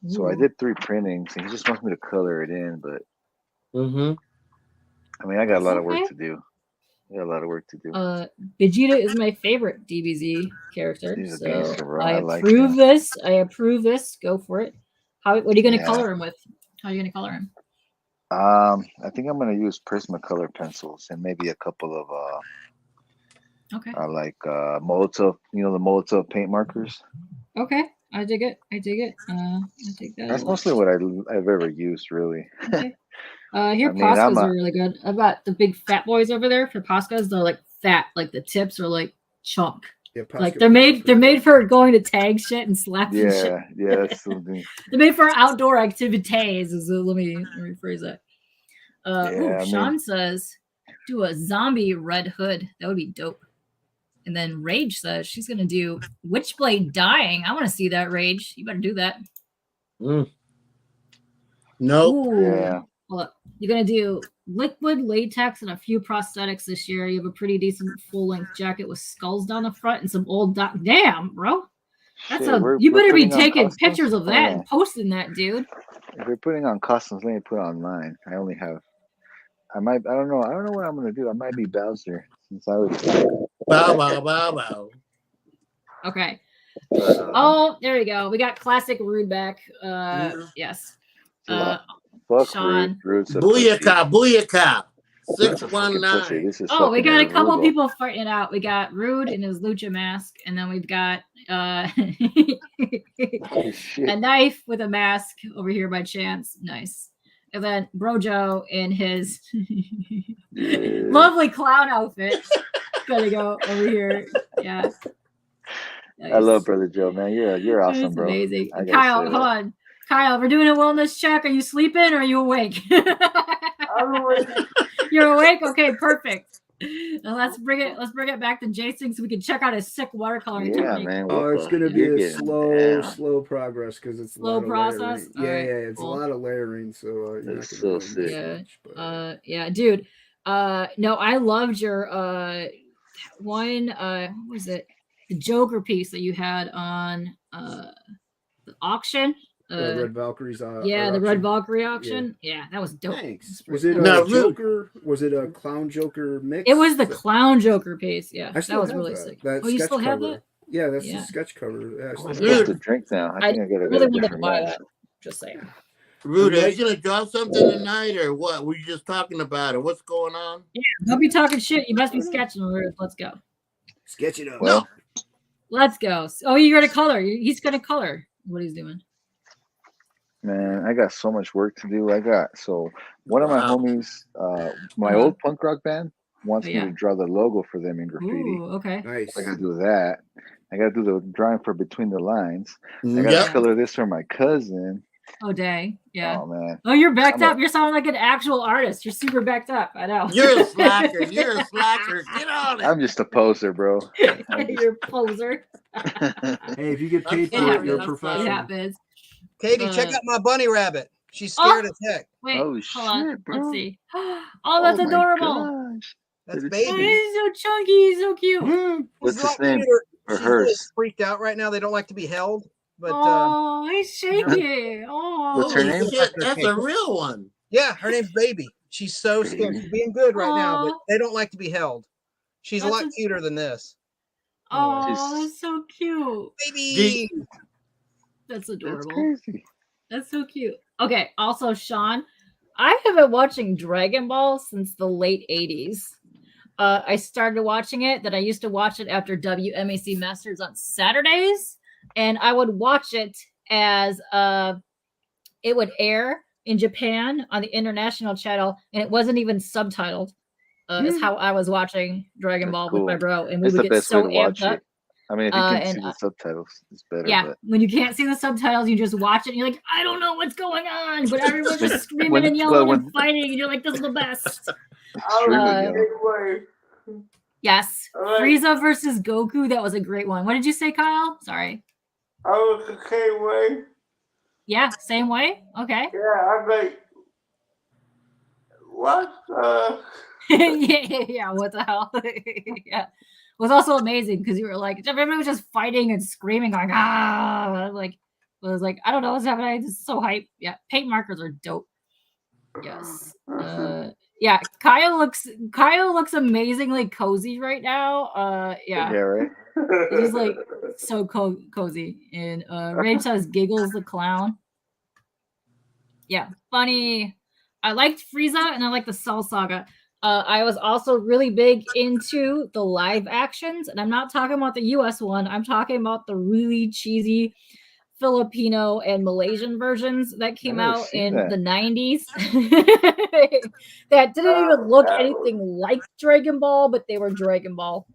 So I Ooh. did 3 printings, and he just wants me to color it in. But Mm-hmm. I mean, I got a lot of work Okay. to do. I got a lot of work to do. Vegeta is my favorite DBZ character, He's a so gangster, bro. I I like approve him. this. I approve this. Go for it. What are you going to Yeah. color him with? How are you going to color him? I think I'm gonna use Prismacolor pencils and maybe a couple of Okay. like Molotov, the Molotov paint markers. Okay. I dig it. I dig it. I dig that. That's mostly what I've ever used, really. Okay. Here, I mean, Poscas are really good. I've got the big fat boys over there for Poscas. They're like fat, like the tips are like chunk. Yeah, Like they're made for going to tag shit and slapping shit. Yeah, that's something. They're made for outdoor activities. Let me rephrase that. Sean says, do a zombie Red Hood. That would be dope. And then Rage says she's gonna do Witchblade dying. I want to see that, Rage. You better do that. Nope. Yeah. Well, you're gonna do liquid latex and a few prosthetics this year. You have a pretty decent full-length jacket with skulls down the front and some old damn, bro. That's you better be taking pictures of that and posting that, dude. If we're putting on costumes, let me put on mine. I don't know what I'm gonna do. I might be Bowser since I was Bow. Okay. Oh, there we go. We got classic Rude back. Yes. Sean. Rude, booyaka. 619. Oh, we got a couple people fighting out. We got Rude in his lucha mask, and then we've got a knife with a mask over here by chance. Nice. And then Brojo in his lovely clown outfit. Gonna go over here. Yeah. Nice. I love Brother Joe, man. You're awesome, That's bro. amazing. Kyle, hold on. Kyle, we're doing a wellness check. Are you sleeping or are you awake? I'm awake. You're awake? Okay, perfect. Now let's bring it back to Jason so we can check out his sick watercoloring technique. Man. Oh, it's gonna be a slow progress because it's slow process. It's a lot of layering, so it's so sick. Yeah, dude. No, I loved your one. What was it? The Joker piece that you had on the auction. Red Valkyrie's the Red Valkyrie auction. Yeah, that was dope. Thanks. Was it a Joker? Was it a Clown Joker mix? It was the Clown Joker piece. Yeah, that was really sick. That you still have that? Yeah, that's the sketch cover. Yeah, I'm supposed to drink now. I think I gotta really get a wanted to different buy match. that. Just saying. Rude, are you gonna draw something tonight or what? Were you just talking about it? What's going on? Yeah, don't be talking shit. You must be sketching, Rude. Let's go. Sketch it up. Well, let's go. Oh, you're gonna color. He's gonna color what he's doing. Man, I got so much work to do. One of my homies, my old punk rock band, wants me to draw the logo for them in graffiti. Ooh, okay. Nice. I gotta do that. I gotta do the drawing for Between the Lines. I gotta color this for my cousin. Oh dang. Yeah. Oh man. Oh, you're backed up. You're sounding like an actual artist. You're super backed up. I know. You're a slacker. You're a slacker. Get on it. I'm just a poser, bro. You're a poser. Hey, if you get paid for it, you're a professional. It happens. Katie, check out my bunny rabbit. She's scared as heck. Wait, hold on. Bro. Let's see. Oh, that's adorable. That's baby. Oh, he's so chunky. He's so cute. What's his name? She's really freaked out right now. They don't like to be held. But he's shaking. Oh, what's her name? That's a real one. Yeah, her name's Baby. She's so scared. She's being good right now, but they don't like to be held. She's a lot cuter than this. Oh, that's so cute. Baby. That's adorable. That's crazy. That's so cute. Okay, also, Sean, I have been watching Dragon Ball since the late 80s. I started watching it, that I used to watch it after WMAC Masters on Saturdays, and I would watch it as it would air in Japan on the international channel, and it wasn't even subtitled. Is how I was watching Dragon Ball with my bro, and we would get so amped up. I mean, if you can see the subtitles, it's better. Yeah, when you can't see the subtitles, you just watch it and you're like, I don't know what's going on, but everyone's just screaming and yelling and fighting, and you're like, this is the best. Yes, Frieza versus Goku, that was a great one. What did you say, Kyle? Sorry. I was the same way. Yeah, same way. Okay. Yeah, I'm like, what? Yeah. What the hell? Yeah. It was also amazing because you were like, everybody was just fighting and screaming, going, ah, like, it was like, I don't know what's happening. It's so hype. Yeah. Paint markers are dope. Yes. Yeah. Kyle looks amazingly cozy right now. Yeah. Yeah, right. He's like so cozy. And Rage says Giggles the clown. Yeah, funny. I liked Frieza and I liked the Cell Saga. I was also really big into the live actions, and I'm not talking about the US one. I'm talking about the really cheesy Filipino and Malaysian versions that came out in the 90s that didn't even look anything like Dragon Ball, but they were Dragon Ball.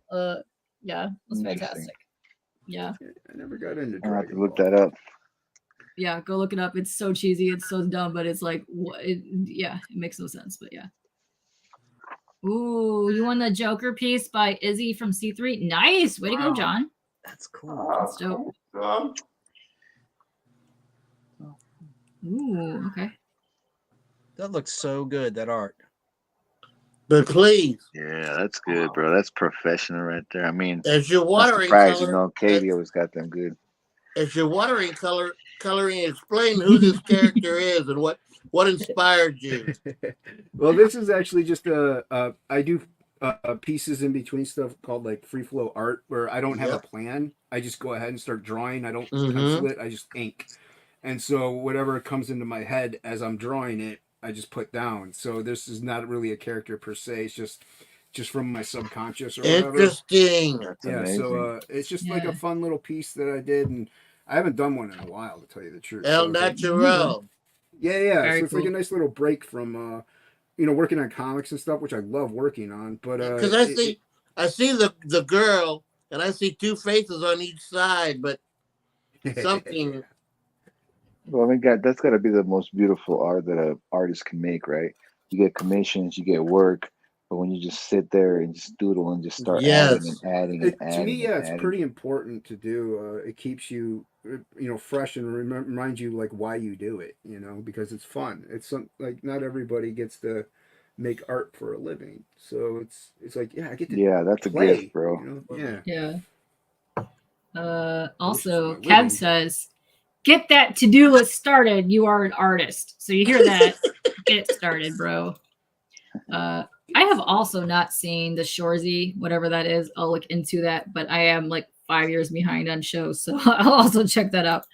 Yeah, it was fantastic. Yeah. I never got into Dragon I'll have to Ball. look that up. Yeah, go look it up. It's so cheesy. It's so dumb, but it's like, yeah, it makes no sense, but yeah. Ooh, you won the Joker piece by Izzy from C3. Nice. Way to go, John. That's cool. That's dope. Ooh, okay. That looks so good, that art. But please. Yeah, that's good, bro. That's professional right there. I mean, as you're watering color, you know, Katie always got them good. As you're watering coloring, explain who this character is and what inspired you. Well, this is actually just I do pieces in between stuff called like free flow art where I don't have a plan. I just go ahead and start drawing. I don't pencil it. I just ink. And so whatever comes into my head as I'm drawing it, I just put down. So this is not really a character per se. It's just from my subconscious or whatever. Interesting. That's yeah. amazing. So it's just like a fun little piece that I did, and I haven't done one in a while, to tell you the truth. El Natural. Yeah. Very so it's cool. like a nice little break from working on comics and stuff, which I love working on. But because I see the girl and I see two faces on each side, but something. Well, I mean, that's got to be the most beautiful art that an artist can make, right? You get commissions, you get work, but when you just sit there and just doodle and just start adding and adding and adding. To me, it's pretty important to do. It keeps you, fresh and reminds you like why you do it, because it's fun. It's like not everybody gets to make art for a living, so it's like I get to. Yeah, that's play, a gift, bro. Yeah. Also, Kev says, get that to-do list started. You are an artist. So you hear that. Get it started, bro. I have also not seen the Shorzy, whatever that is. I'll look into that, but I am like 5 years behind on shows, so I'll also check that out.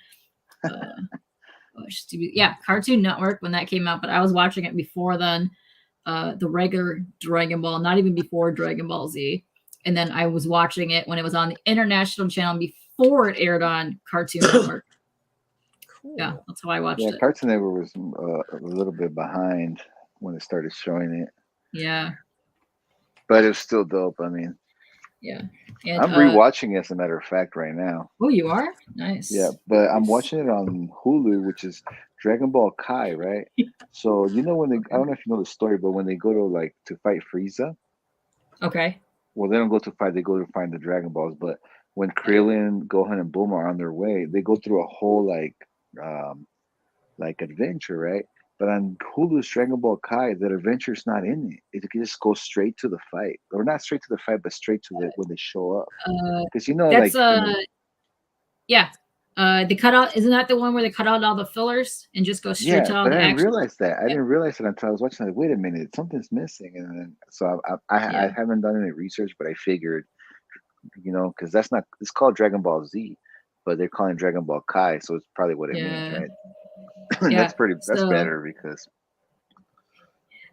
Cartoon Network when that came out, but I was watching it before then. The regular Dragon Ball, not even before Dragon Ball Z. And then I was watching it when it was on the international channel before it aired on Cartoon Network. Yeah, that's how I watched it. Cartoon Network was a little bit behind when it started showing it. Yeah. But it's still dope. I mean, yeah. And, I'm rewatching it, as a matter of fact, right now. Oh, you are? Nice. Yeah, but I'm watching it on Hulu, which is Dragon Ball Kai, right? So, when I don't know if you know the story, but when they go to fight Frieza. Okay. Well, they don't go to fight, they go to find the Dragon Balls. But when Krillin, Gohan, and Bulma are on their way, they go through a whole adventure, right? But on Hulu's Dragon Ball Kai, that adventure's not in it. It just goes straight to the fight, or not straight to the fight, but straight to when they show up. Because that's yeah. They cut out. Isn't that the one where they cut out all the fillers and just go straight to all the action? I didn't realize that. I didn't realize it until I was watching. Like, wait a minute, something's missing. And then I haven't done any research, but I figured, because it's called Dragon Ball Z, but they're calling Dragon Ball Kai, so it's probably what it means, right? Yeah, that's better because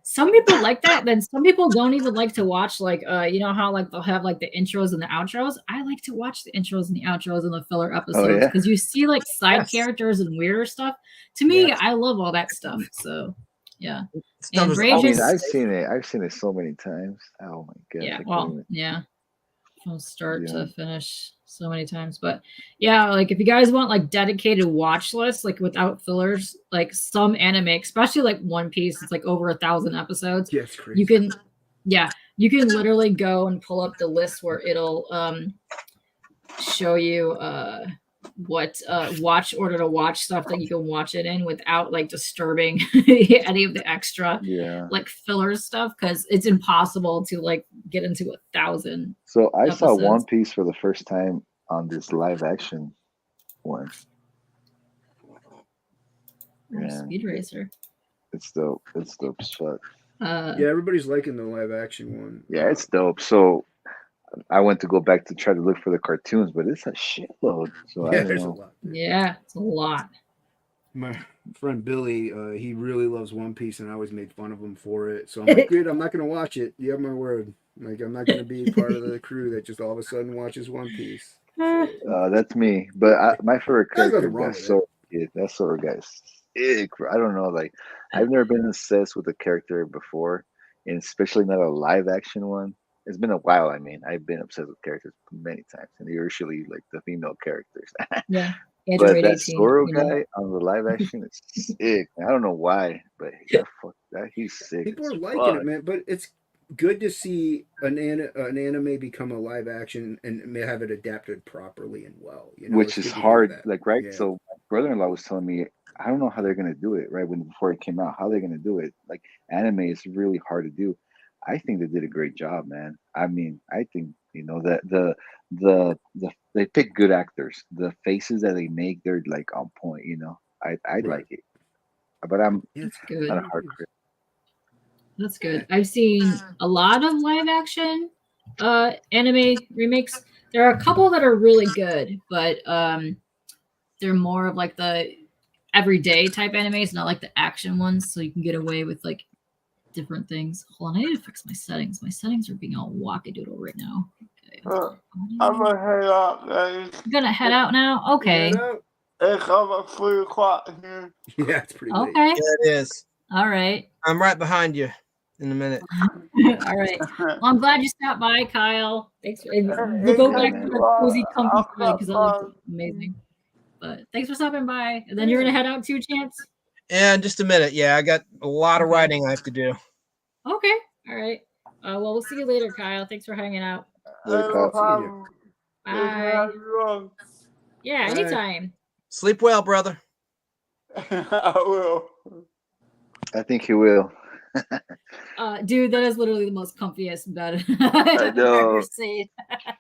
some people like that. Then some people don't even like to watch how they'll have the intros and the outros. I like to watch the intros and the outros and the filler episodes because you see side characters and weirder stuff. To me, I love all that stuff. So yeah. And I've seen it so many times. Oh my god. Yeah. Well, yeah. From start to finish so many times. But yeah, if you guys want dedicated watch lists, without fillers, some anime, especially One Piece, it's over 1,000 episodes. Yeah, it's crazy. You can literally go and pull up the list where it'll show you what order to watch stuff that you can watch it in without like disturbing any of the extra like filler stuff, because it's impossible to like get into 1,000. So I saw episodes. One Piece for the first time on this live action one. Speed Racer. It's dope. It's dope as fuck. Yeah, everybody's liking the live action one. Yeah, it's dope. So I went to go back to try to look for the cartoons, but it's a shitload. So Yeah, I don't there's a know. lot. Yeah, it's a lot. My friend Billy, he really loves One Piece, and I always made fun of him for it. So I'm like, dude, I'm not gonna watch it. You have my word. Like, I'm not gonna be part of the crew that just all of a sudden watches One Piece. That's me. But my favorite There's character, nothing wrong that with Sword Kid. That Sword guy's sick. I don't know. Like, I've never been obsessed with a character before, and especially not a live action one. It's been a while. I mean, I've been obsessed with characters many times, and they're usually like the female characters. Yeah. But Age that 18, Zoro you know. guy on the live action is sick. I don't know why, but he's sick. People are as liking fuck. it, man. But it's good to see an anime become a live action and may have it adapted properly and well. You know, Which it's is good to hear hard. that. Like, right? Yeah. So my brother-in-law was telling me, I don't know how they're gonna do it. Right before it came out, how they're gonna do it. Like, anime is really hard to do. I think they did a great job, man. I mean, I think that the they pick good actors. The faces that they make, they're like on point. I Right. like it, but I'm It's good. not a hard critic. That's good. I've seen a lot of live action anime remakes. There are a couple that are really good, but they're more of like the everyday type animes, not like the action ones, so you can get away with like different things. Hold on, I need to fix my settings. My settings are being all wackadoodle right now. Okay. I'm gonna head out, guys. You're gonna head out now? Okay. It's almost 3 o'clock here. Yeah, it's pretty late. Okay. Yeah, it is. All right. I'm right behind you in a minute. All right. Well, I'm glad you stopped by, Kyle. Thanks. We'll go back to the cozy, comfy bed because that looks amazing. But thanks for stopping by. And then you're gonna head out too, Chance? Yeah, in just a minute. Yeah, I got a lot of writing I have to do. Okay. All right. Well, we'll see you later, Kyle. Thanks for hanging out. Bye. Bye. Yeah, anytime. Sleep well, brother. I will. I think he will. Dude, that is literally the most comfiest bed I I've know. ever seen. I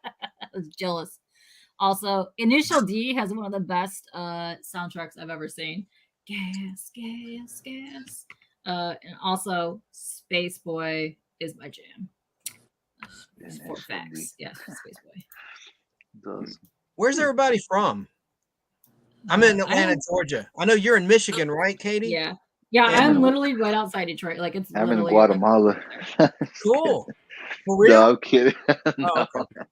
was jealous. Also, Initial D has one of the best soundtracks I've ever seen. Gas, gas, gas. And also, Space Boy is my jam. For facts. Yes, Space Boy. Where's everybody from? I'm in Atlanta, Georgia. I know you're in Michigan, right, Katie? Yeah. Yeah, I'm literally right outside Detroit. Like, it's I'm in literally Guatemala. Cool. For real? No, I'm kidding. No. Oh, okay.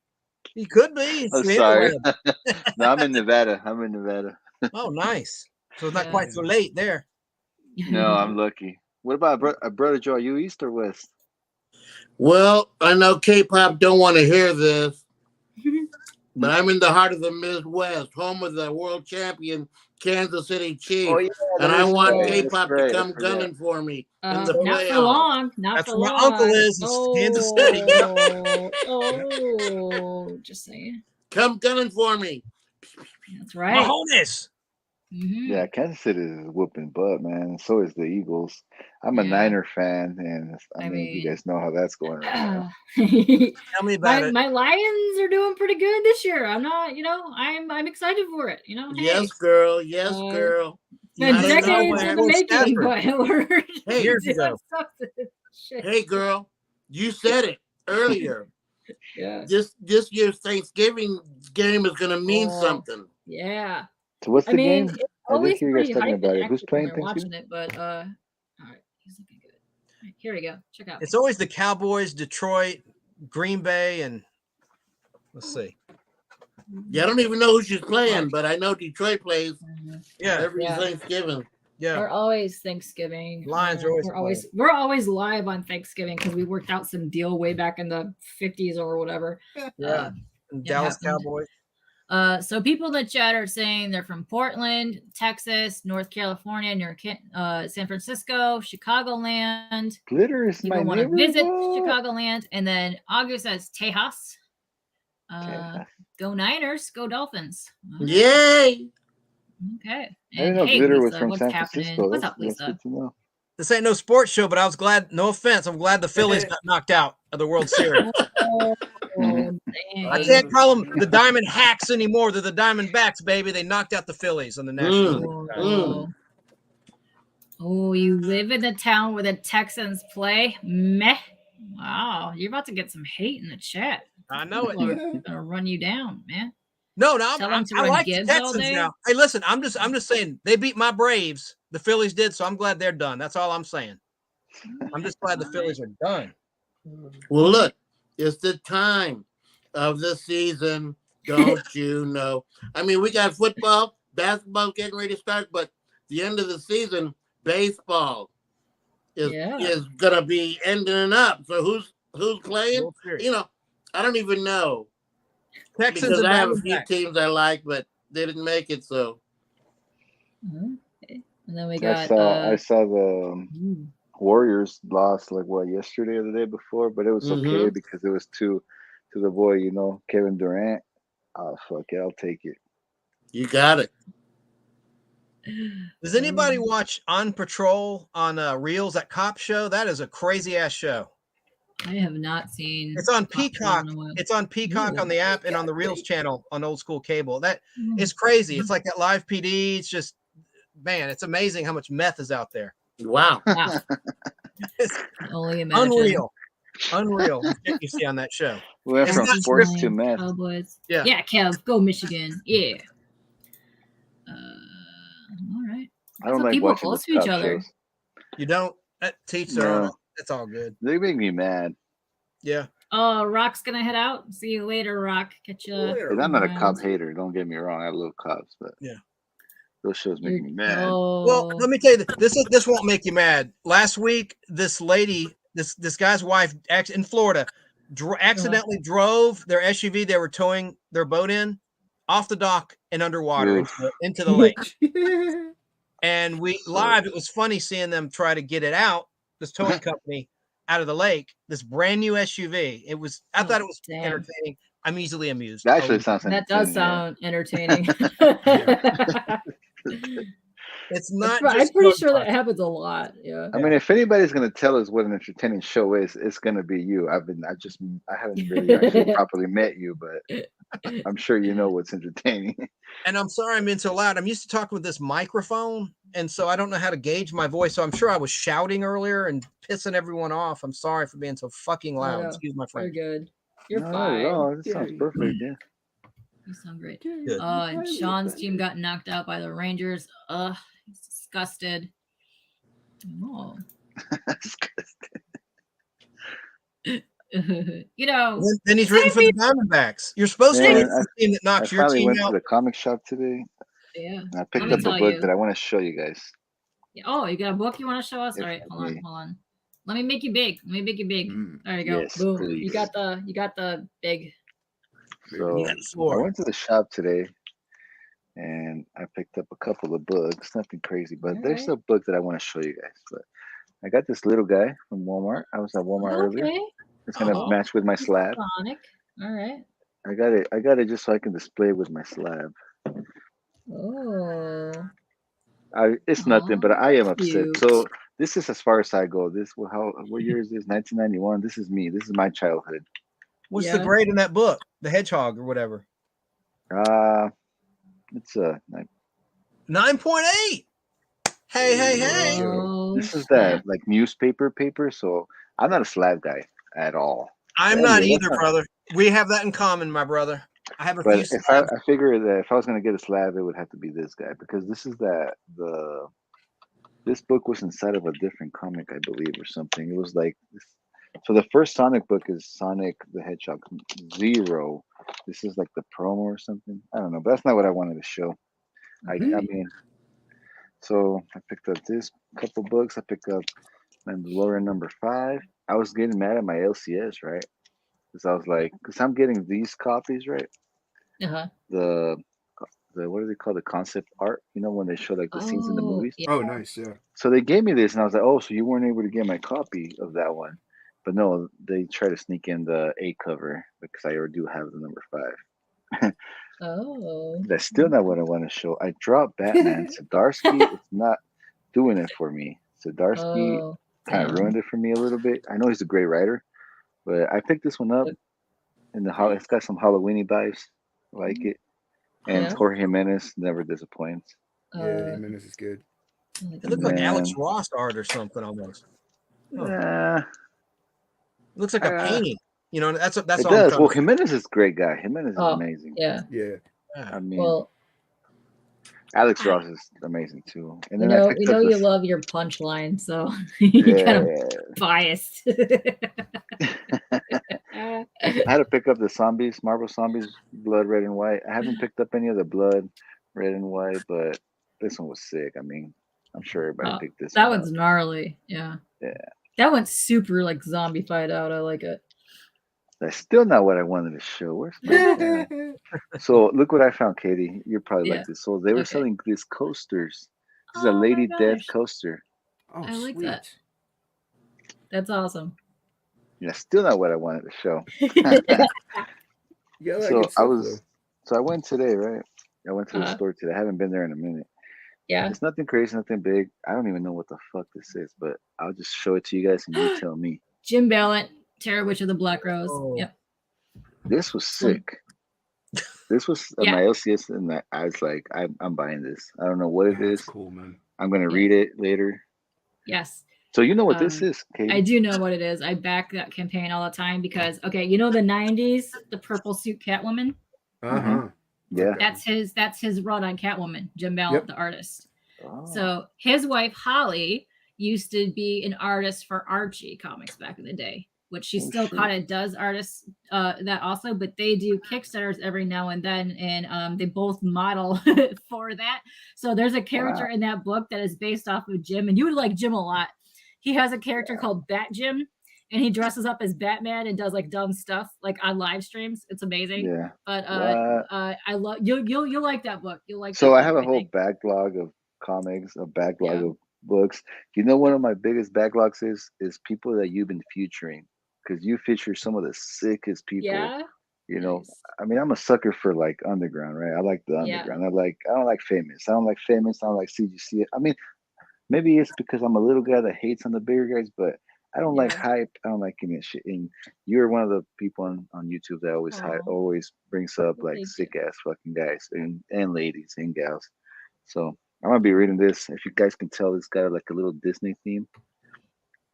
You could be. I'm sorry. No, I'm in Nevada. Oh, nice. So it's not quite so late there. No, I'm lucky. What about brother Joe? Are you east or west? Well, I know K-pop don't want to hear this, but I'm in the heart of the Midwest, home of the world champion Kansas City Chiefs, and I want K-pop to come gunning for me in the playoffs. Not for long. Not for long. That's where my uncle is in Kansas City. Oh, just saying. Come gunning for me. That's right. Mahomes. Yeah, Kansas City is whooping butt, man. So is the Eagles. I'm a Niner fan, and I mean, you guys know how that's going right now. Tell me about it. My Lions are doing pretty good this year. I'm not, I'm excited for it. Hey, yes, girl. Yes, girl. It's been decades in the making, but we're years ago. Hey, girl, you said it earlier. Yeah. This year's Thanksgiving game is going to mean something. Yeah. So what's the game? I did hear you guys talking about it. Who's playing watching it, but all right, he's looking good. All right, here we go. Check out. It's always the Cowboys, Detroit, Green Bay, and let's see. Yeah, I don't even know who she's playing, but I know Detroit plays every Thanksgiving. Yeah, we're always Thanksgiving. Lions are always we're always live on Thanksgiving because we worked out some deal way back in the 50s or whatever. Yeah, Dallas Cowboys. So people in the chat are saying they're from Portland, Texas, North California, near San Francisco, Chicagoland. Glitter is my want to visit Chicagoland, and then August says Tejas. Go Niners. Go Dolphins. All right. Yay! Okay. I didn't know hey, Glitter Lisa, was from what's San happening? Francisco. What's That's up, Lisa? good to know. This ain't no sports show, but I was glad. No offense, I'm glad the Phillies got knocked out of the World Series. Oh, Mhm. I dang. can't call them the Diamond Hacks anymore. They're the Diamondbacks, baby. They knocked out the Phillies on the National League. Oh. Oh, you live in the town where the Texans play? Meh. Wow, you're about to get some hate in the chat. I know it. People are gonna run you down, man. No, Tell them to I run like the Gibbs all Texans day. now. Hey, listen, I'm just saying they beat my Braves. The Phillies did, so I'm glad they're done. That's all I'm saying. I'm just glad the Phillies are done. Well, look, it's the time of the season. Don't you know? I mean, we got football, basketball getting ready to start, but the end of the season, baseball is gonna be ending up. So who's playing? You know, I don't even know. Texans because and I have a few Diamondbacks. teams I like, but they didn't make it. So, Okay. And then we got. I saw the Warriors lost like yesterday or the day before, but it was okay because it was to the boy, Kevin Durant. Oh fuck it, I'll take it. You got it. Does anybody watch On Patrol on Reels, that cop show? That is a crazy ass show. I have not seen. It's on Peacock. It's on Peacock on the app and on the Reels channel on old school cable. That is crazy. It's like that live PD. It's just, man, it's amazing how much meth is out there. Wow. It's only imagine. Unreal. You see on that show. We went from sports to meth. Cowboys. Yeah, Kev, go Michigan. Yeah. All right. I don't like people watching close the to each cop other. shows. You don't teach their own. That's all good. They make me mad. Yeah. Rock's gonna head out. See you later, Rock. Catch you later. I'm not a cop hater. Don't get me wrong. I love cops, but those shows make me mad. Well, let me tell you, this won't make you mad. Last week, this lady, this guy's wife, in Florida, accidentally drove their SUV they were towing their boat in off the dock and underwater into the lake. And it was funny seeing them try to get it out, this towing company, out of the lake, this brand new SUV. I thought it was entertaining. I'm easily amused. That actually sounds entertaining. That does sound entertaining. It's not. I'm pretty sure that happens a lot. Yeah. I mean, if anybody's gonna tell us what an entertaining show is, it's gonna be you. I haven't really actually properly met you, but I'm sure you know what's entertaining. And I'm sorry I'm being so loud. I'm used to talking with this microphone, and so I don't know how to gauge my voice. So I'm sure I was shouting earlier and pissing everyone off. I'm sorry for being so fucking loud. Excuse my French. You're good. You're fine. No, that sounds perfect. Yeah. You sound great. And Sean's team got knocked out by the Rangers. He's disgusted. Oh. Then he's rooting for the Diamondbacks. You're supposed to root for the team that knocks your team out. I finally went to the comic shop today. Yeah. I picked up a book that I want to show you guys. Oh, you got a book you want to show us? All right, hold on. Let me make you big. There you go. Yes, boom. Please. You got the big. So I went to the shop today and I picked up a couple of books. Nothing crazy, but there's a book that I want to show you guys. But I got this little guy from Walmart. I was at Walmart earlier. It's gonna match with my slab. Sonic. All right. I got it just so I can display it with my slab. Oh. It's nothing, but I am upset. So this is as far as I go. What year is this? 1991. This is me. This is my childhood. What's the grade in that book? The Hedgehog or whatever. It's a 9.8. Hey. This is that like newspaper paper. So I'm not a slab guy at all. I'm not either, brother. We have that in common, my brother. I have a few slabs. I figure that if I was going to get a slab, it would have to be this guy because this is this book was inside of a different comic, I believe, or something. It was like, so the first Sonic book is Sonic the Hedgehog 0. This is like the promo or something. I don't know, but that's not what I wanted to show. I mean, so I picked up this couple books. I picked up Mandalorian #5. I was getting mad at my LCS, right? Because I was like, I'm getting these copies, right? The what do they call the concept art? When they show like the scenes in the movies. Yeah. Oh, nice, yeah. So they gave me this, and I was like, oh, so you weren't able to get my copy of that one? But no, they try to sneak in the A cover because I already do have the #5. Oh. That's still not what I want to show. I dropped Batman. Zdarsky, it's not doing it for me. Zdarsky Oh. kind of ruined it for me a little bit. I know he's a great writer, but I picked this one up, and it's got some Halloweeny vibes. I like it. And Yeah. Jorge Jimenez never disappoints. Yeah, Jimenez is good. It looked like Alex Ross art or something almost. Huh. It looks like a painting. You know, that's it all. Does. Well, Jimenez is a great guy. Jimenez is amazing. Yeah. Yeah. I mean, Alex Ross is amazing too. And then we know you love your punchline, so you're kind of biased. I had to pick up the Marvel Zombies, Blood Red and White. I haven't picked up any of the Blood Red and White, but this one was sick. I mean, I'm sure everybody picked this. That one's gnarly. Yeah. Yeah. That one's super like zombified out. I like it. That's still not what I wanted to show. Where's my So look what I found, Katie. You're probably like this. So they were selling these coasters. This is a Lady Death coaster. Oh, I like that. That's awesome. Yeah, still not what I wanted to show. So I went today, right? I went to the store today. I haven't been there in a minute. Yeah. It's nothing crazy, nothing big. I don't even know what the fuck this is, but I'll just show it to you guys and you tell me. Jim Ballant, Terror Witch of the Black Rose. Oh. Yep. This was sick. This was my LCS, and I was like, I'm buying this. I don't know what it is. Cool, man. I'm gonna read it later. Yes. So you know what this is, Katie? I do know what it is. I back that campaign all the time because you know the 90s, the purple suit Catwoman? Uh-huh. Yeah. That's his run on Catwoman, Jim Ballant, the artist. Oh. So his wife Holly used to be an artist for Archie comics back in the day, which she still kind of does artists that also, but they do Kickstarters every now and then, and they both model for that. So there's a character in that book that is based off of Jim, and you would like Jim a lot. He has a character called Bat Jim, and he dresses up as Batman and does like dumb stuff like on live streams. It's amazing. Yeah. But I love you'll like that book. You'll like. So I have a whole backlog of comics, a backlog of books. You know, one of my biggest backlogs is people that you've been featuring, because you feature some of the sickest people. Yeah. You know, I mean, I'm a sucker for like underground, right? I like the underground. I don't like famous. I don't like CGC. I mean, maybe it's because I'm a little guy that hates on the bigger guys, but I don't like hype. I don't like any shit. And you're one of the people on YouTube that always brings up like sick ass fucking guys and ladies and gals. So I'm gonna be reading this. If you guys can tell, it's got like a little Disney theme.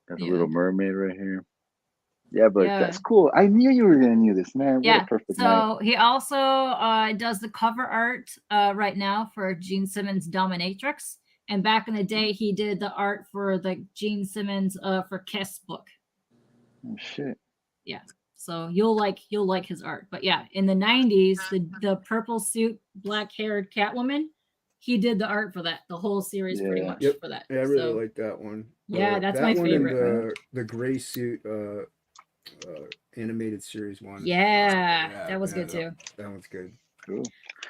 Got a little mermaid right here. Yeah, but that's cool. I knew you were gonna know this, man. What a perfect night. He also does the cover art right now for Gene Simmons' Dominatrix. And back in the day, he did the art for the Gene Simmons for Kiss book. Oh shit. Yeah. So you'll like his art. But yeah, in the 90s, the purple suit, black-haired Catwoman, he did the art for that, the whole series pretty much for that. Yeah, I really like that one. Yeah, that's my favorite. And the gray suit animated series one. Yeah, that was good too. That one's good. Cool.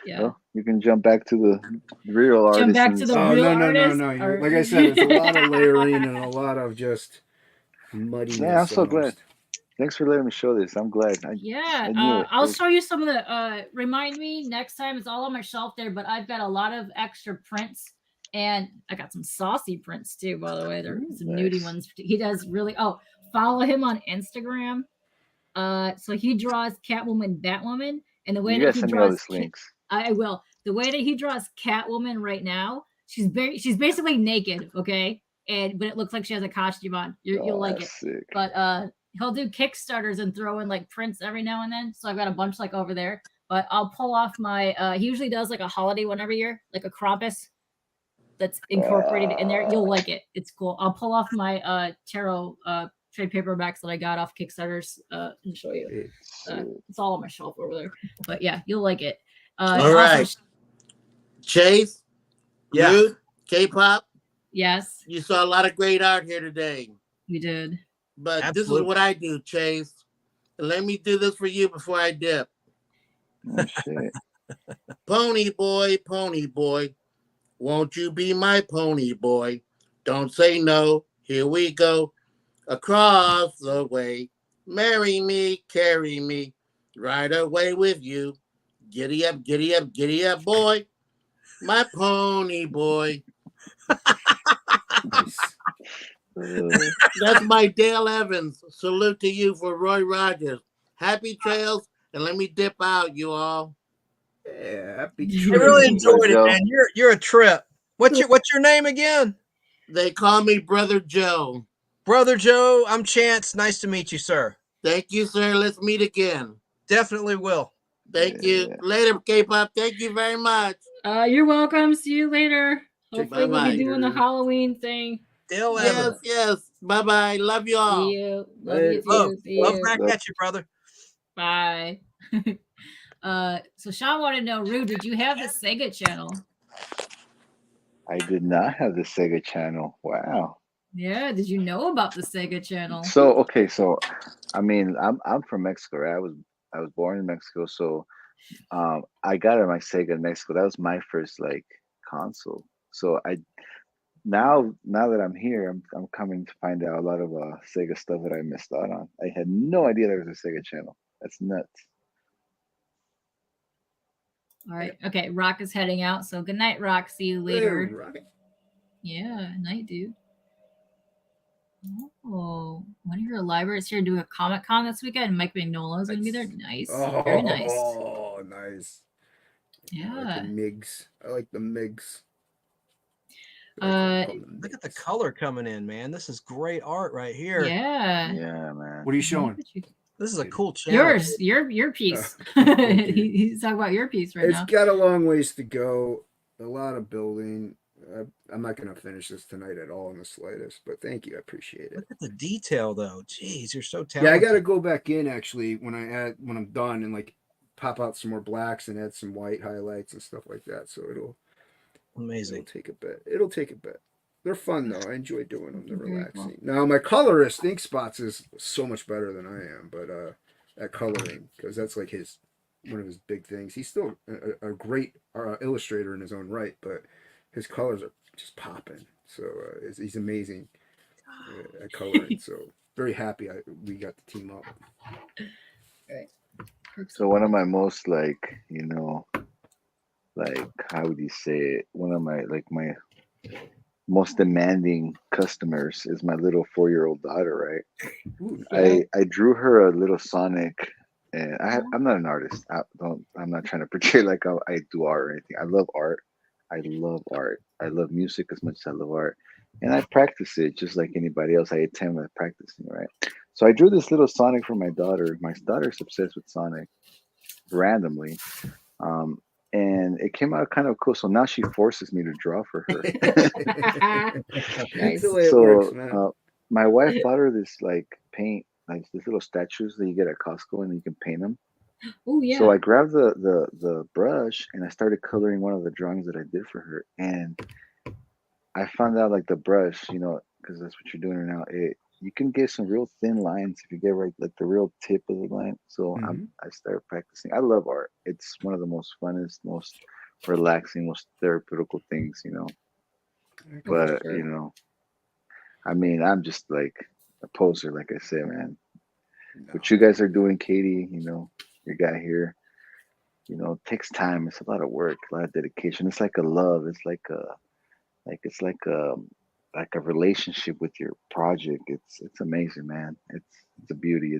Yeah. Well, you can jump back to the real artist. Jump back to the real artist. No. Like I said, it's a lot of layering and a lot of just muddiness. Yeah, I'm so glad. Thanks for letting me show this. I'm glad. I'll show you some of the. Remind me next time. It's all on my shelf there, but I've got a lot of extra prints, and I got some saucy prints too. By the way, there are some nudie ones. He does really. Oh, follow him on Instagram. So he draws Catwoman, Batwoman, and the way that he draws links. I will. The way that he draws Catwoman right now, she's basically naked, okay, but it looks like she has a costume on. You'll like it. Sick. But he'll do Kickstarters and throw in like prints every now and then. So I've got a bunch like over there. But I'll pull off my. He usually does like a holiday one every year, like a Krampus that's incorporated in there. You'll like it. It's cool. I'll pull off my tarot trade paperbacks that I got off Kickstarters and show you. It's all on my shelf over there. But yeah, you'll like it. All right. Chase, Ruth, K-pop. Yes. You saw a lot of great art here today. We did. But Absolutely. This is what I do, Chase. Let me do this for you before I dip. Oh, shit. Pony boy, won't you be my pony boy? Don't say no. Here we go. Across the way. Marry me, carry me, right away with you. Giddy up, giddy up, giddy up, boy. My pony boy. Nice. That's my Dale Evans. Salute to you for Roy Rogers. Happy trails, and let me dip out, you all. Yeah, happy I really trails. enjoyed it, man. You're a trip. What's your name again? They call me Brother Joe. Brother Joe, I'm Chance. Nice to meet you, sir. Thank you, sir. Let's meet again. Definitely will. Thank you. Later, K-pop. Thank you very much. You're welcome. See you later. Hopefully we'll Bye-bye. be doing the Halloween thing. Dale Yes, Evans. yes. Bye-bye. Love you all. See you. Love you too. See Love you. back at you, brother. Bye. So Sean wanted to know, Rue, did you have the Sega channel? I did not have the Sega channel. Wow. Yeah, did you know about the Sega channel? So okay, so I mean, I'm from Mexico, right? I was born in Mexico, so I got my Sega in Mexico. That was my first like console. So I now that I'm here, I'm coming to find out a lot of Sega stuff that I missed out on. I had no idea there was a Sega channel. That's nuts. All right. Okay. Rock is heading out. So good night, Rock. See you later. Hey, Rocket. Yeah. Night, dude. Oh, one of your libraries here doing a Comic Con this weekend. Mike Magnola's going to be there. Nice. Very nice. Oh, nice. Yeah. I like the MIGs. I like the MIGs. Look at the color coming in, man. This is great art right here. Yeah. Yeah, man. What are you showing? This is a cool channel. Your piece. He's talking about your piece right now. It's got a long ways to go. A lot of building. I'm not going to finish this tonight at all in the slightest, but thank you. I appreciate it. Look at the detail, though. Jeez, you're so talented. Yeah, I got to go back in actually when I'm done and like pop out some more blacks and add some white highlights and stuff like that. So it'll take a bit. It'll take a bit. They're fun though. I enjoy doing them. They're relaxing. Now my colorist ink spots is so much better than I am, but at coloring, because that's like one of his big things. He's still a great illustrator in his own right, but his colors are just popping. So he's amazing at coloring. So very happy we got to team up. So one of my most like how would you say it? One of my most demanding customers is my little 4-year-old daughter, right? Ooh, I drew her a little Sonic, and I'm not an artist. I'm not trying to portray like I do art or anything. I love art. I love music as much as I love art, and I practice it just like anybody else. I attend at practicing, right? So I drew this little Sonic for my daughter. My daughter's obsessed with Sonic, randomly. And it came out kind of cool. So now she forces me to draw for her. Nice. So my wife bought her this like paint, like these little statues that you get at Costco, and you can paint them. Oh yeah. So I grabbed the brush and I started coloring one of the drawings that I did for her, and I found out like the brush, because that's what you're doing right now. You can get some real thin lines if you get right like the real tip of the line. So I started practicing. I love art. It's one of the most funnest, most relaxing, most therapeutical things, But I mean, I'm just like a poser, like I said, man. No. What you guys are doing, Katie, your guy here, it takes time. It's a lot of work, a lot of dedication. It's like a love. It's like a relationship with your project. It's amazing, man. It's a beauty.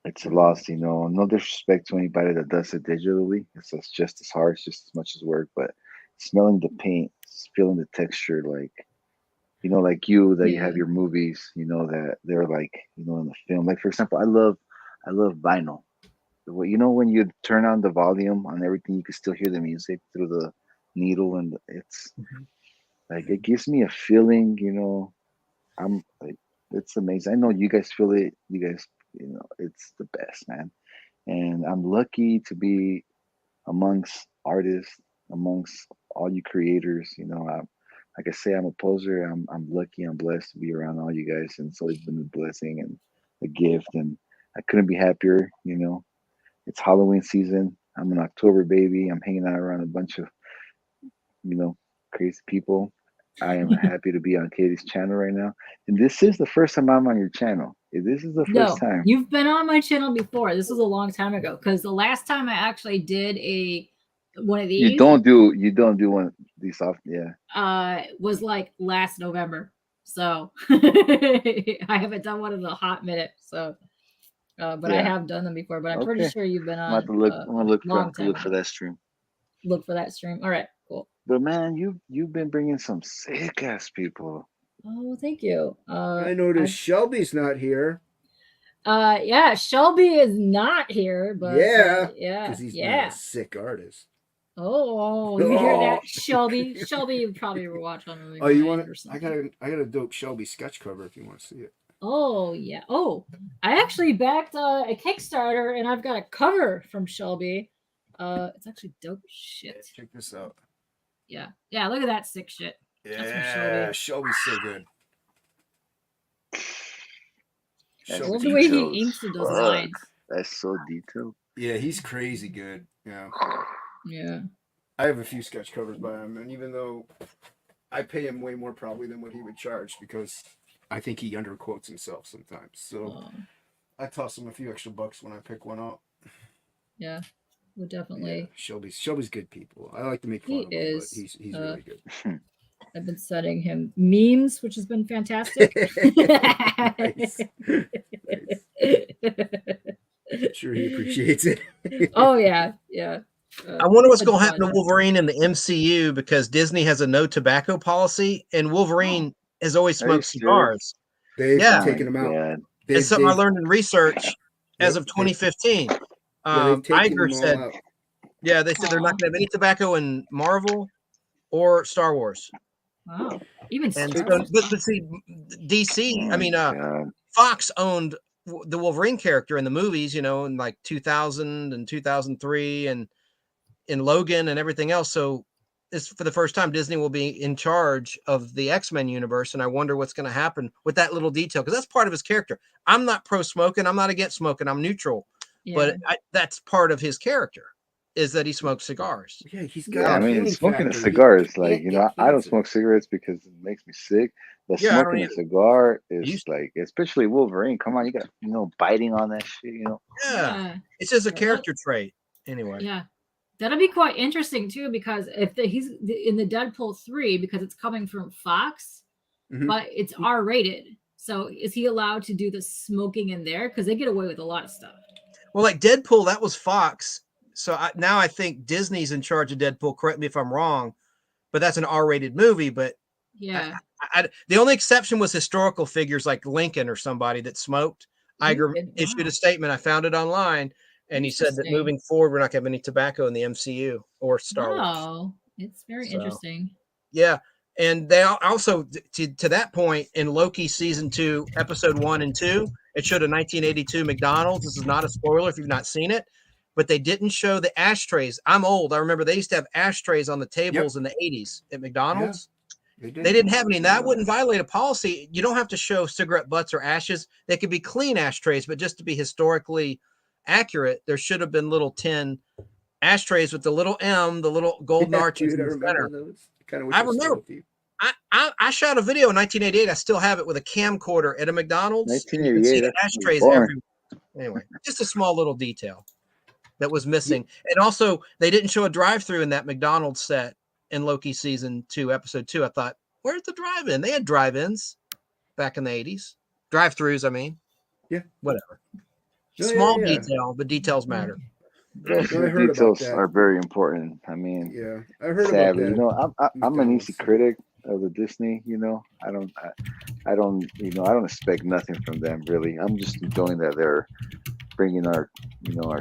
It's a loss, no disrespect to anybody that does it digitally. It's just as hard, it's just as much as work, but smelling the paint, feeling the texture, like like you have your movies, that they're like, in the film. Like for example, I love vinyl. When you turn on the volume on everything, you can still hear the music through the needle, and it's like it gives me a feeling, I'm like, it's amazing. I know you guys feel it. You guys, it's the best, man. And I'm lucky to be amongst artists, amongst all you creators. Like I say, I'm a poser. I'm lucky. I'm blessed to be around all you guys, and it's always been a blessing and a gift. And I couldn't be happier. It's Halloween season. I'm an October baby. I'm hanging out around a bunch of crazy people. I am happy to be on Katie's channel right now. And this is the first time I'm on your channel. This is the first time. You've been on my channel before. This was a long time ago because the last time I actually did one of these. You don't do one of these often, yeah. Was like last November. So I haven't done one in a hot minute. So but I have done them before, but I'm pretty sure you've been on. I'm gonna look for that stream. Look for that stream. All right, cool. But man, you've been bringing some sick ass people. Oh, thank you. I noticed Shelby's not here. Yeah, Shelby is not here, but yeah, because he's not a sick artist. Oh, you hear that, Shelby? Shelby, you probably ever watch on movie. Oh, you want to? I got a dope Shelby sketch cover if you want to see it. Oh yeah. Oh, I actually backed a Kickstarter, and I've got a cover from Shelby. It's actually dope shit. Yeah, check this out. Yeah. Look at that sick shit. Yeah, Shelby's so good. I love the way he inks and does lines. That's so detailed. Yeah, he's crazy good. Yeah. Yeah. I have a few sketch covers by him, and even though I pay him way more probably than what he would charge because I think he underquotes himself sometimes. So I toss him a few extra bucks when I pick one up. Yeah. Would definitely. Yeah, Shelby's good people. I like to make fun of him, but he's really good. I've been sending him memes, which has been fantastic. Nice. Sure, he appreciates it. Oh yeah. I wonder what's going to happen to Wolverine in the MCU because Disney has a no tobacco policy, and Wolverine has always smoked cigars. They've taken him out. It's something I learned in research as of 2015. Iger said, they said they're not going to have any tobacco in Marvel or Star Wars. Wow. Even but see, DC, I mean, Fox owned the Wolverine character in the movies, in like 2000 and 2003 and in Logan and everything else. So it's for the first time Disney will be in charge of the X-Men universe. And I wonder what's going to happen with that little detail because that's part of his character. I'm not pro smoking. I'm not against smoking. I'm neutral. Yeah. But that's part of his character is that he smokes cigars. Yeah, he's got. Smoking a cigar is like I don't smoke cigarettes because it makes me sick. But smoking a cigar is like, especially Wolverine. Come on, you got biting on that shit. Yeah, it's just a character trait. Anyway. Yeah, that'll be quite interesting too because if he's in the Deadpool 3 because it's coming from Fox, but it's R-rated. So is he allowed to do the smoking in there? Because they get away with a lot of stuff. Well, like Deadpool, that was Fox. So now I think Disney's in charge of Deadpool. Correct me if I'm wrong, but that's an R-rated movie. But yeah, the only exception was historical figures like Lincoln or somebody that smoked. Iger issued a statement. I found it online, and he said that moving forward, we're not going to have any tobacco in the MCU or Star Wars. Oh, it's very interesting. Yeah, and they also to that point in Loki season 2, episode 1 and 2, it showed a 1982 McDonald's. This is not a spoiler if you've not seen it. But they didn't show the ashtrays. I'm old. I remember they used to have ashtrays on the tables in the 80s at McDonald's. Yeah, they didn't have any. And that wouldn't violate a policy. You don't have to show cigarette butts or ashes. They could be clean ashtrays, but just to be historically accurate, there should have been little tin ashtrays with the little M, the little golden arches in the center. I remember. I shot a video in 1988. I still have it with a camcorder at a McDonald's. 1988. Ashtrays everywhere. Anyway, just a small little detail that was missing. And also they didn't show a drive-through in that McDonald's set in Loki season 2, episode 2. I thought, where's the drive-in? They had drive-ins back in the 80s. Drive-throughs, I mean. Yeah. Whatever. Small detail, but details matter. Those details are very important. I mean, I heard sadly, about that. I'm an easy critic of the Disney, I don't expect nothing from them really. I'm just enjoying that they're bringing our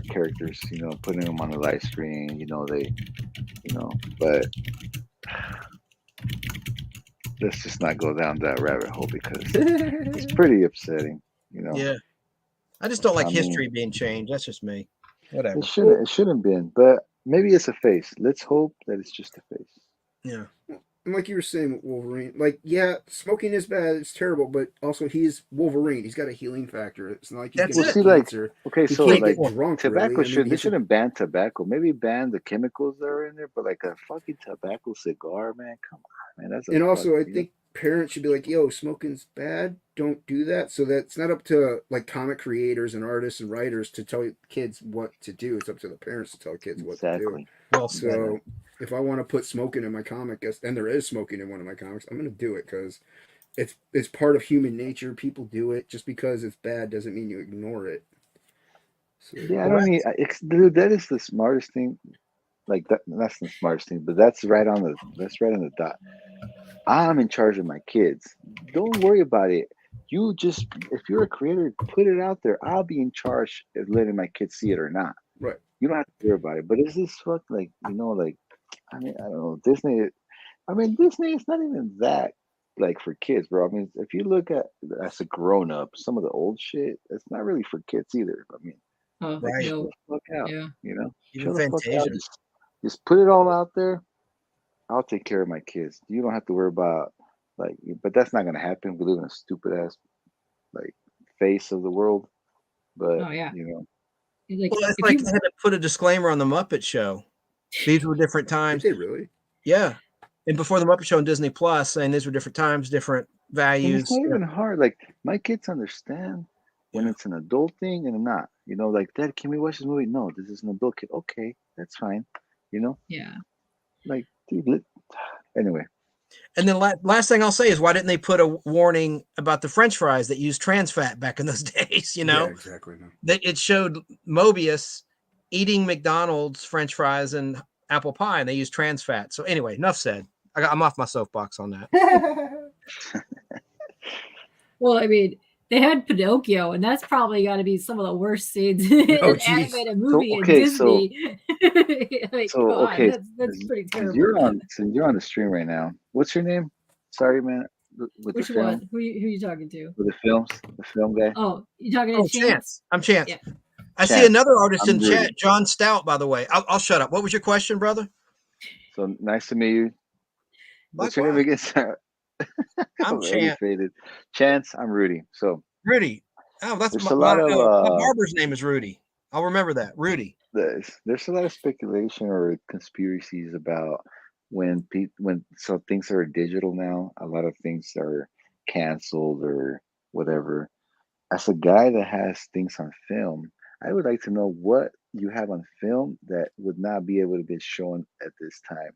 characters, putting them on the live screen, but let's just not go down that rabbit hole because it's pretty upsetting, Yeah. I just don't like history being changed. That's just me. Whatever. It shouldn't been, but maybe it's a face. Let's hope that it's just a face. Yeah. And like you were saying, Wolverine, like, yeah, smoking is bad, it's terrible, but also he's Wolverine. He's got a healing factor. It's not like he's That's gonna it. get cancer. Okay, He so can't like get drunk, tobacco really. I mean, they shouldn't ban tobacco. Maybe ban the chemicals that are in there, but like a fucking tobacco cigar, man, come on, man, that's a and also, I fuck, think parents should be like, yo, smoking's bad. Don't do that. So that's not up to like comic creators and artists and writers to tell kids what to do. It's up to the parents to tell kids what to do. Exactly. Well said. So if I want to put smoking in my comic, and there is smoking in one of my comics, I'm going to do it because it's part of human nature. People do it. Just because it's bad doesn't mean you ignore it. So, Yeah, I don't need. Dude, that is the smartest thing. Like that's the smartest thing, but that's right on the dot. I'm in charge of my kids. Don't worry about it. You just, if you're a creator, put it out there. I'll be in charge of letting my kids see it or not. right. You don't have to worry about it. But is this fuck like, like, I mean, I don't know. Disney is not even that like for kids, bro. I mean, if you look at as a grown up, some of the old shit, it's not really for kids either. I mean, Right. chill the fuck out. Yeah. Even Chill the fuck out. Fantasia. Just put it all out there. I'll take care of my kids. You don't have to worry about but that's not gonna happen. We live in a stupid ass like face of the world. But Oh yeah. Well, it's like they had to put a disclaimer on the Muppet Show. These were different times. Did they really? Yeah. And before the Muppet Show on Disney Plus, saying these were different times, different values. It's not even hard. Like my kids understand when it's an adult thing and not. Like, Dad, can we watch this movie? No, this is an adult kid. Okay, that's fine. Yeah. Like, dude, anyway. And then last thing I'll say is, why didn't they put a warning about the French fries that used trans fat back in those days? Yeah, exactly. No. It showed Mobius eating McDonald's French fries and apple pie, and they used trans fat. So anyway, enough said. I'm off my soapbox on that. Well, I mean, they had Pinocchio, and that's probably got to be some of the worst scenes in an animated movie in Disney. That's pretty terrible. Since you're on the stream right now, what's your name? Sorry, man. Which one? Who are you talking to? With the film guy. Oh, you talking to Chance? I'm Chance. Yeah. I see another artist in chat, John Stout, by the way. I'll shut up. What was your question, brother? So nice to meet you. What's your name again, sir? I'm Chance. Chance, I'm Rudy. So Rudy. Oh, that's my barber's name is Rudy. I'll remember that. Rudy. There's a lot of speculation or conspiracies about when things are digital now, a lot of things are canceled or whatever. As a guy that has things on film, I would like to know what you have on film that would not be able to be shown at this time.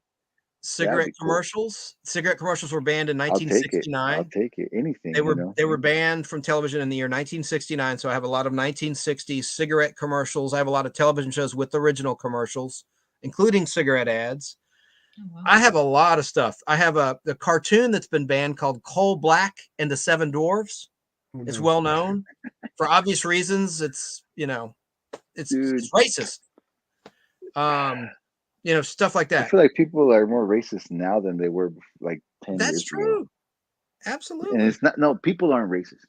Cigarette commercials. Cool. Cigarette commercials were banned in 1969. I'll take it. Anything. They were banned from television in the year 1969. So I have a lot of 1960s cigarette commercials. I have a lot of television shows with original commercials, including cigarette ads. Oh, wow. I have a lot of stuff. I have a cartoon that's been banned called Coal Black and the Seven Dwarfs. Oh, no. It's well known for obvious reasons. It's it's racist. Stuff like that. I feel like people are more racist now than they were like 10 years ago. That's true. Absolutely. And it's not. No, people aren't racist.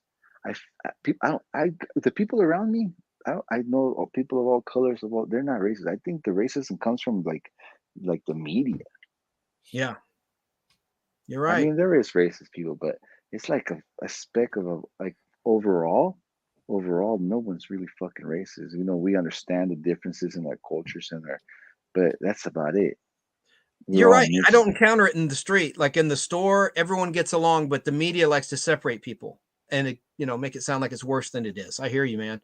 The people around me, I know people of all colors. They're not racist. I think the racism comes from like the media. Yeah, you're right. I mean, there is racist people, but it's like a speck of overall, no one's really fucking racist. We understand the differences in our cultures but that's about it. You're right. I don't encounter it in the street. Like in the store, everyone gets along, but the media likes to separate people and make it sound like it's worse than it is. I hear you, man.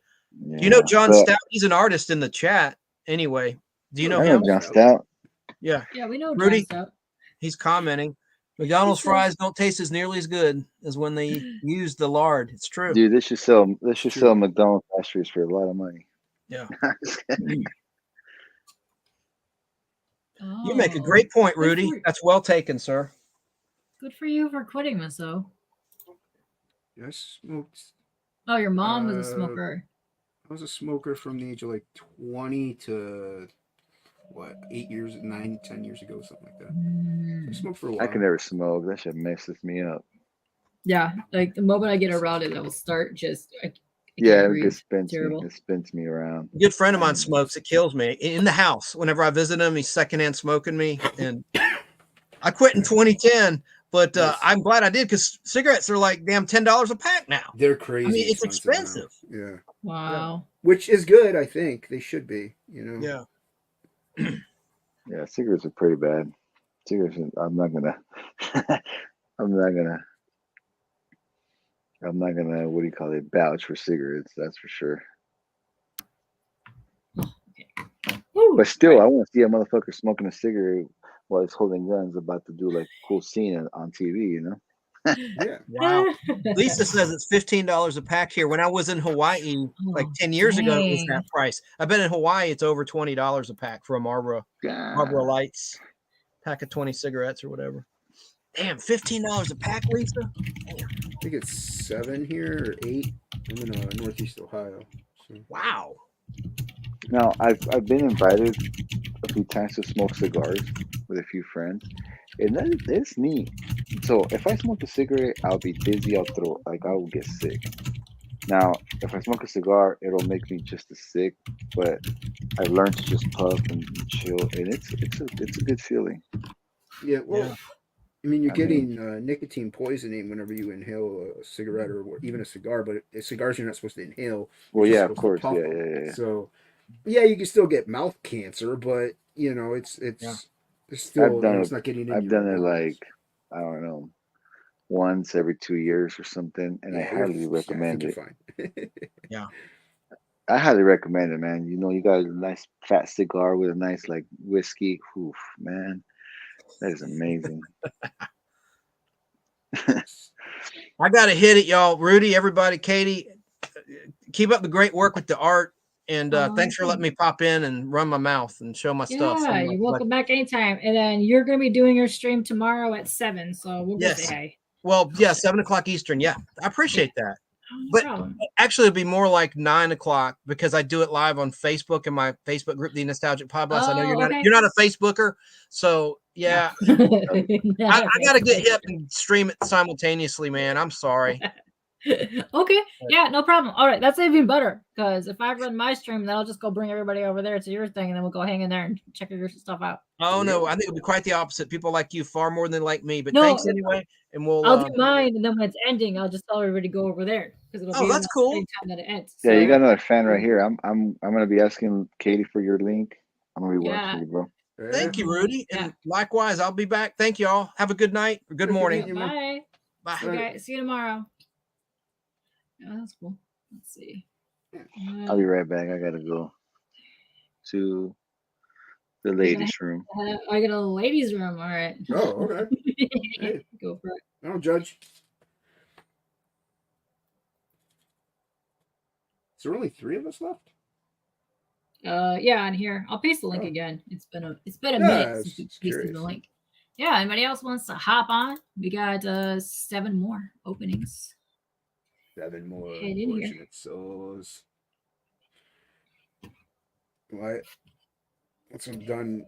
Yeah, do you know John Stout? He's an artist in the chat. Anyway, do you know him? John Stout. Yeah, we know Rudy. John Stout. He's commenting. McDonald's fries don't taste as nearly as good as when they use the lard. It's true. Dude, they should sell McDonald's pastries for a lot of money. Yeah. You make a great point, Rudy. That's well taken, sir. Good for you for quitting this, though. Yeah, I smoked. Oh, your mom was a smoker. I was a smoker from the age of 20 to 10 years ago, something like that. I smoked for a while. I can never smoke. That shit messes me up. Yeah, like the moment I get around it, I will start just. It spins me around. A good friend of mine smokes. It kills me in the house. Whenever I visit him, he's secondhand smoking me, and I quit in 2010, but I'm glad I did because cigarettes are like damn $10 a pack now. They're crazy. I mean, it's expensive. expensive. Wow. Which is good, I think. They should be, you know. Yeah. Yeah, cigarettes are pretty bad. Cigarettes, I'm not gonna, what do you call it, vouch for cigarettes, that's for sure. Woo. But still, I want to see a motherfucker smoking a cigarette while he's holding guns about to do like a cool scene on TV, you know? Yeah. Wow. Lisa says it's $15 a pack here. When I was in Hawaii like 10 years ago, it was that price. I bet in Hawaii it's over $20 a pack for a Marlboro Lights pack of 20 cigarettes or whatever. Damn, $15 a pack, Lisa. Damn. I think it's 7 here or 8. I'm in Northeast Ohio. So. Wow. Now I've been invited a few times to smoke cigars with a few friends, and it's neat. So if I smoke a cigarette, I'll be dizzy. I will get sick. Now, if I smoke a cigar, it'll make me just as sick. But I've learned to just puff and chill, and it's a good feeling. Yeah, well, I mean, you're getting nicotine poisoning whenever you inhale a cigarette or even a cigar. But cigars you're not supposed to inhale. Well, yeah, of course, yeah. So, yeah, you can still get mouth cancer, but you know, it's still it's not getting. I've done it like, I don't know, once every 2 years or something, and I highly recommend it. Yeah, I highly recommend it, man. You know, you got a nice fat cigar with a nice like whiskey. Oof, man, that is amazing. I gotta hit it, y'all. Rudy, everybody, Katie, keep up the great work with the art. And thanks for letting me pop in and run my mouth and show my stuff. Yeah, you're welcome back anytime. And then you're going to be doing your stream tomorrow at 7. So we'll go say hey. Well, yeah, 7 o'clock Eastern. Yeah, I appreciate that. No But problem. actually, it'll be more like 9 o'clock because I do it live on Facebook in my Facebook group, The Nostalgic Pod Blast. I know you're not a Facebooker, so yeah, I got to get hip and stream it simultaneously, man. I'm sorry. Okay, yeah, no problem. All right, that's even better because if I run my stream, then I'll just go bring everybody over there to your thing, and then we'll go hang in there and check your stuff out. Oh no, I think it'll be quite the opposite. People like you far more than like me, but thanks anyway. And I'll do mine, and then when it's ending, I'll just tell everybody to go over there because it'll be that's cool. the same time that it ends. Yeah, you got another fan right here. I'm gonna be asking Katie for your link. I'm gonna be watching you, bro. Thank you, Rudy, and likewise, I'll be back. Thank you all. Have a good night or good morning. Bye. Bye. Okay, see you tomorrow. Oh, that's cool. Let's see. I'll be right back. I gotta go to the ladies' room. I got a ladies' room. All right. Oh, okay. Hey. Go for it. I don't judge. Is there only 3 of us left? Yeah, on here. I'll paste the link again. It's been a minute since we pasted the link. Yeah, anybody else wants to hop on? We got 7 more openings. 7 more unfortunate souls. What? Once I'm done,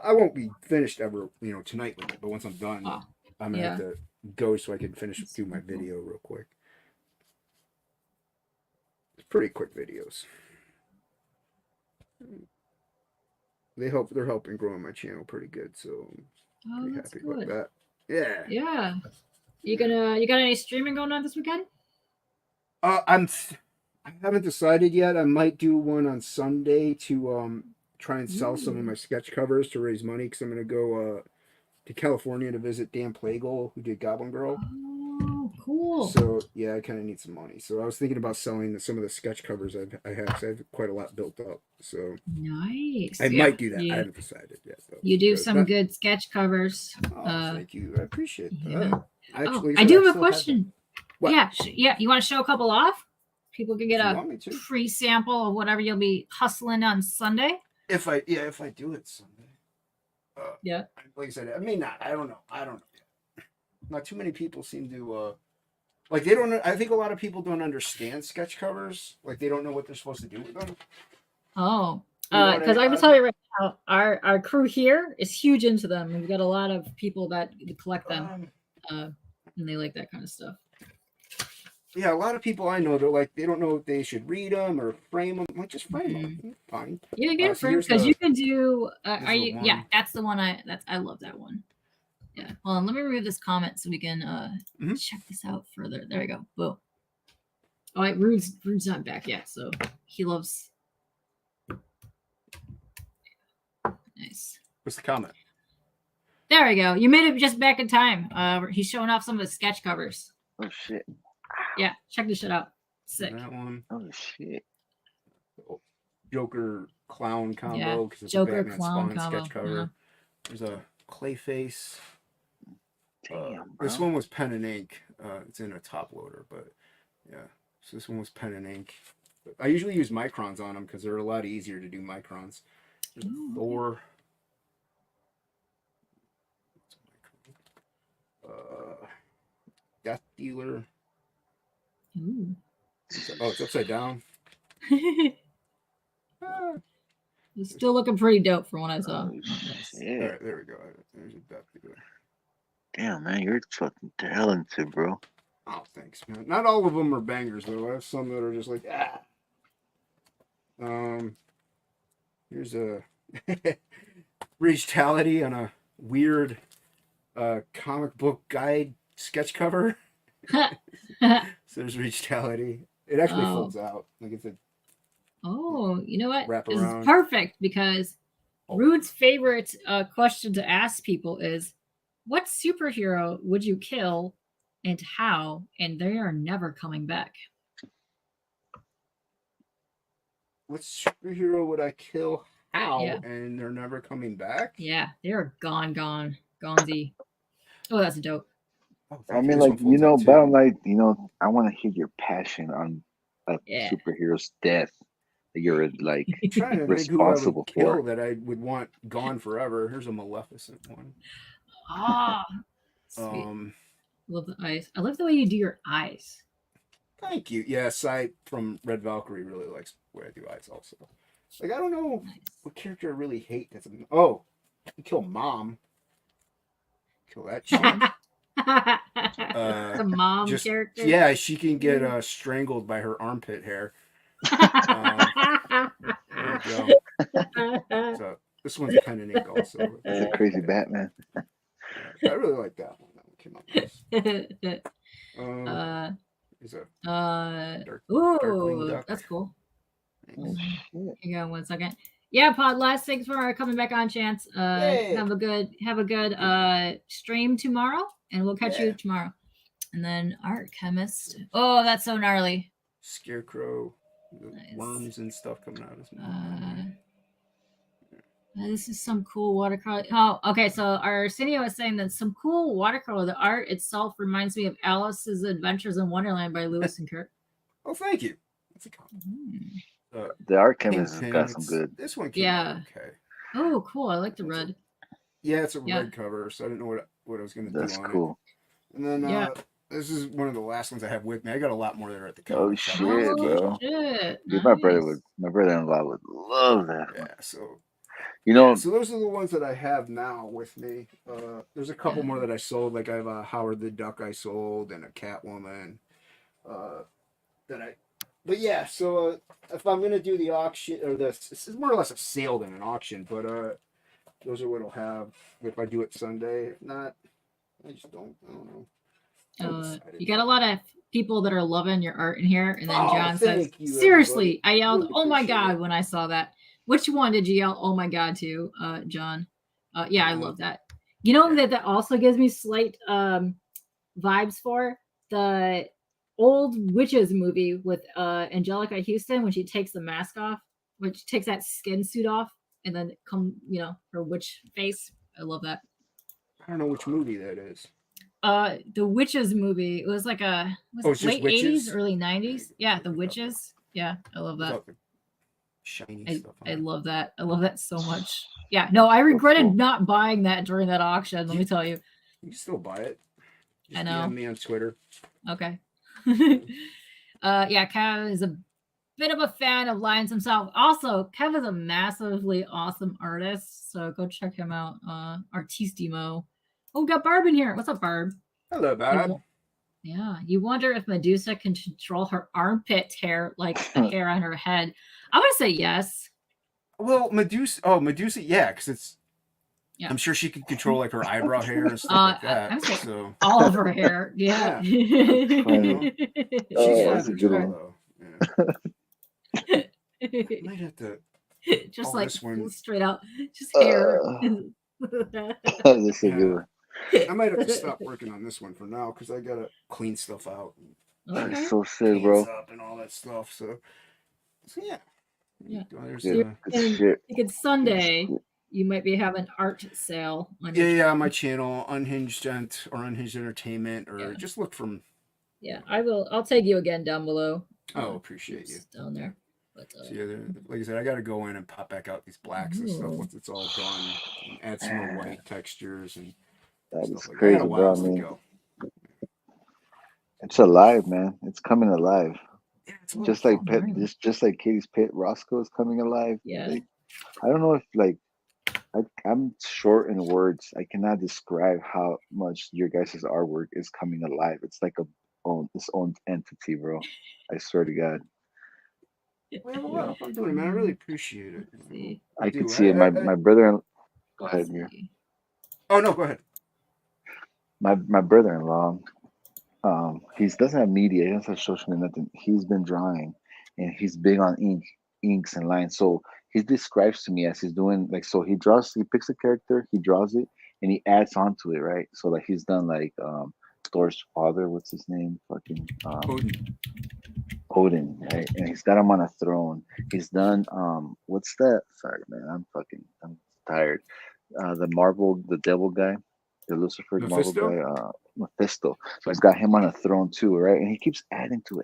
I won't be finished ever, tonight with it. But once I'm done, I'm gonna have to go so I can finish through my video real quick. It's pretty quick videos. They're helping growing my channel pretty good, so I'm pretty happy about that. Yeah. Yeah. You got any streaming going on this weekend? I haven't decided yet. I might do one on Sunday to try and sell some of my sketch covers to raise money because I'm gonna go to California to visit Dan Plagle, who did Goblin Girl. Oh, cool. So yeah, I kind of need some money. So I was thinking about selling some of the sketch covers I have. Cause I have quite a lot built up. So nice. I might do that. I haven't decided yet. Though. You do some good sketch covers. Thank you. I appreciate that. I do have a question. Yeah. You want to show a couple off? People can get a free sample of whatever you'll be hustling on Sunday. If I do it Sunday. Yeah. Like I said, I mean, I don't know. Not too many people seem to like they don't. I think a lot of people don't understand sketch covers. Like they don't know what they're supposed to do with them. Oh, because I can tell you right now, our crew here is huge into them. We've got a lot of people that collect them, and they like that kind of stuff. Yeah, a lot of people I know, they're like, they don't know if they should read them or frame them. I'm like, just frame them. Fine. Yeah, get a frame because you can do. Are you? Yeah, that's the one. I love that one. Yeah. Hold on. Let me remove this comment so we can check this out further. There we go. Boom. Oh, wait, Rude's not back yet, so he loves. Nice. What's the comment? There we go. You made it just back in time. He's showing off some of his sketch covers. Oh shit. Yeah, check this shit out. Sick. That one. Oh shit. Joker clown combo because it's Joker a Batman clown Spawn combo. sketch cover. There's a Clayface. Damn, this one was pen and ink. It's in a top loader, but yeah. So this one was pen and ink. But I usually use microns on them because they're a lot easier to do microns. Thor. Death Dealer. Ooh. Oh, it's upside down. It's still looking pretty dope from what I saw. Oh, All right, there we go. There's a Death Dealer. damn, man, you're fucking talented, bro. Oh, thanks, man. Not all of them are bangers, though. I have some that are just like, Here's a Reachtality on a weird comic book guide sketch cover. So there's Reachtality. It actually folds out. Like it's a you know what? Wrap This around. is perfect because Rude's favorite question to ask people is, what superhero would you kill and how? And they are never coming back. What superhero would I kill? How? Yeah. And they're never coming back? Yeah, they're gonzy. Oh, that's dope. Oh, I mean, like, you know, but I'm like, you know, I want to hear your passion on a superhero's death that you're like trying to responsible think who I would for. kill that I would want gone forever. Here's a Maleficent one. Sweet. Love the eyes. I love the way you do your eyes. Thank you. Yeah, Sai from Red Valkyrie really likes the way I do eyes also. Like, I don't know what character I really hate. That's you kill Mom. Kill that chick. The mom character. Yeah, she can get strangled by her armpit hair. There you go. So this one's pen and ink also. That's a crazy Batman. I really like that one. That one came out nice. Is a Darkwing Duck. That's cool. Oh, shit. Hang on 1 second. Yeah, Pod. Last thanks for coming back on, Chance. Have a good stream tomorrow, and we'll catch you tomorrow. And then Art Chemist. Oh, that's so gnarly. Scarecrow, worms and stuff coming out. This is some cool watercolor. Oh, okay. So Arsenio is saying that some cool watercolor. The art itself reminds me of Alice's Adventures in Wonderland by Lewis and Kirk. Oh, thank you. That's a compliment. The art chemist has got some good. This one came out okay. Oh, cool. I like the red. Yeah, it's a red cover, so I didn't know what I was going to do on it. That's cool. And then this is one of the last ones I have with me. I got a lot more that are at the cover. Oh shit, bro! Shit. Dude, Nice. my brother-in-law would love that. Yeah, one. so you know, so those are the ones that I have now with me. There's a couple more that I sold. Like I have a Howard the Duck I sold and a Catwoman. But yeah, so if I'm gonna do the auction or this is more or less a sale than an auction, but those are what I'll have if I do it Sunday. If not, I just don't. I don't know. You got a lot of people that are loving your art in here, and then John says, you, "Seriously, everybody. I yelled, Really oh my appreciate god,' it. when I saw that." Which one did you yell, "Oh my god," to, John? Yeah, I love that. You know that also gives me slight vibes for the old Witches movie with Angelica Houston when she takes the mask off, when she takes that skin suit off, and then her witch face. I love that. I don't know which movie that is. The Witches movie. It was like late 80s, early 90s. Yeah, the Witches. Yeah, I love that. Shiny stuff. I love that. I love that so much. Yeah, no, I regretted not buying that during that auction. Let me tell you. You can still buy it. Just I know. DM me on Twitter. Okay. Yeah, Kev is a bit of a fan of Lions himself. Also, Kev is a massively awesome artist, so go check him out. Artistimo. Oh, we got Barb in here. What's up, Barb? Hello, Barb. Yeah, you wonder if Medusa can control her armpit hair like the hair on her head. I would say yes. Well, Medusa, yeah, because it's. Yeah. I'm sure she could control like her eyebrow hair and stuff like that. I would say so all of her hair. Yeah. That's a good one. Yeah. Might have to. Just like straight out, just hair. That's a good one. I might have to stop working on this one for now because I gotta clean stuff out. That's so sick, bro. Up and all that stuff. So yeah. There's it's Sunday. You might be having art sale. On my channel, Unhinged Entertainment, or just look from. Yeah, I will. I'll tag you again down below. Oh, appreciate you down there. But, so yeah, like I said, I got to go in and pop back out these blacks and stuff once it's all done, and add some more white textures and. That is crazy, bro. I mean, it's alive, man. It's coming alive. Yeah, just like just like Katie's Pet Rosko is coming alive. Yeah. Like, I don't know if like I'm short in words. I cannot describe how much your guys' artwork is coming alive. It's like its own entity, bro. I swear to God. Well, I'm doing it, man. I really appreciate it. I can see it. My brother. Go ahead, here. Oh no, go ahead. My brother-in-law, he doesn't have media. He doesn't have social media, nothing. He's been drawing, and he's big on inks and lines. So he describes to me as he's doing like, so he picks a character, he draws it, and he adds onto it, right? So like he's done like Thor's father, what's his name? Fucking Odin, right? And he's got him on a throne. He's done what's that? Sorry, man, I'm tired. The devil guy, the Lucifer Marvel guy, Mephisto. So he's got him on a throne too, right? And he keeps adding to.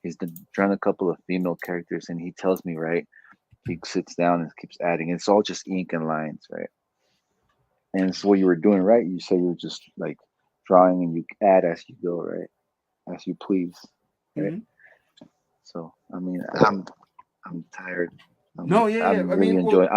He's been drawing a couple of female characters, and he tells me, right? He sits down and keeps adding. It's all just ink and lines, right? And so what you were doing, right? You said you were just like drawing and you add as you go, right? As you please, right? Mm-hmm. So I mean, I'm tired. I'm really enjoying.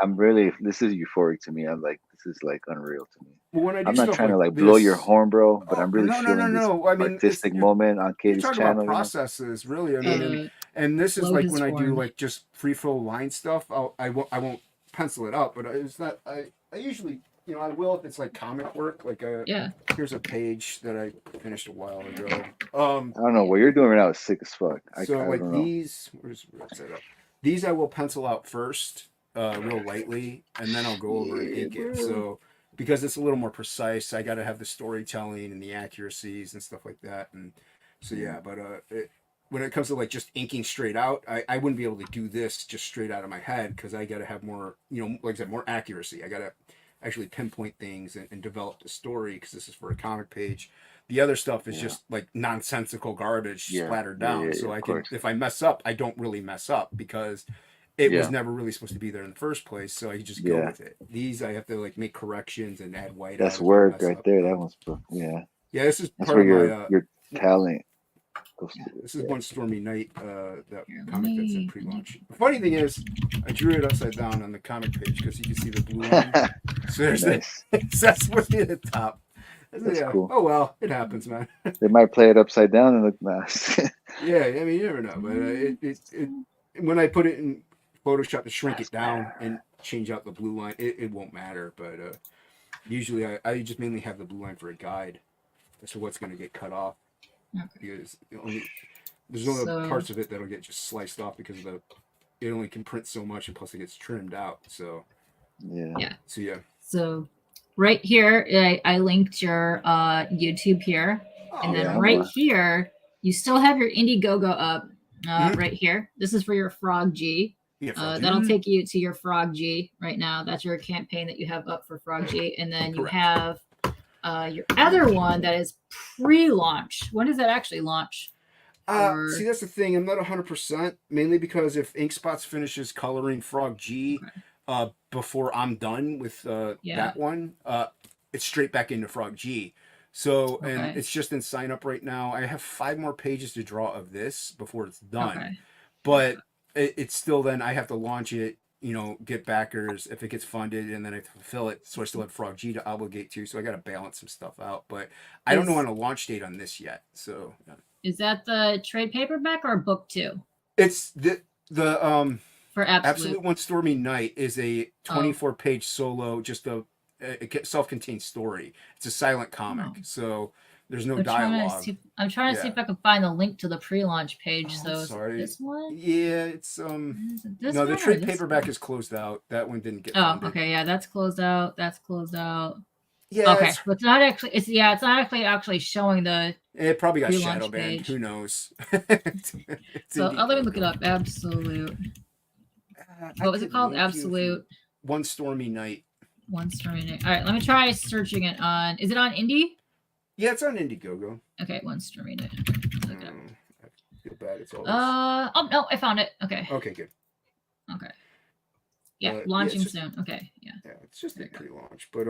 I'm really. This is euphoric to me. I'm like, this is like unreal to me. Well, I'm not trying to like blow your horn, bro, but I'm really feeling this artistic moment on Katie's channel. About processes, really. I mean, and this is like when I do like just free flow line stuff. I won't pencil it out, but it's not. I usually, I will if it's like comic work. Like here's a page that I finished a while ago. I don't know what you're doing right now is sick as fuck. So like these, where's it up? These I will pencil out first, real lightly, and then I'll go over and ink it. So because it's a little more precise, I got to have the storytelling and the accuracies and stuff like that. And so but when it comes to like just inking straight out, I wouldn't be able to do this just straight out of my head because I got to have more, like I said, more accuracy. I got to actually pinpoint things and develop the story because this is for a comic page. The other stuff is just like nonsensical garbage splattered down. So I can, if I mess up, I don't really mess up because it was never really supposed to be there in the first place. So I can just go with it. These I have to like make corrections and add white. That's work right there. That one's Yeah, this is part of your talent. This is one Stormy Night, that comic that's in pre-launch. The funny thing is, I drew it upside down on the comic page because you can see the blue line. So there's that's supposed to be at the top. That's cool. Oh well, it happens, man. They might play it upside down and look nice. Yeah, I mean, you never know. But when I put it in Photoshop to shrink it down and change out the blue line, it won't matter. But usually I just mainly have the blue line for a guide as to what's going to get cut off. Because there's only parts of it that'll get just sliced off because it only can print so much, and plus it gets trimmed out. So So right here, I linked your YouTube here, and then here you still have your Indiegogo up. Right here, this is for your Frog G. That'll take you to your Frog G right now. That's your campaign that you have up for Frog G, and then you have your other one that is pre-launch. When does that actually launch? See, that's the thing. I'm not 100%, mainly because if Inkspots finishes coloring Frog G before I'm done with that one, it's straight back into Frog G. So, and it's just in sign up right now. I have 5 more pages to draw of this before it's done. But it's still then I have to launch it get backers if it gets funded, and then I fulfill it. So I still have Frog G to obligate to. So I got to balance some stuff out. But I don't know on a launch date on this yet. So is that the trade paperback or book 2? It's the for Absolute One Stormy Night is a 24-page solo, just a self-contained story. It's a silent comic, so there's no dialogue. I'm trying to see if I can find the link to the pre-launch page. Sorry. This one? Yeah, it's no, the trade paperback is closed out. That one didn't get funded. Okay, yeah, that's closed out. That's closed out. Yeah. Okay, but it's not actually. It's actually showing the. It probably got shadow banned. Who knows? So let me look it up. Absolute. What was it called? Absolute. One Stormy Night. One Stormy Night. All right, let me try searching it on. Is it on Indie? Yeah, it's on Indiegogo. Okay, One Stormy Night. I feel bad. It's all. Oh no, I found it. Okay. Okay, good. Okay. Yeah, launching soon. Okay, yeah. Yeah, it's just a pre-launch, but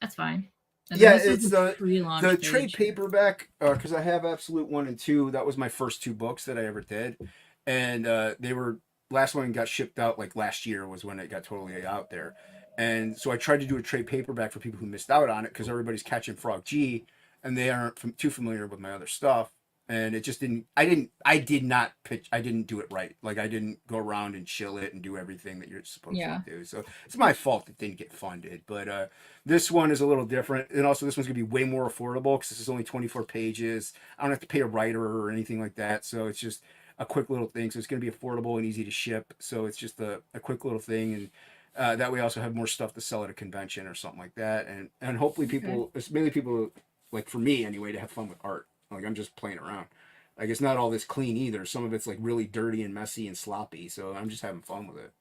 that's fine. Yeah, it's the trade paperback because I have Absolute 1 and 2. That was my first 2 books that I ever did, and they were last one got shipped out like last year was when it got totally out there, and so I tried to do a trade paperback for people who missed out on it because everybody's catching Frog G, and they aren't too familiar with my other stuff, and it just didn't. I did not pitch. I didn't do it right. Like I didn't go around and chill it and do everything that you're supposed to do. So it's my fault it didn't get funded, but. This one is a little different, and also this one's gonna be way more affordable because this is only 24 pages. I don't have to pay a writer or anything like that, so it's just a quick little thing. So it's gonna be affordable and easy to ship. So it's just a quick little thing, and that way I also have more stuff to sell at a convention or something like that, and hopefully people, it's mainly people like for me anyway, to have fun with art. Like I'm just playing around. Like it's not all this clean either. Some of it's like really dirty and messy and sloppy. So I'm just having fun with it.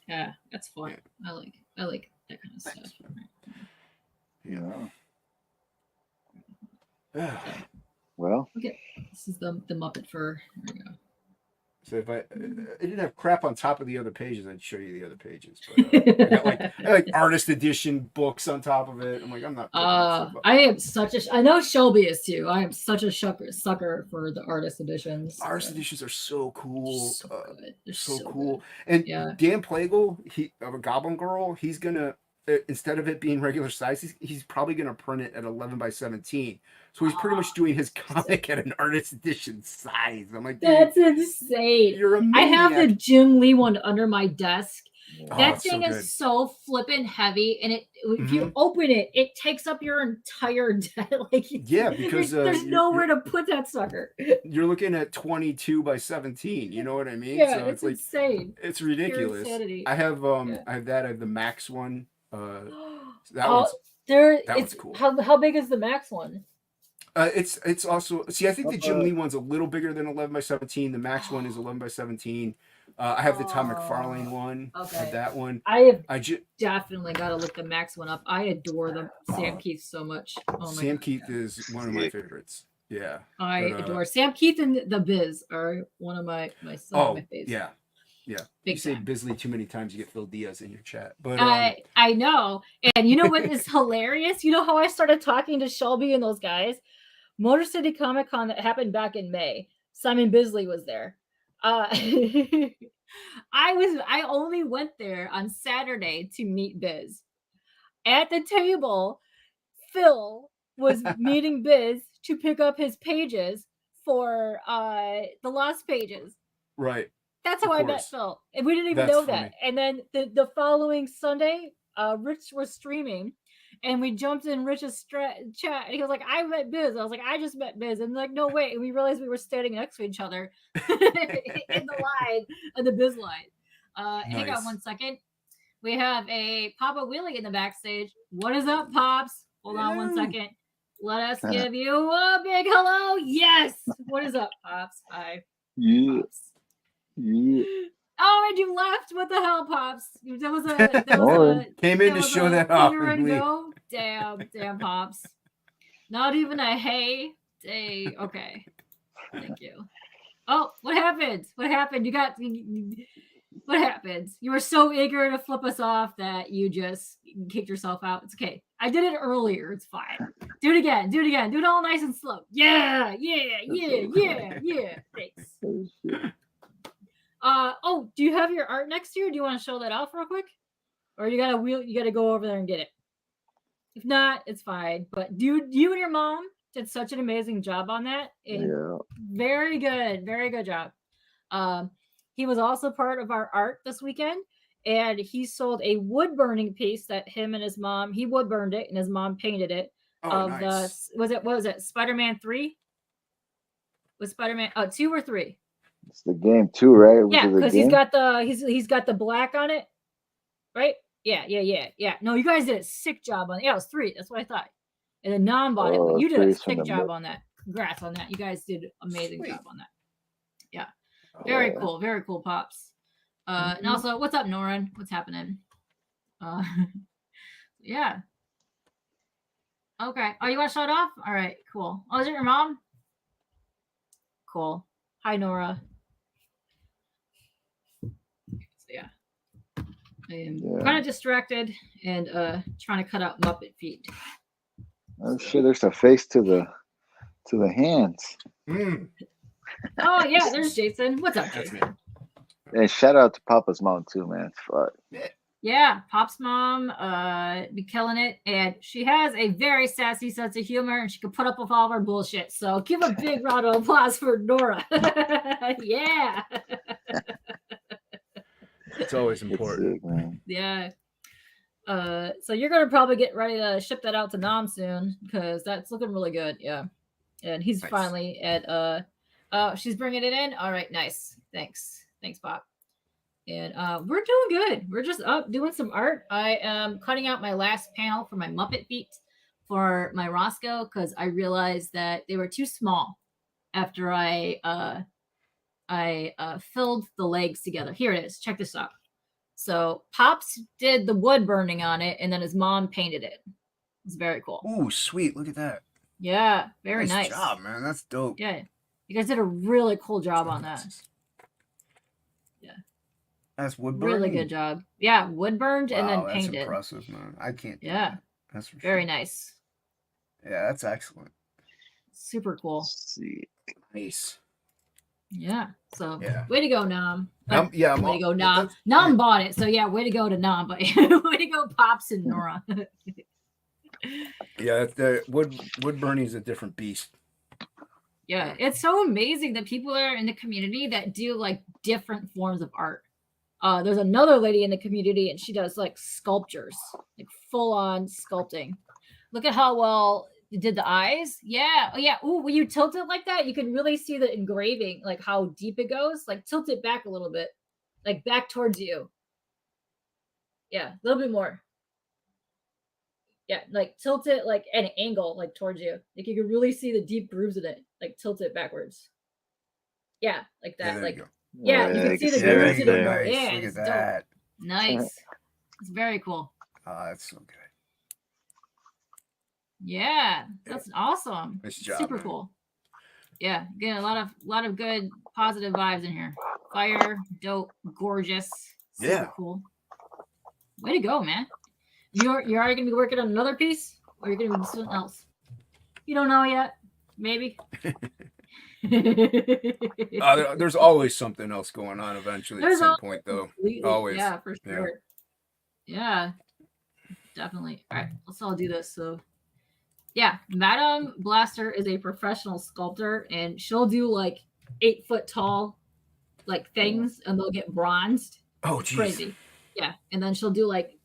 Yeah, that's fun. Yeah. I like that kind of stuff. Yeah. Well. Okay, this is the Muppet fur. There we go. So if I didn't have crap on top of the other pages, I'd show you the other pages. But I got like artist edition books on top of it. I'm like, I'm not. I am such a. I know Shelby is too. I am such a sucker for the artist editions. Artist editions are so cool. They're so cool. And Dan Plagle, he of a Goblin Girl, he's gonna. Instead of it being regular size, he's probably going to print it at 11 by 17. So he's pretty much doing his comic at an artist edition size. I'm like, that's insane. You're a maniac. I have the Jim Lee one under my desk. That thing so is so flippin' heavy, and if you open it, it takes up your entire desk. Because there's nowhere to put that sucker. You're looking at 22 by 17. You know what I mean? Yeah, so it's like insane. It's ridiculous. I have I have the Max one. That one's cool. How big is the Max one? It's also I think the Jim Lee one's a little bigger than 11 by 17. The Max one is 11 by 17. I have the Tom McFarlane one. Okay. I have that one. I definitely got to look the Max one up. I adore the Sam Keith so much. Sam Keith is one of my favorites. Yeah. I adore Sam Keith and the Biz are one of my favorites. Yeah. Yeah, Big you say time. Bisley too many times, you get Phil Diaz in your chat. But I know, and you know what is hilarious? You know how I started talking to Shelby and those guys? Motor City Comic Con that happened back in May. Simon Bisley was there. I only went there on Saturday to meet Biz. At the table, Phil was meeting Biz to pick up his pages for the Lost Pages. Right. That's how I met Phil. And we didn't even know that. And then the following Sunday, Rich was streaming and we jumped in Rich's chat. And he was like, I met Biz. I was like, I just met Biz. And like, no, wait. And we realized we were standing next to each other in the line, in the Biz line. Hang on 1 second. We have a Papa Willie in the backstage. What is up, Pops? Hold on 1 second. Let us give you a big hello. Yes. What is up, Pops? Hi. Yeah. Pops. Yeah. Oh, and you left. What the hell, Pops? That was a came in to show that off. Damn, Pops. Not even a hey. Okay. Thank you. Oh, what happened? What happened? What happened? You were so eager to flip us off that you just kicked yourself out. It's okay. I did it earlier. It's fine. Do it again. Do it all nice and slow. Yeah. Thanks. Oh, do you have your art next year? Do you want to show that off real quick? Or you gotta go over there and get it. If not, it's fine. But you and your mom did such an amazing job on that. Very good job. He was also part of our art this weekend, and he sold a wood burning piece that him and his mom, he wood burned it and his mom painted it. Nice. What was it Spider-Man 3? Was Spider-Man 2 or 3? It's the game 2, right? Yeah, because he's got the black on it, right? Yeah. No, you guys did a sick job on it. Yeah, it was 3. That's what I thought. And then Nam bought it, but you did a sick job on that. Congrats on that. You guys did an amazing job on that. Yeah. Very cool, Pops. And also, what's up, Noran? What's happening? Yeah. Okay. Oh, you want to shut off? All right, cool. Oh, is it your mom? Cool. Hi, Nora. So yeah. I am kind of distracted and trying to cut out Muppet feet. Oh shit, there's a face to the hands. Oh yeah, there's Jason. What's up, Jason? And shout out to Papa's mom too, man. Fuck. Yeah, Pop's mom be killing it, and she has a very sassy sense of humor, and she can put up with all of our bullshit. So give a big round of applause for Nora. Yeah. It's always important. Man. Yeah. So you're gonna probably get ready to ship that out to Nam soon because that's looking really good. Yeah. And he's finally at she's bringing it in. All right, nice. Thanks, Pop. And we're doing good. We're just up doing some art. I am cutting out my last panel for my Muppet feet for my Roscoe because I realized that they were too small after I filled the legs together. Here it is. Check this out. So Pops did the wood burning on it, and then his mom painted it. It's very cool. Ooh, sweet. Look at that. Yeah, very nice. Nice job, man. That's dope. Yeah, you guys did a really cool job on that. Yeah. That's wood burning. Really good job. Yeah, wood burned and then painted. That's impressive, man. I can't do that. That's for very sure. Nice. Yeah, that's excellent. Super cool. Nice. Yeah. So way to go, Nam. Way to go, Nam. Nam bought it, so yeah, way to go to Nam. But way to go, Pops and Nora. Yeah, the wood burning is a different beast. Yeah, it's so amazing that people are in the community that do like different forms of art. There's another lady in the community, and she does like sculptures, like full on sculpting. Look at how well you did the eyes. Yeah. Oh, yeah. Ooh, when you tilt it like that, you can really see the engraving, like how deep it goes. Like tilt it back a little bit, like back towards you. Yeah, a little bit more. Yeah, like tilt it like at an angle, like towards you. Like you can really see the deep grooves in it. Like tilt it backwards. Yeah, like that. Yeah, like yeah, you can see the grooves in it. Nice. Yeah, look at that. Dope. Nice. It's very cool. Oh, that's so good. Yeah, that's awesome. Nice job, super man. Cool. Yeah, getting a lot of good positive vibes in here. Fire, dope, gorgeous, super cool. Way to go, man. You're already gonna be working on another piece, or you're gonna be doing something else? You don't know yet. Maybe. There's always something else going on eventually at some point, though. Always. Yeah, for sure. Yeah, definitely. All right, let's all do this. So, yeah, Madame Blaster is a professional sculptor, and she'll do like 8 foot tall, like things, and they'll get bronzed. Oh, geez. Crazy. Yeah, and then she'll do like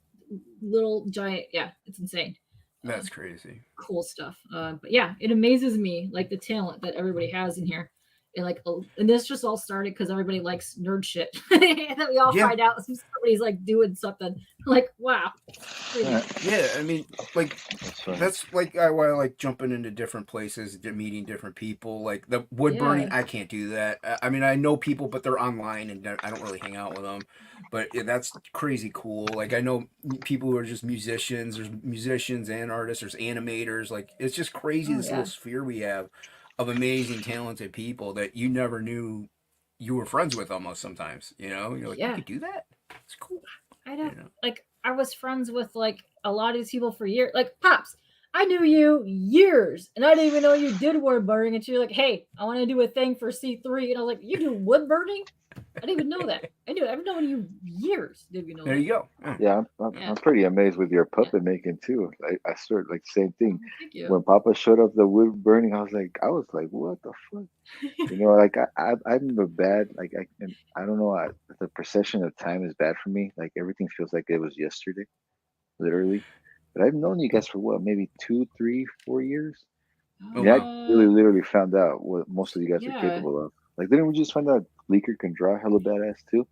little giant. Yeah, it's insane. That's crazy. Cool stuff. But yeah, it amazes me like the talent that everybody has in here. And like, and this just all started because everybody likes nerd shit. And then we all find out somebody's like doing something. Like, wow. Yeah, I mean, like that's like why I like jumping into different places, meeting different people. Like the wood burning, I can't do that. I mean, I know people, but they're online, and I don't really hang out with them. But that's crazy cool. Like I know people who are just musicians. There's musicians and artists. There's animators. Like it's just crazy this little sphere we have of amazing, talented people that you never knew you were friends with. Almost sometimes, you're like, you could do that. It's cool. I don't like. I was friends with like a lot of these people for years. Like Pops, I knew you years, and I didn't even know you did wood burning. And you're like, "Hey, I want to do a thing for C3," and I was like, "You do wood burning?" I didn't even know that. I've known you years. Didn't even know There that. you go. Yeah, I'm pretty amazed with your puppet making too. I started like same thing. Thank you. When Papa showed up the wood burning, I was like, what the fuck? You know, like I'm a bad, like I don't know, the perception of time is bad for me. Like everything feels like it was yesterday, literally. But I've known you guys for what, maybe 2, 3, 4 years. Oh, Yeah, I wow. really literally found out what most of you guys are Yeah. capable of. Like, didn't we just find out Bleeker can draw hella badass too?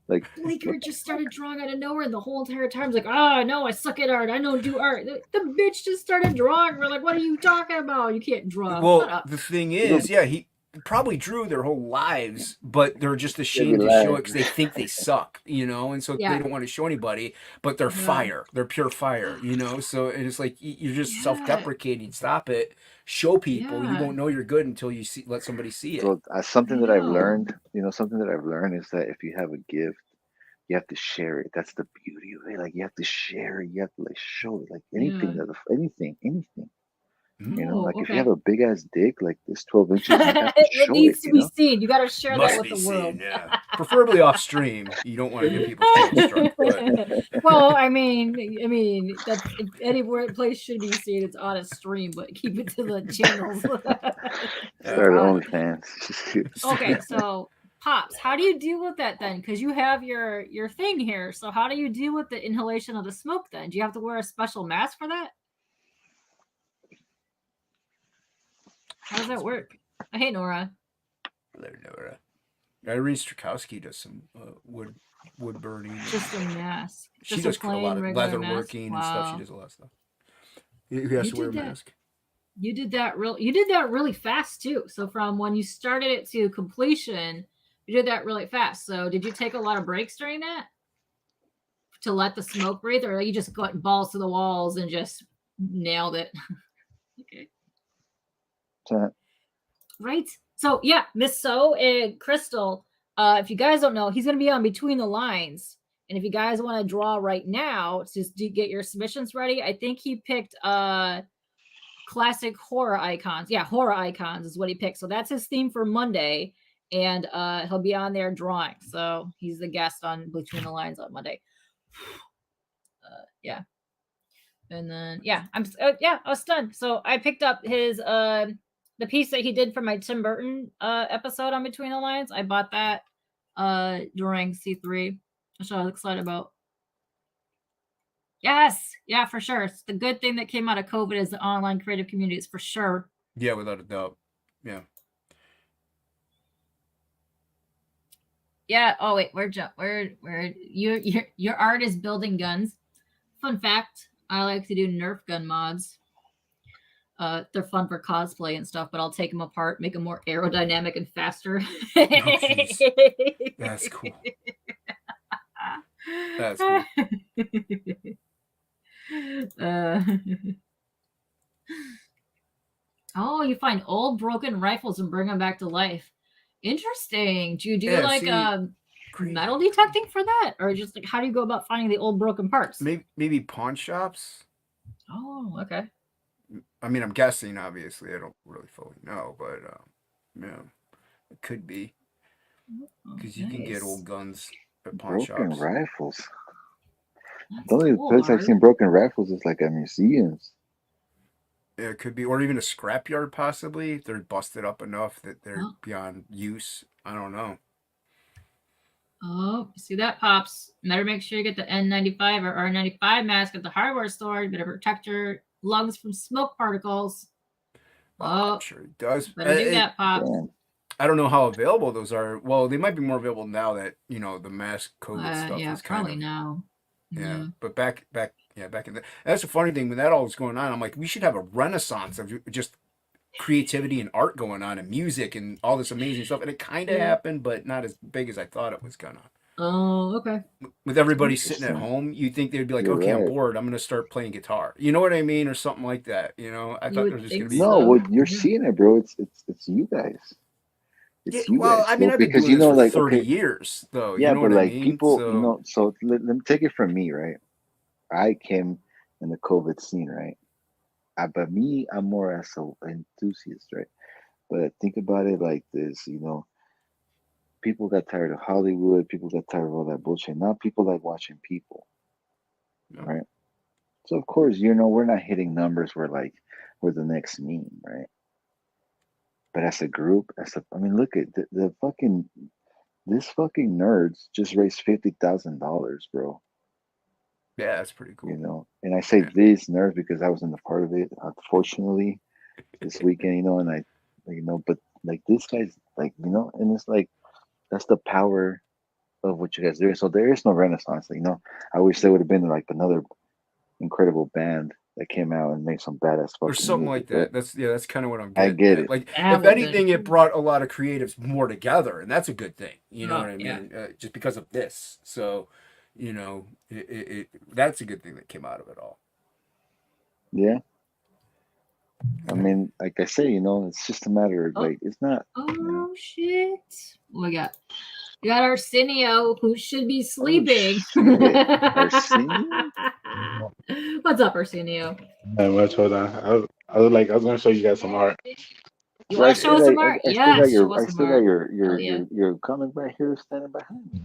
Like Bleeker just started drawing out of nowhere, and the whole entire time was like, "Ah, no, I suck at art. I don't do art." The bitch just started drawing. We're like, "What are you talking about? You can't draw." Shut Well, up. the thing is, yeah, he probably drew their whole lives, but they're just ashamed to show it because they think they suck, you know, and so Yeah. they don't want to show anybody. But they're fire. They're pure fire, you know. So it's like you're just self-deprecating. Stop it. Show people. You won't know you're good until you let somebody see it. So something that I've learned, you know, something that I've learned is that if you have a gift, you have to share it. That's the beauty of it. Like you have to share it. You have to like show it. Like anything, anything. You know, like if you have a big ass dick, like this 12 inches, you have to show it needs to you be know? seen. You got to share Must that with be the world. seen, yeah. Preferably off stream. You don't want to get people's feelings struck. But Well, I mean, that's if anywhere place should be seen. It's on a stream, but keep it to the channels. Start OnlyFans. Okay, so Pops, how do you deal with that then? Because you have your thing here. So how do you deal with the inhalation of the smoke then? Do you have to wear a special mask for that? How does that work? I hate Nora. Hello, Nora. Irene Strakowski does some wood burning. Just a mask. She does a lot of leather working and stuff. She does a lot of stuff. You have to wear a mask. You did that really fast too. So from when you started it to completion, you did that really fast. So did you take a lot of breaks during that to let the smoke breathe, or you just got balls to the walls and just nailed it? Okay. Right. So yeah, Miss So and Crystal. If you guys don't know, he's going to be on Between the Lines. And if you guys want to draw right now to get your submissions ready, I think he picked classic horror icons. Yeah, horror icons is what he picked. So that's his theme for Monday. And he'll be on there drawing. So he's the guest on Between the Lines on Monday. Yeah. And then, I was stunned. So I picked up his the piece that he did for my Tim Burton episode on Between the Lines. I bought that during C3, which I was excited about. Yes, yeah, for sure. It's the good thing that came out of COVID is the online creative communities, for sure. Yeah, without a doubt. Yeah. Yeah. Oh wait, your art is building guns. Fun fact: I like to do Nerf gun mods. They're fun for cosplay and stuff, but I'll take them apart, make them more aerodynamic and faster. That's cool. That's cool. Oh, you find old broken rifles and bring them back to life. Interesting. Do you do metal detecting for that, or just like how do you go about finding the old broken parts? Maybe pawn shops. Oh, okay. I mean, I'm guessing. Obviously, I don't really fully know, but yeah, it could be because you can get old guns at pawn shops. Broken rifles. The only place I've seen broken rifles is like at museums. Yeah, it could be, or even a scrapyard possibly. They're busted up enough that they're beyond use. I don't know. Oh, see that, Pops? Better make sure you get the N95 or R95 mask at the hardware store. You better protect your lungs from smoke particles. I'm sure it does. Better do that, Pops. I don't know how available those are. Well, they might be more available now that the mask COVID stuff is probably now. Yeah, but back in the that's the funny thing when that all was going on. I'm like, we should have a renaissance of just creativity and art going on and music and all this amazing stuff. And it kind of happened, but not as big as I thought it was gonna. Oh, okay. With everybody sitting at home, you'd think they'd be like, okay, I'm bored. I'm gonna start playing guitar. You know what I mean, or something like that. I thought there was just gonna be you're seeing it, bro. It's you guys. It's you guys. I mean, I've been because doing this for like 30 years, though. Yeah, you know but what like I mean? people, so let me take it from me, right? I came in the COVID scene, right? But me, I'm more as an enthusiast, right? But think about it like this, people got tired of Hollywood. People got tired of all that bullshit. Now people like watching people, right? So of course, we're not hitting numbers where like we're the next meme, right? But as a group, I mean, look at the fucking this fucking nerds just raised $50,000, bro. Yeah, that's pretty cool. And I say these nerds because I was in the part of it, unfortunately, this weekend, and I, but like this guy's like, and it's like that's the power of what you guys do. So there is no renaissance. I wish there would have been like another incredible band that came out and made some badass fucking or something music, like that. That's kind of what I'm I getting get at. it. Like, That if would've anything, been it brought a lot of creatives more together, and that's a good thing. You know Oh, what I yeah. mean? Just because of this. So, that's a good thing that came out of it all. Yeah. I mean, like I say, it's just a matter of like it's not. Oh shit! What we got? We got Arsenio, who should be sleeping. Arsenio? What's up, Arsenio? Not much. Hold on. I was going to show you guys some art. You want to show us some art? I Yes, show I us some still got art. your comic right here standing behind me.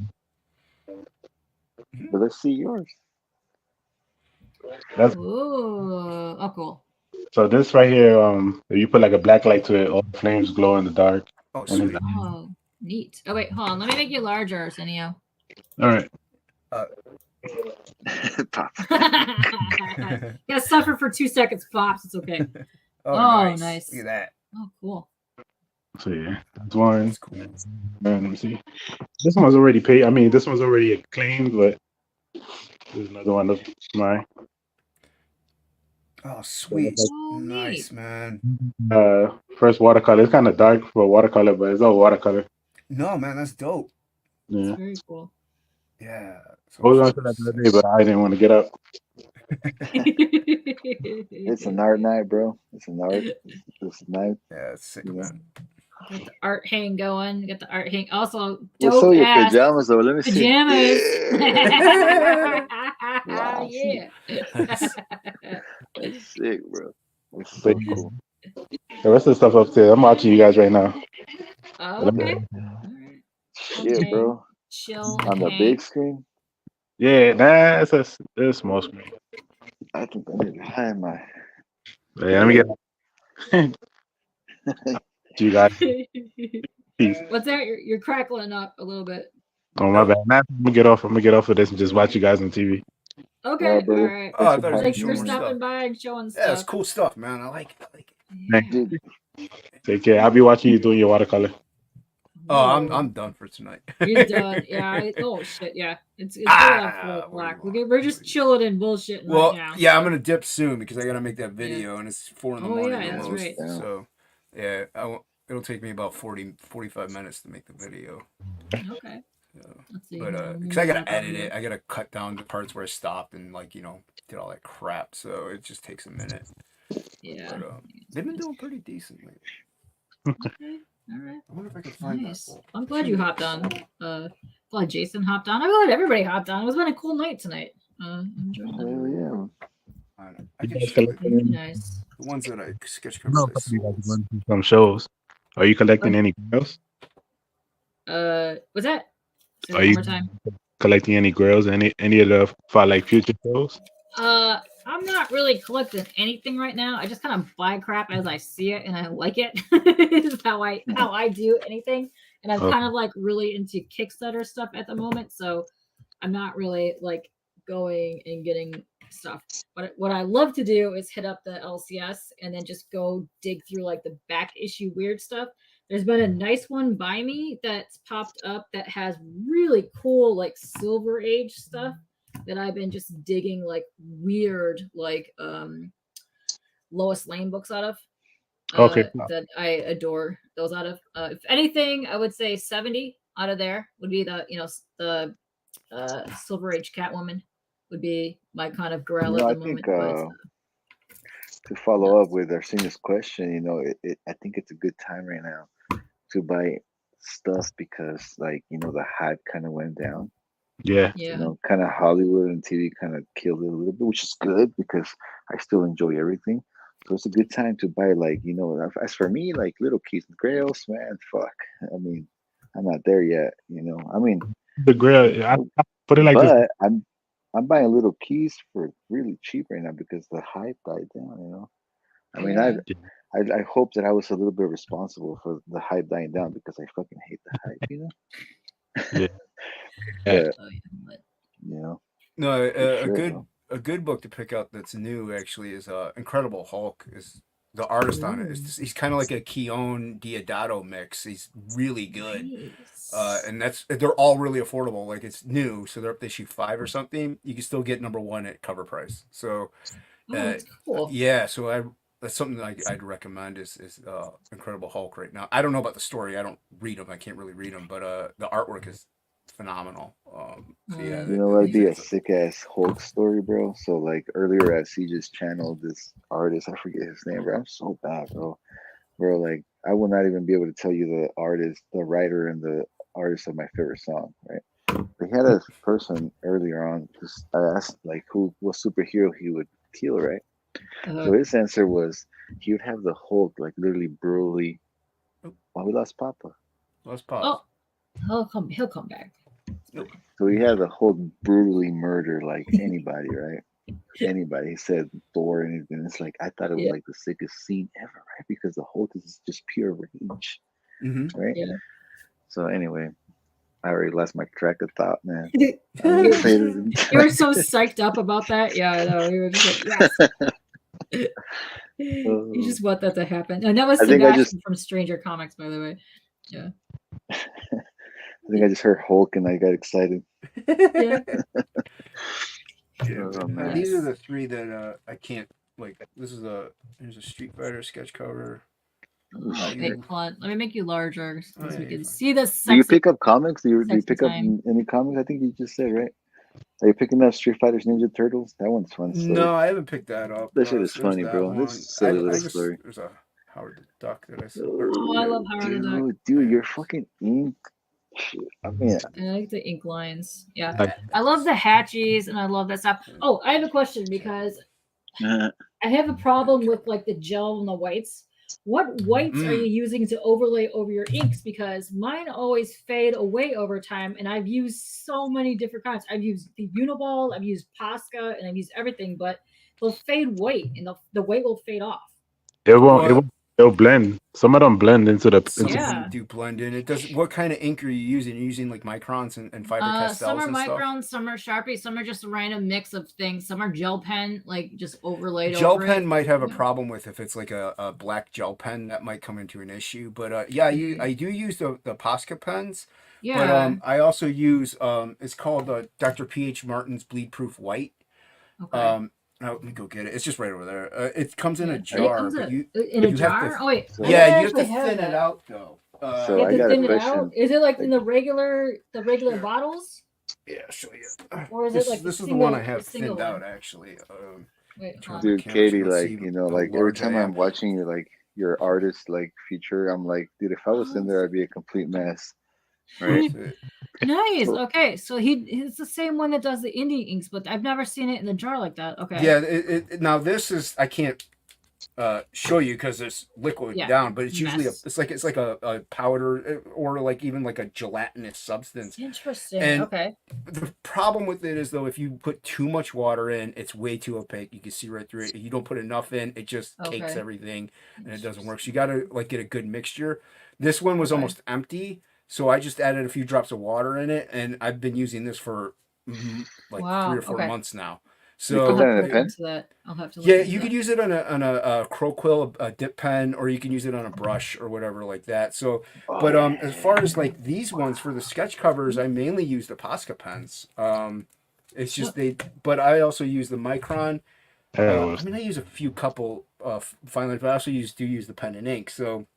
But let's see yours. That's Oh, cool. So this right here, if you put like a black light to it, all the flames glow in the dark. Oh, sweet. Oh, neat. Oh, wait, hold on. Let me make you larger, Arsenio. All right. Pop. Gotta suffer for 2 seconds, Pops. It's okay. Oh, nice. Look at that. Oh, cool. So yeah, that's one. That's cool. Let me see. This one's already paid. I mean, this one's already acclaimed, but there's another one of mine. Oh, sweet. Oh, Nice, neat. man. First watercolor. It's kind of dark for watercolor, but it's all watercolor. No, man, that's dope. That's Yeah. very cool. Yeah. I was on to that the other day, but I didn't want to get up. It's an art night, bro. It's an art. It's night. Yeah, it's sick, man. Get the art hang going. Get the art hang. Also, We'll dope show your ass pajamas though. Let me see. pajamas. Wow. Yeah. That's sick, bro. That's so But cool. the rest of the stuff upstairs, I'm watching you guys right now. Oh, okay. All right. Shit, Okay. bro. Chill On and the hang. big screen, Yeah, nah, it's a small screen. I think I need to hide my. Yeah, let me get. You guys, peace. What's that? You're crackling up a little bit. Oh my bad. Nah, I'm gonna get off. I'm gonna get off of this and just watch you guys on TV. Okay. All All right, brother. right. Oh, I thought it was Thanks show for more stopping stuff. by and showing Yeah, it's stuff. cool stuff, man. I like it. Yeah. Dude, Take care. I'll be watching you doing your watercolor. Oh, I'm done for tonight. He's done. Yeah. Oh shit. Yeah. It's good at 4 o'clock. We're just chilling and bullshitting Well, right now. yeah, I'm gonna dip soon because I gotta make that video, and it's 4 in the Oh, morning yeah, that's almost. right. So, yeah, it'll take me about 45 minutes to make the video. Okay. So, Let's see. but because I gotta edit it, I gotta cut down the parts where I stopped and did all that crap. So it just takes a minute. Yeah. But they've been doing pretty decent lately. Okay. All right. I wonder if I can find Nice. that. I'm glad you hopped on. Glad Jason hopped on. I'm glad everybody hopped on. It's been a cool night tonight. Enjoyed it. hell yeah. I can You show guys you Nice. the ones that I sketch No, covers. I sold. some shows. Are you collecting any grails? What's that? Say Are that you one more time. collecting any grails? Any of the for like future shows? I'm not really collecting anything right now. I just kind of buy crap as I see it and I like it. Is how I do anything. And I'm kind of like really into Kickstarter stuff at the moment. So I'm not really like going and getting stuff. But what I love to do is hit up the LCS and then just go dig through like the back issue weird stuff. There's been a nice one by me that's popped up that has really cool like Silver Age stuff that I've been just digging like weird like Lois Lane books out of. Okay. That I adore those out of. If anything, I would say 70 out of there would be the Silver Age Catwoman would be my kind of grail at the moment. To follow up with Arsenia's question, I think it's a good time right now to buy stuff because the hype kind of went down. Yeah. Kind of Hollywood and TV kind of killed it a little bit, which is good because I still enjoy everything. So it's a good time to buy as for me, like little keys and grails, man, fuck. I mean, I'm not there yet. I mean, The grill. I put it like this. but I'm buying little keys for really cheap right now because the hype died down. I mean, I hope that I was a little bit responsible for the hype dying down because I fucking hate the hype. Yeah. But, No, for sure, a good book to pick up that's new actually is Incredible Hulk. Is the artist on it? He's kind of like a Keown Diodato mix. He's really good, and they're all really affordable. Like it's new, so they're up to issue 5 or something. You can still get number 1 at cover price. So, that's cool. yeah. So that's something that I'd recommend is Incredible Hulk right now. I don't know about the story. I don't read them. I can't really read them, but the artwork is phenomenal. So yeah, that'd be a sick ass Hulk story, bro. So like earlier, as he just channeled this artist, I forget his name, bro. I'm so bad, bro. Like I will not even be able to tell you the artist, the writer, and the artist of my favorite song, right? We had a person earlier on. I asked like what superhero he would kill, right? So his answer was he would have the Hulk like literally brutally. Oh, we lost Papa. Lost Papa. Oh, he'll come back. So he had the Hulk brutally murder like anybody, right? Anybody. He said Thor and anything. It's like I thought it was like the sickest scene ever, right? Because the Hulk is just pure rage, right? Yeah. So anyway, I already lost my track of thought, man. You were so psyched up about that. Yeah, I know. You were just like, yes. You just want that to happen. And that was Sebastian from Stranger Comics, by the way. Yeah. I think I just heard Hulk and I got excited. Yeah. These are the 3 that I can't like. There's a Street Fighter sketch cover. Big font. Let me make you larger so we can see the. Do you pick up comics? Do you pick up any comics? I think you just said, right? Are you picking up Street Fighter's Ninja Turtles? That one's fun. No, I haven't picked that up. That shit is funny, bro. This is silly little story. There's a Howard the Duck that I saw. Oh, I love Howard the Duck. Dude, your fucking ink. Shit. I mean, I like the ink lines. Yeah, I love the hatchies and I love that stuff. Oh, I have a question because I have a problem with like the gel and the whites. What whites are you using to overlay over your inks? Because mine always fade away over time, and I've used so many different kinds. I've used the Uniball, I've used Posca, and I've used everything, but they'll fade white, and the white will fade off. It won't. They'll blend. Some of them blend into the. Some of them do blend in. It does. What kind of ink are you using? You're using like microns and Faber Castells. Some are microns, some are Sharpie, some are just a random mix of things. Some are gel pen, like just overlaid. Gel pen might have a problem with if it's like a black gel pen. That might come into an issue. But I do use the Posca pens. Yeah. But I also use it's called Dr. P.H. Martin's Bleed Proof White. Okay. Let me go get it. It's just right over there. It comes in a jar. In a jar? Oh wait. Yeah, you have to thin it out though. So I got a question. Is it like in the regular bottles? Yeah, I'll show you. Or is it like this is the one I have thinned out actually. Dude, Katie, like every time I'm watching your artist feature, I'm like, dude, if I was in there, I'd be a complete mess. Right. Nice. Okay, so it's the same one that does the indie inks, but I've never seen it in a jar like that. Okay. Yeah. Now this is I can't show you because it's liquid down, but it's usually it's like a powder or like even like a gelatinous substance. Interesting. And okay. The problem with it is though, if you put too much water in, it's way too opaque. You can see right through it. If you don't put enough in, it just cakes everything, and it doesn't work. So you got to like get a good mixture. This one was almost empty. So I just added a few drops of water in it, and I've been using this for 3 or 4 months now. So you put that in a pen? I'll have to you could use it on a crow quill, a dip pen, or you can use it on a brush or whatever like that. So, but as far as like these ones for the sketch covers, I mainly use the Posca pens. It's just but I also use the Micron. I use a few couple fine lines, but I also use the pen and ink. So.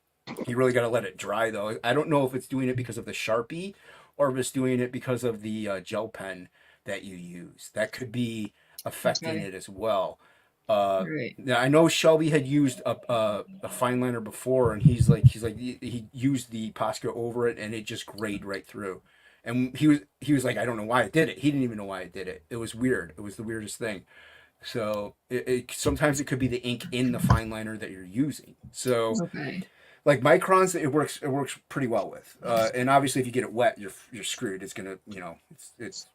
You really got to let it dry, though. I don't know if it's doing it because of the Sharpie or if it's doing it because of the gel pen that you use. That could be affecting it as well. Now, I know Shelby had used a fine liner before, and he's like he used the Posca over it, and it just grayed right through. And he was like, I don't know why I did it. He didn't even know why I did it. It was weird. It was the weirdest thing. So sometimes it could be the ink in the fine liner that you're using. So. like microns, it works pretty well with. And obviously, if you get it wet, you're screwed. It's gonna, it's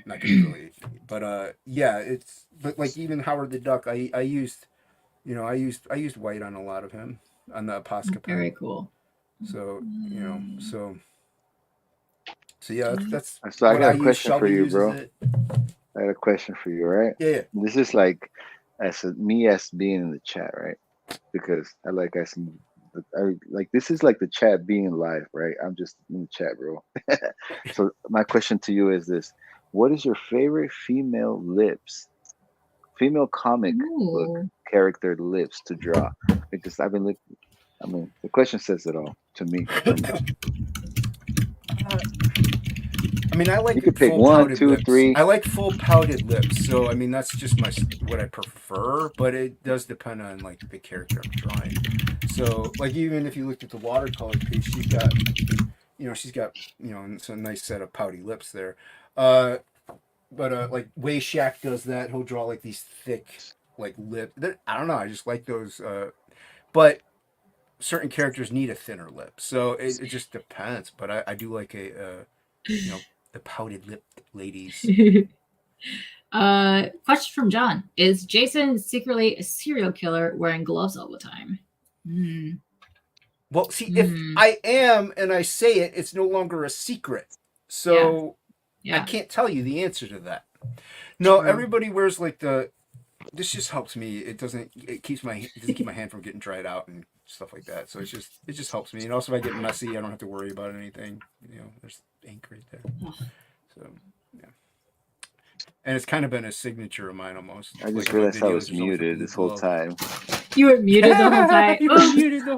not gonna really. But yeah, but like even Howard the Duck, I used, I used white on a lot of him on the Posca pen. Very cool. So so yeah, that's So I what got a use. question for Shelby you, uses bro. it. I got a question for you, right? Yeah. This is like me as being in the chat, right? Because I like this is like the chat being live, right? I'm just in the chat, bro. So my question to you is this: what is your favorite female comic book character lips to draw? Because I've been looking. I mean, the question says it all to me. I mean, I like you could pick full 1, pouted 2, lips. 3. I like full pouted lips. So I mean, that's just what I prefer. But it does depend on like the character I'm drawing. So like even if you looked at the watercolor piece, she's got it's a nice set of pouty lips there. But like Way Shack does that. He'll draw like these thick like lip. I don't know. I just like those. But certain characters need a thinner lip, so it just depends. But I do like the pouted lip ladies. Question from John: is Jason secretly a serial killer wearing gloves all the time? Well, see, if I am and I say it, it's no longer a secret. So I can't tell you the answer to that. No, everybody wears like this just helps me. It doesn't keep my hand from getting dried out and stuff like that. So it just helps me. And also if I get messy, I don't have to worry about anything. There's ink right there. So yeah. And it's kind of been a signature of mine almost. I just realized I was muted this whole time. You were muted the whole time.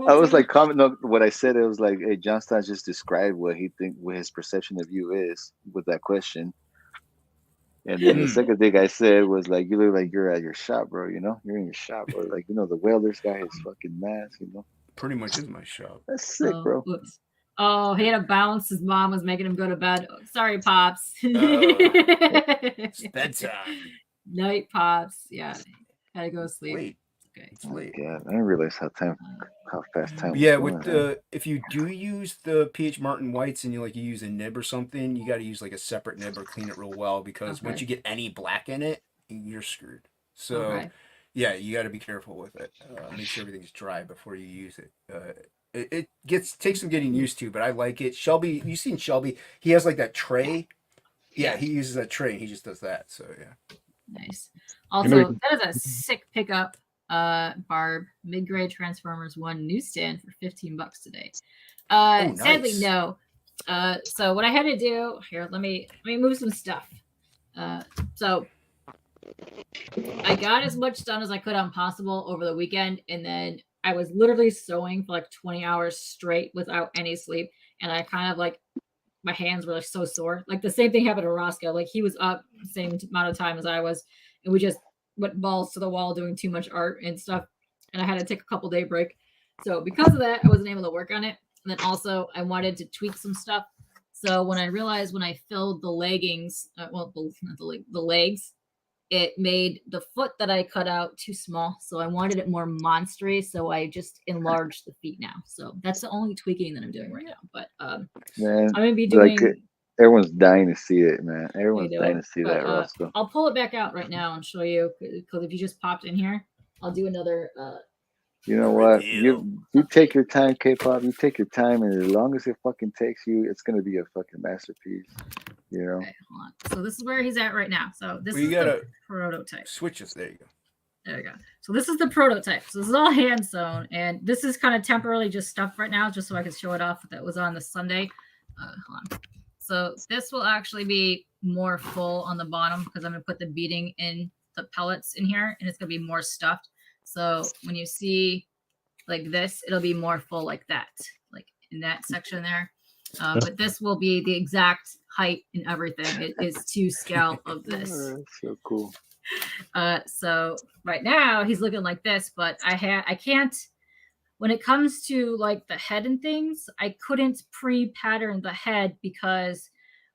I was like commenting what I said. It was like, hey, Johnston just described what his perception of you is with that question. And then the second thing I said was like, you look like you're at your shop, bro. You're in your shop, bro. Like, the welder's guy is fucking mask, Pretty much is my shop. That's sick, bro. Oops. Oh, he had to bounce. His mom was making him go to bed. Oh, sorry, Pops. It's bedtime. Night, Pops. Yeah. Had to go to sleep. Wait. Okay. It's late. Yeah, I didn't realize how fast time. Yeah, if you do use the PH Martin whites and you use a nib or something, you got to use like a separate nib or clean it real well because once you get any black in it, you're screwed. So yeah, you got to be careful with it. Make sure everything's dry before you use it. It takes some getting used to, but I like it. Shelby, you've seen Shelby? He has like that tray. Yeah, he uses that tray and he just does that. So yeah. Nice. Also, that is a sick pickup. Barb, mid-grade Transformers 1 newsstand for $15 today. Nice. Sadly, no. So what I had to do here, let me move some stuff. So I got as much done as I could on Possible over the weekend, and then I was literally sewing for like 20 hours straight without any sleep, and I kind of like my hands were like so sore. Like the same thing happened to Rosko. Like he was up the same amount of time as I was, and we just went balls to the wall doing too much art and stuff, and I had to take a couple day break. So because of that, I wasn't able to work on it. And then also I wanted to tweak some stuff. So when I realized when I filled the leggings, the legs, it made the foot that I cut out too small. So I wanted it more monstery. So I just enlarged the feet now. So that's the only tweaking that I'm doing right now. But man, I'm gonna be doing. Everyone's dying to see it, man. Everyone's dying to see that, Roscoe. I'll pull it back out right now and show you because if you just popped in here, I'll do another. You know what? You take your time, K-pop. You take your time, and as long as it fucking takes you, it's gonna be a fucking masterpiece. Okay, hold on. So this is where he's at right now. So this is the prototype. Switches. There you go. There you go. So this is the prototype. So this is all hand sewn, and this is kind of temporarily just stuff right now, just so I can show it off. That was on the Sunday. Hold on. So this will actually be more full on the bottom because I'm going to put the beading in the pellets in here, and it's going to be more stuffed. So when you see like this, it'll be more full like that, like in that section there. But this will be the exact height and everything. It is to scale of this. That's so cool. So right now he's looking like this, but I can't. When it comes to like the head and things, I couldn't pre-pattern the head because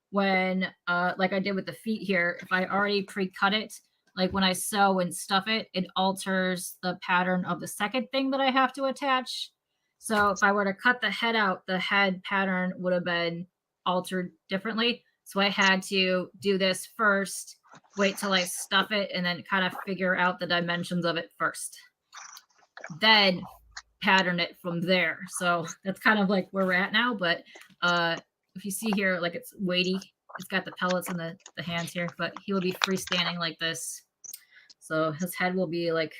when like I did with the feet here, if I already pre-cut it, like when I sew and stuff it, it alters the pattern of the second thing that I have to attach. So if I were to cut the head out, the head pattern would have been altered differently. So I had to do this first, wait till I stuff it, and then kind of figure out the dimensions of it first. Then pattern it from there. So that's kind of like where we're at now. But if you see here, like it's weighty, it's got the pellets in the hands here, but he will be freestanding like this. So his head will be like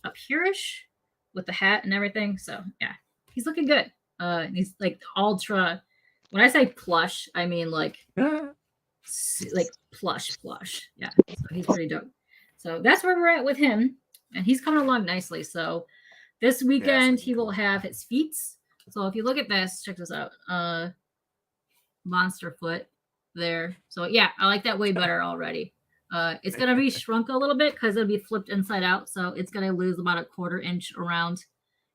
up here-ish with the hat and everything. So yeah, he's looking good. He's like ultra. When I say plush, I mean like plush. Yeah, so he's pretty dope. So that's where we're at with him, and he's coming along nicely. So this weekend he will have his feet. So if you look at this, check this out. Monster foot there. So yeah, I like that way better already. It's gonna be shrunk a little bit because it'll be flipped inside out, so it's gonna lose about a 1/4 inch around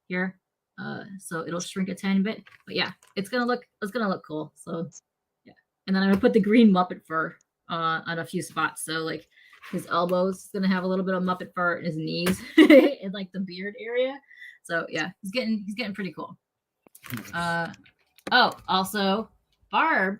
here. So it'll shrink a tiny bit, but yeah, it's gonna look cool. So yeah, and then I'm gonna put the green Muppet fur on a few spots. So like his elbows is gonna have a little bit of Muppet fur, and his knees and like the beard area. So yeah, he's getting pretty cool. Oh, also Barb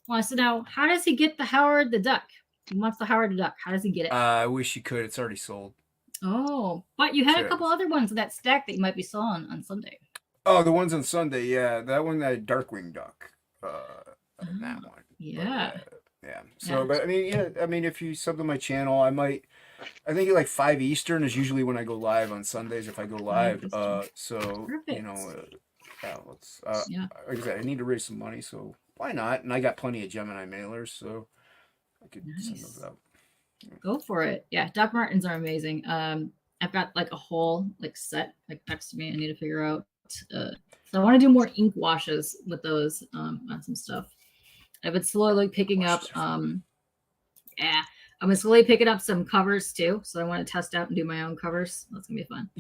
wants to know, how does he get the Howard the Duck? He wants the Howard the Duck. How does he get it? I wish he could. It's already sold. Oh, but you had a couple other ones in that stack that you might be selling on Sunday. Oh, the ones on Sunday, yeah. That one, that Darkwing Duck. That one. Yeah. Yeah. So, but I mean, if you sub to my channel, I think at like 5 Eastern is usually when I go live on Sundays if I go live. So, perfect. You know, let's, like I said, I need to raise some money, so why not? And I got plenty of Gemini mailers, so I could send those out. Go for it. Yeah, Doc Martens are amazing. I've got like a whole like set like next to me. I need to figure out. So I want to do more ink washes with those on some stuff. I've been slowly picking up. I'm slowly picking up some covers too. So I want to test out and do my own covers. That's gonna be fun.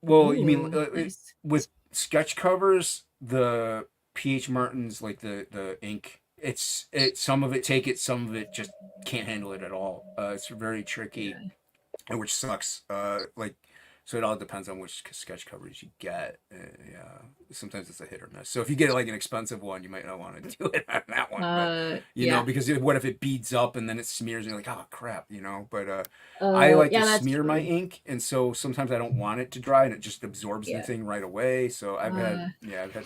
Well, you mean nice. With sketch covers, the PH Martins, like the ink. It's some of it take it, some of it just can't handle it at all. It's very tricky, and which sucks. So it all depends on which sketch covers you get. Sometimes it's a hit or miss. So if you get like an expensive one, you might not want to do it on that one. But, you know, because what if it beads up and then it smears and you're like, oh crap, you know? But I like to smear my ink, and so sometimes I don't want it to dry, and it just absorbs the thing right away. So I've had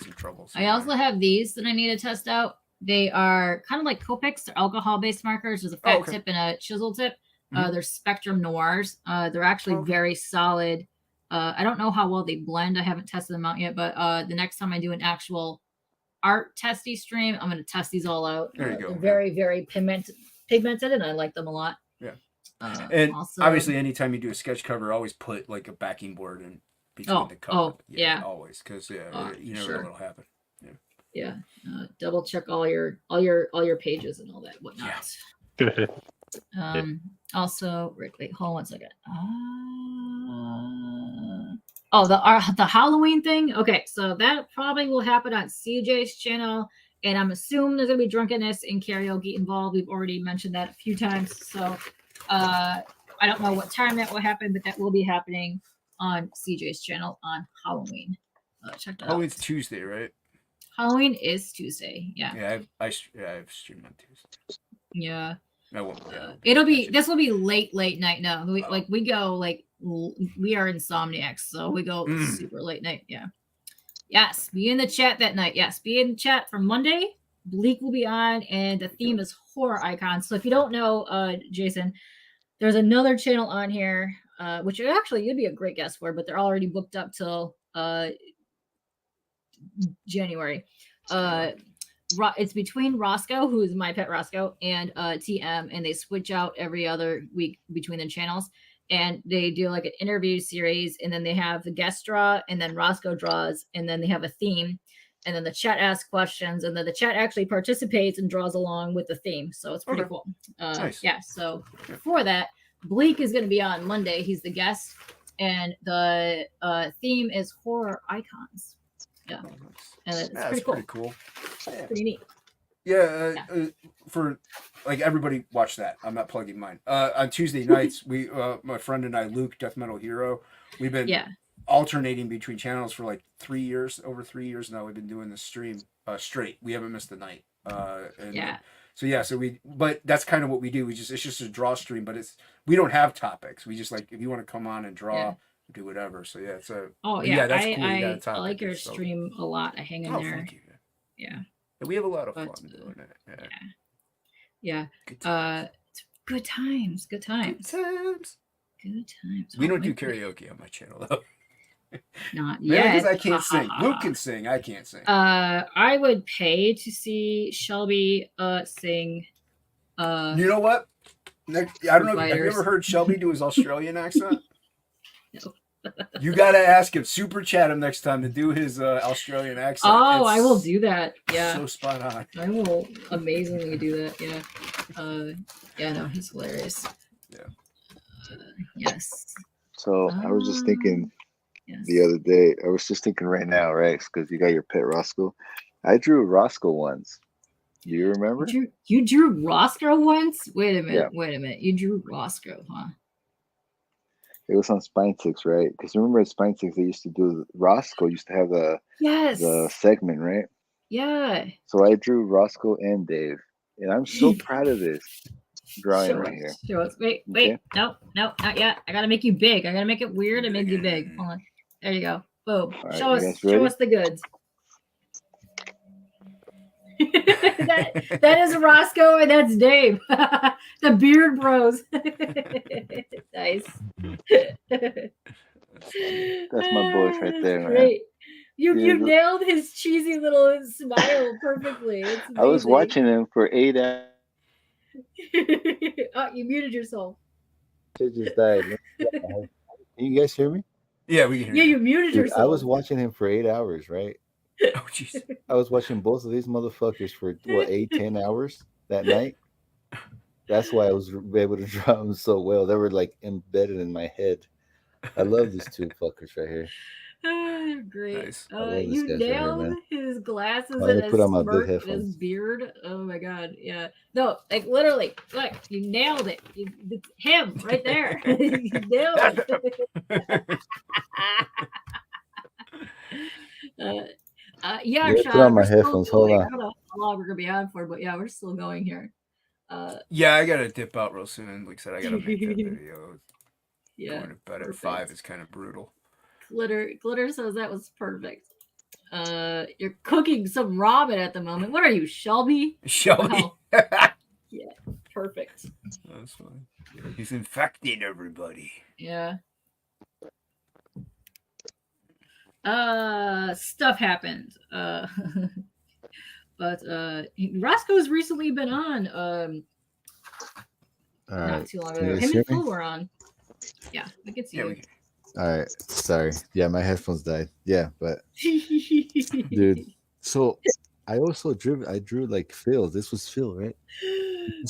some trouble. I also have these that I need to test out. They are kind of like Copics. They're alcohol-based markers. There's a fat tip and a chisel tip. They're Spectrum Noirs. They're actually very solid. I don't know how well they blend. I haven't tested them out yet, but the next time I do an actual art testy stream, I'm going to test these all out. There you go. They're very, very pigmented, and I like them a lot. Yeah. And also, obviously, anytime you do a sketch cover, always put like a backing board in between the cover. Always, because you never know what'll happen. Yeah. Double check all your pages and all that whatnot. Yeah. Also, wait, hold on 1 second. The Halloween thing. Okay, so that probably will happen on CJ's channel, and I'm assuming there's gonna be drunkenness and karaoke involved. We've already mentioned that a few times, so I don't know what time that will happen, but that will be happening on CJ's channel on Halloween. Check that out. Halloween's Tuesday, right? Halloween is Tuesday. Yeah. Yeah, I've streamed on Tuesday. Yeah. It'll be this will be late night now. We go like we are insomniacs, so we go super late night. Yeah. Yes, be in the chat that night. Yes, be in the chat for Monday. Bleak will be on, and the theme is horror icons. So if you don't know, Jason, there's another channel on here, which actually you'd be a great guest for, but they're already booked up till January. It's between Roscoe, who is my Pet Rosko, and TM, and they switch out every other week between the channels, and they do like an interview series, and then they have the guest draw, and then Roscoe draws, and then they have a theme, and then the chat asks questions, and then the chat actually participates and draws along with the theme. So it's pretty cool. Nice. Yeah. So for that, Bleak is going to be on Monday. He's the guest, and the theme is horror icons. Yeah, and it's pretty cool. Yeah. Pretty neat. Yeah, for like everybody watch that. I'm not plugging mine. On Tuesday nights, we my friend and I, Luke, Death Metal Hero, we've been alternating between channels for like 3 years. Over 3 years now, we've been doing this stream straight. We haven't missed a night. Yeah. But that's kind of what we do. It's just a draw stream, but we don't have topics. We just like, if you want to come on and draw, do whatever. So yeah, that's cool. You got a topic. I like your stream a lot. I hang in there. Thank you. Yeah. And we have a lot of fun doing it. Yeah. Good times. Good times. Good times. We don't do karaoke on my channel though. Not yet. Because I can't sing. Luke can sing. I can't sing. I would pay to see Shelby sing. You know what? I don't know. Have you ever heard Shelby do his Australian accent? No. You gotta ask him. Super chat him next time to do his Australian accent. Oh, I will do that. Yeah. So spot on. I will amazingly do that. Yeah. Yeah. No, he's hilarious. Yeah. Yes. So I was just thinking the other day. I was just thinking right now, right? Because you got your Pet Rosko. I drew Roscoe once. Do you remember? You drew Roscoe once? Wait a minute. Yeah. Wait a minute. You drew Roscoe, huh? It was on Spine Six, right? Because remember at Spine Six they used to do Roscoe used to have the segment, right? Yeah. So I drew Roscoe and Dave, and I'm so proud of this drawing right here. Show us. Wait. Okay. No, not yet. I gotta make you big. I gotta make it weird and make you big. Hold on. There you go. Boom. Right, show us the goods. that is Roscoe and that's Dave. The Beard Bros. Nice. That's my boys right there, man. Great. You nailed his cheesy little smile perfectly. I was watching him for 8 hours. Oh, you muted yourself. Shit just died. Can you guys hear me? Yeah, we can hear you. Yeah, you muted yourself. I was watching him for 8 hours, right? Oh, jeez. I was watching both of these motherfuckers for 8-10 hours that night. That's why I was able to draw them so well. They were like embedded in my head. I love these two fuckers right here. Great. Nice. You nailed right his glasses and his smirk and his beard. Oh my god. Yeah. No, like literally, look, you nailed it. It's him right there. You nailed it. Yeah, put on my headphones. Hold on. I don't know how long we're gonna be on for, but yeah, we're still going here. Yeah, I gotta dip out real soon. Like I said, I gotta make that video. Yeah. Going to bed at 5 is kind of brutal. Glitter says that was perfect. You're cooking some ramen at the moment. What are you, Shelby? Shelby. Wow. Yeah, perfect. That's fine. He's infecting everybody. Yeah. Stuff happened. But Roscoe's recently been on. Not too long ago. Him and Phil were on. Yeah, we can see you. All right, sorry. Yeah, my headphones died. Yeah, but dude. So I also drew like Phil. This was Phil, right?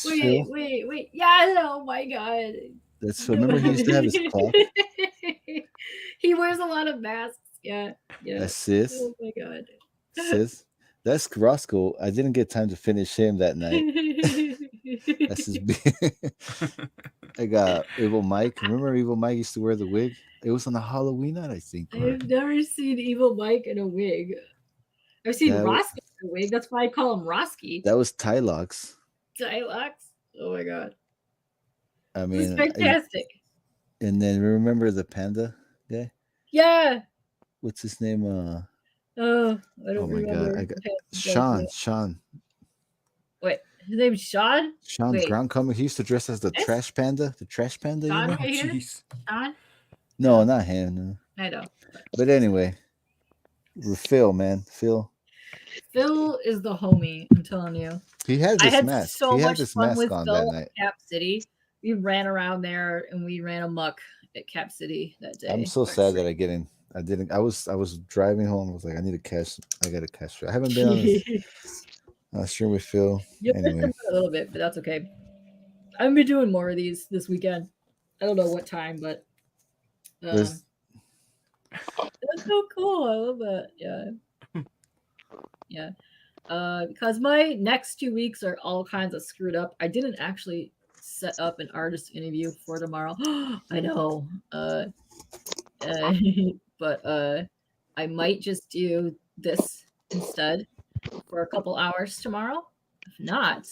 Wait. Yeah, oh my god. That's remember he used to have his cloth. He wears a lot of masks. Yeah. That's Sis. Oh my god. Sis. That's Roscoe. I didn't get time to finish him that night. That's his I got Evil Mike. Remember Evil Mike used to wear the wig? It was on a Halloween night, I think. I've never seen Evil Mike in a wig. I've seen Rosky in a wig. That's why I call him Rosky. That was Tylox. Tylox? Oh my god. I mean, it's fantastic. And then remember the panda guy? Yeah. What's his name? I don't remember. God. Sean. Wait, his name's Sean? Sean Ground Comic. He used to dress as the trash panda. The trash panda. Sean, you know? right here? Sean? No, not him. No. I know. But anyway, Phil, man. Phil is the homie, I'm telling you. He had this mask. So he much had this fun mask with on Phil that night. Cap City. We ran around there and we ran amok at Cap City that day. I'm so sad that I didn't. I was driving home. I was like, I got to cash. I haven't been on stream with Phil. Yeah, anyway. A little bit, but that's okay. I'm gonna be doing more of these this weekend. I don't know what time, but that's so cool. I love that. Yeah. Because my next 2 weeks are all kinds of screwed up. I didn't actually set up an artist interview for tomorrow. I know. but I might just do this instead for a couple hours tomorrow. If not,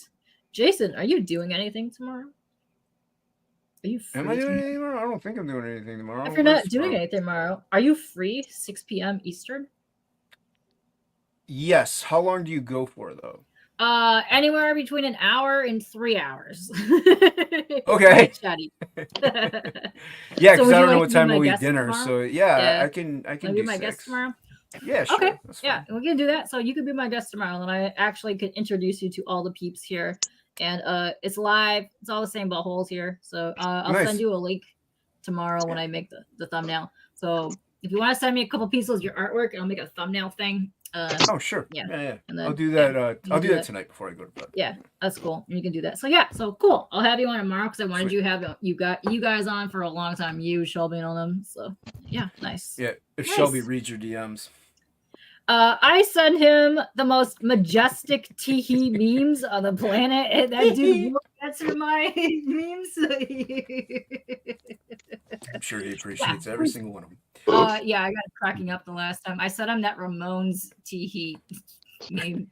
Jason, are you doing anything tomorrow? Are you free? Am I doing anything tomorrow? I don't think I'm doing anything tomorrow. If you're not doing anything tomorrow, are you free 6 p.m. Eastern? Yes. How long do you go for though? Anywhere between an hour and 3 hours. Okay. Chatty. Yeah, because So I don't would you know like what to be time my we'll eat guest dinner. tomorrow? So yeah, Yeah. I can Wanna do be my 6. guest tomorrow? Yeah, sure. Okay. That's Yeah, fine. we can do that. So you could be my guest tomorrow, and I actually could introduce you to all the peeps here. And it's live. It's all the same buttholes here. So I'll Nice. send you a link tomorrow when I make the thumbnail. So if you want to send me a couple pieces of your artwork, I'll make a thumbnail thing. Oh sure. Yeah. And then, And I'll then, do that. yeah, I'll do do that that. tonight before I go to bed. Yeah, that's cool. You can do that. So yeah, so cool. I'll have you on tomorrow because I wanted Sweet. you to have you guys on for a long time. You, Shelby, and all them. So yeah, nice. Yeah. If Nice. Shelby reads your DMs. I send him the most majestic teehee memes on the planet, and that dude will answer my memes. I'm sure he appreciates every single one of them. Yeah, I got cracking up the last time. I sent him that Ramones teehee meme.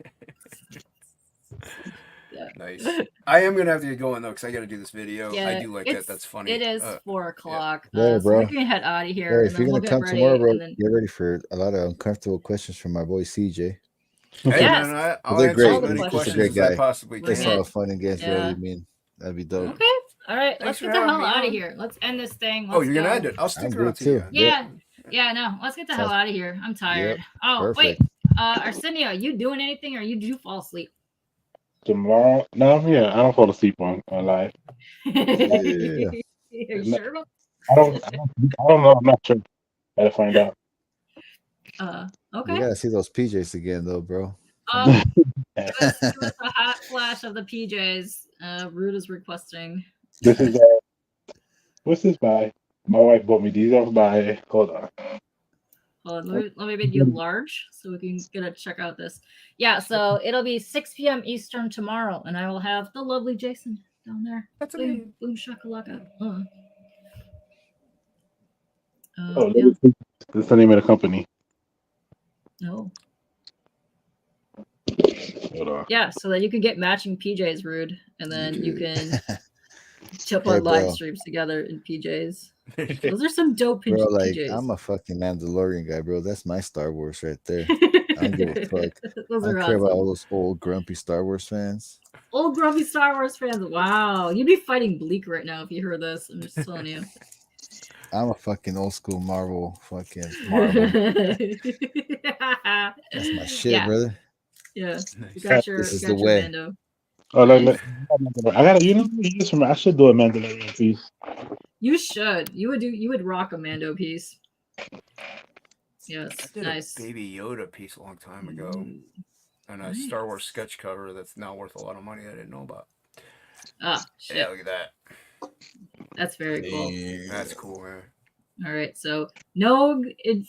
Yeah. Nice. I am gonna have to get going though because I got to do this video. Yeah, I do like that. That's funny. It is 4 o'clock. Yeah, So bro. we can head out of here. Bro, and if then you're we'll gonna get come ready, tomorrow, bro, and then get ready for a lot of uncomfortable questions from my boy CJ. Hey Yes. man, I'll They're answer great. as many He's a questions great as I guy. possibly We're That's can. all fun and games, bro. Yeah. You mean that'd be dope. okay. All right, Thanks let's for get the having hell me out on. of here. Let's end this thing. Oh, Let's you're gonna go. end it. I'll stick I'm around good to you. too. Yeah, no. Let's get the hell out of here. I'm tired. Yep. Oh, Perfect. wait. Arsenio, you doing anything or you do fall asleep? Tomorrow? No, yeah, I don't fall asleep on live. Yeah. Are you sure about I don't know. I'm not sure. Gotta find out. You okay. gotta see those PJs again, though, bro. Give us a hot flash of the PJs. Rude is requesting. This is what's this by? My wife bought me these off by. Hold on. Hold on, let me make you large so we can get a check out this. Yeah, so it'll be 6 p.m. Eastern tomorrow, and I will have the lovely Jason down there. That's boom, boom shakalaka. Oh, Yeah. this is the name of the company. Oh. Hold on. Yeah, so that you can get matching PJs, Rude, and then you can jump Hey, on live bro. streams together in PJs. Those are some dope Bro, like PJs. I'm a fucking Mandalorian guy, bro. That's my Star Wars right there. I don't give a fuck. Those I are don't care about awesome. all those old grumpy Star Wars fans. Old grumpy Star Wars fans. Wow, you'd be fighting Bleak right now if you heard this. I'm just telling you. I'm a fucking old school Marvel. Fucking Marvel. That's my shit, Yeah. brother. Yeah, you got your, This is got the your way. Mando. Oh, Nice. I gotta. You know, I should do a Mandalorian piece. You should. You would rock a Mando piece. Yes, I did nice. a Baby Yoda piece a long time ago, and a Nice. Star Wars sketch cover that's now worth a lot of money I didn't know about. Ah, shit. Yeah, look at that. That's very cool. That's cool, man. All right, so no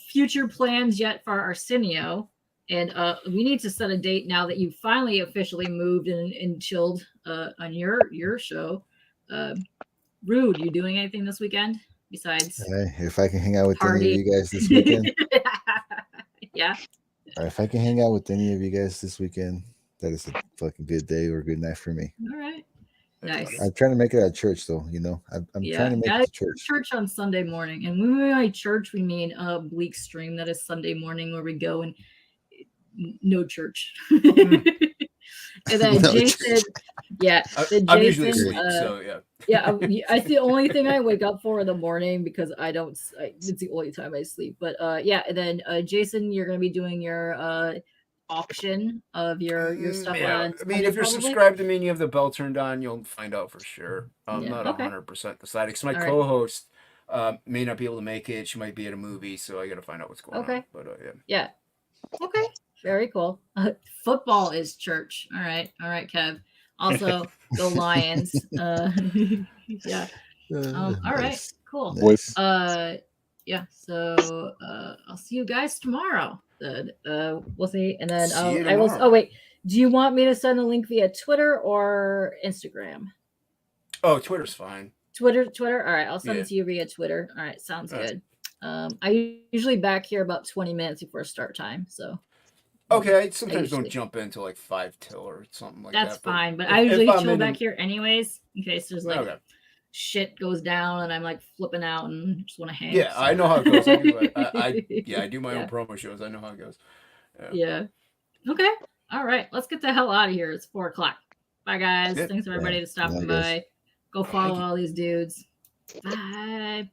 future plans yet for Arsenio, and we need to set a date now that you finally officially moved and chilled on your show. Rude, you doing anything this weekend besides Hey, if I can hang out with any party? of you guys this weekend, Yeah. or if I can hang out with any of you guys this weekend, that is a fucking good day or a good night for me. All right. Nice. I'm trying to make it at church, though. You know, I'm trying to make it to church. Church on Sunday morning, and when we mean church, we mean Bleak stream. That is Sunday morning where we go and no church. And then No Jason, church. yeah, I'm usually asleep, so yeah. Yeah, I the only thing I wake up for in the morning because it's the only time I sleep. But yeah, and then Jason, you're gonna be doing your auction of your stuff. Yeah. On I mean, if you're probably? subscribed to me and you have the bell turned on, you'll find out for sure. I'm Yeah, not okay. 100% decided because my All right. co-host may not be able to make it. She might be at a movie, so I got to find out what's going Okay. on. But yeah. Yeah. Okay. Very cool. Football is church. All right, Kev. Also, go Lions. Yeah. All right. Nice. Cool. Nice. Yeah. So I'll see you guys tomorrow. We'll see. And then See you I will. tomorrow. Oh wait. Do you want me to send the link via Twitter or Instagram? Oh, Twitter's fine. Twitter. All right. I'll send Yeah. it to you via Twitter. All right. Sounds All right. good. I usually back here about 20 minutes before start time. So okay, I sometimes don't jump into like 5 till or something like that. That's fine, but I usually chill back here anyways in case there's like shit goes down and I'm like flipping out and just want to hang. Yeah, so. I know how it goes. I do my own promo shows. I know how it goes. Yeah. Okay. All right. Let's get the hell out of here. It's 4 o'clock. Bye, guys. Yep. Thanks everybody to stopping by. Go follow all these dudes. Bye.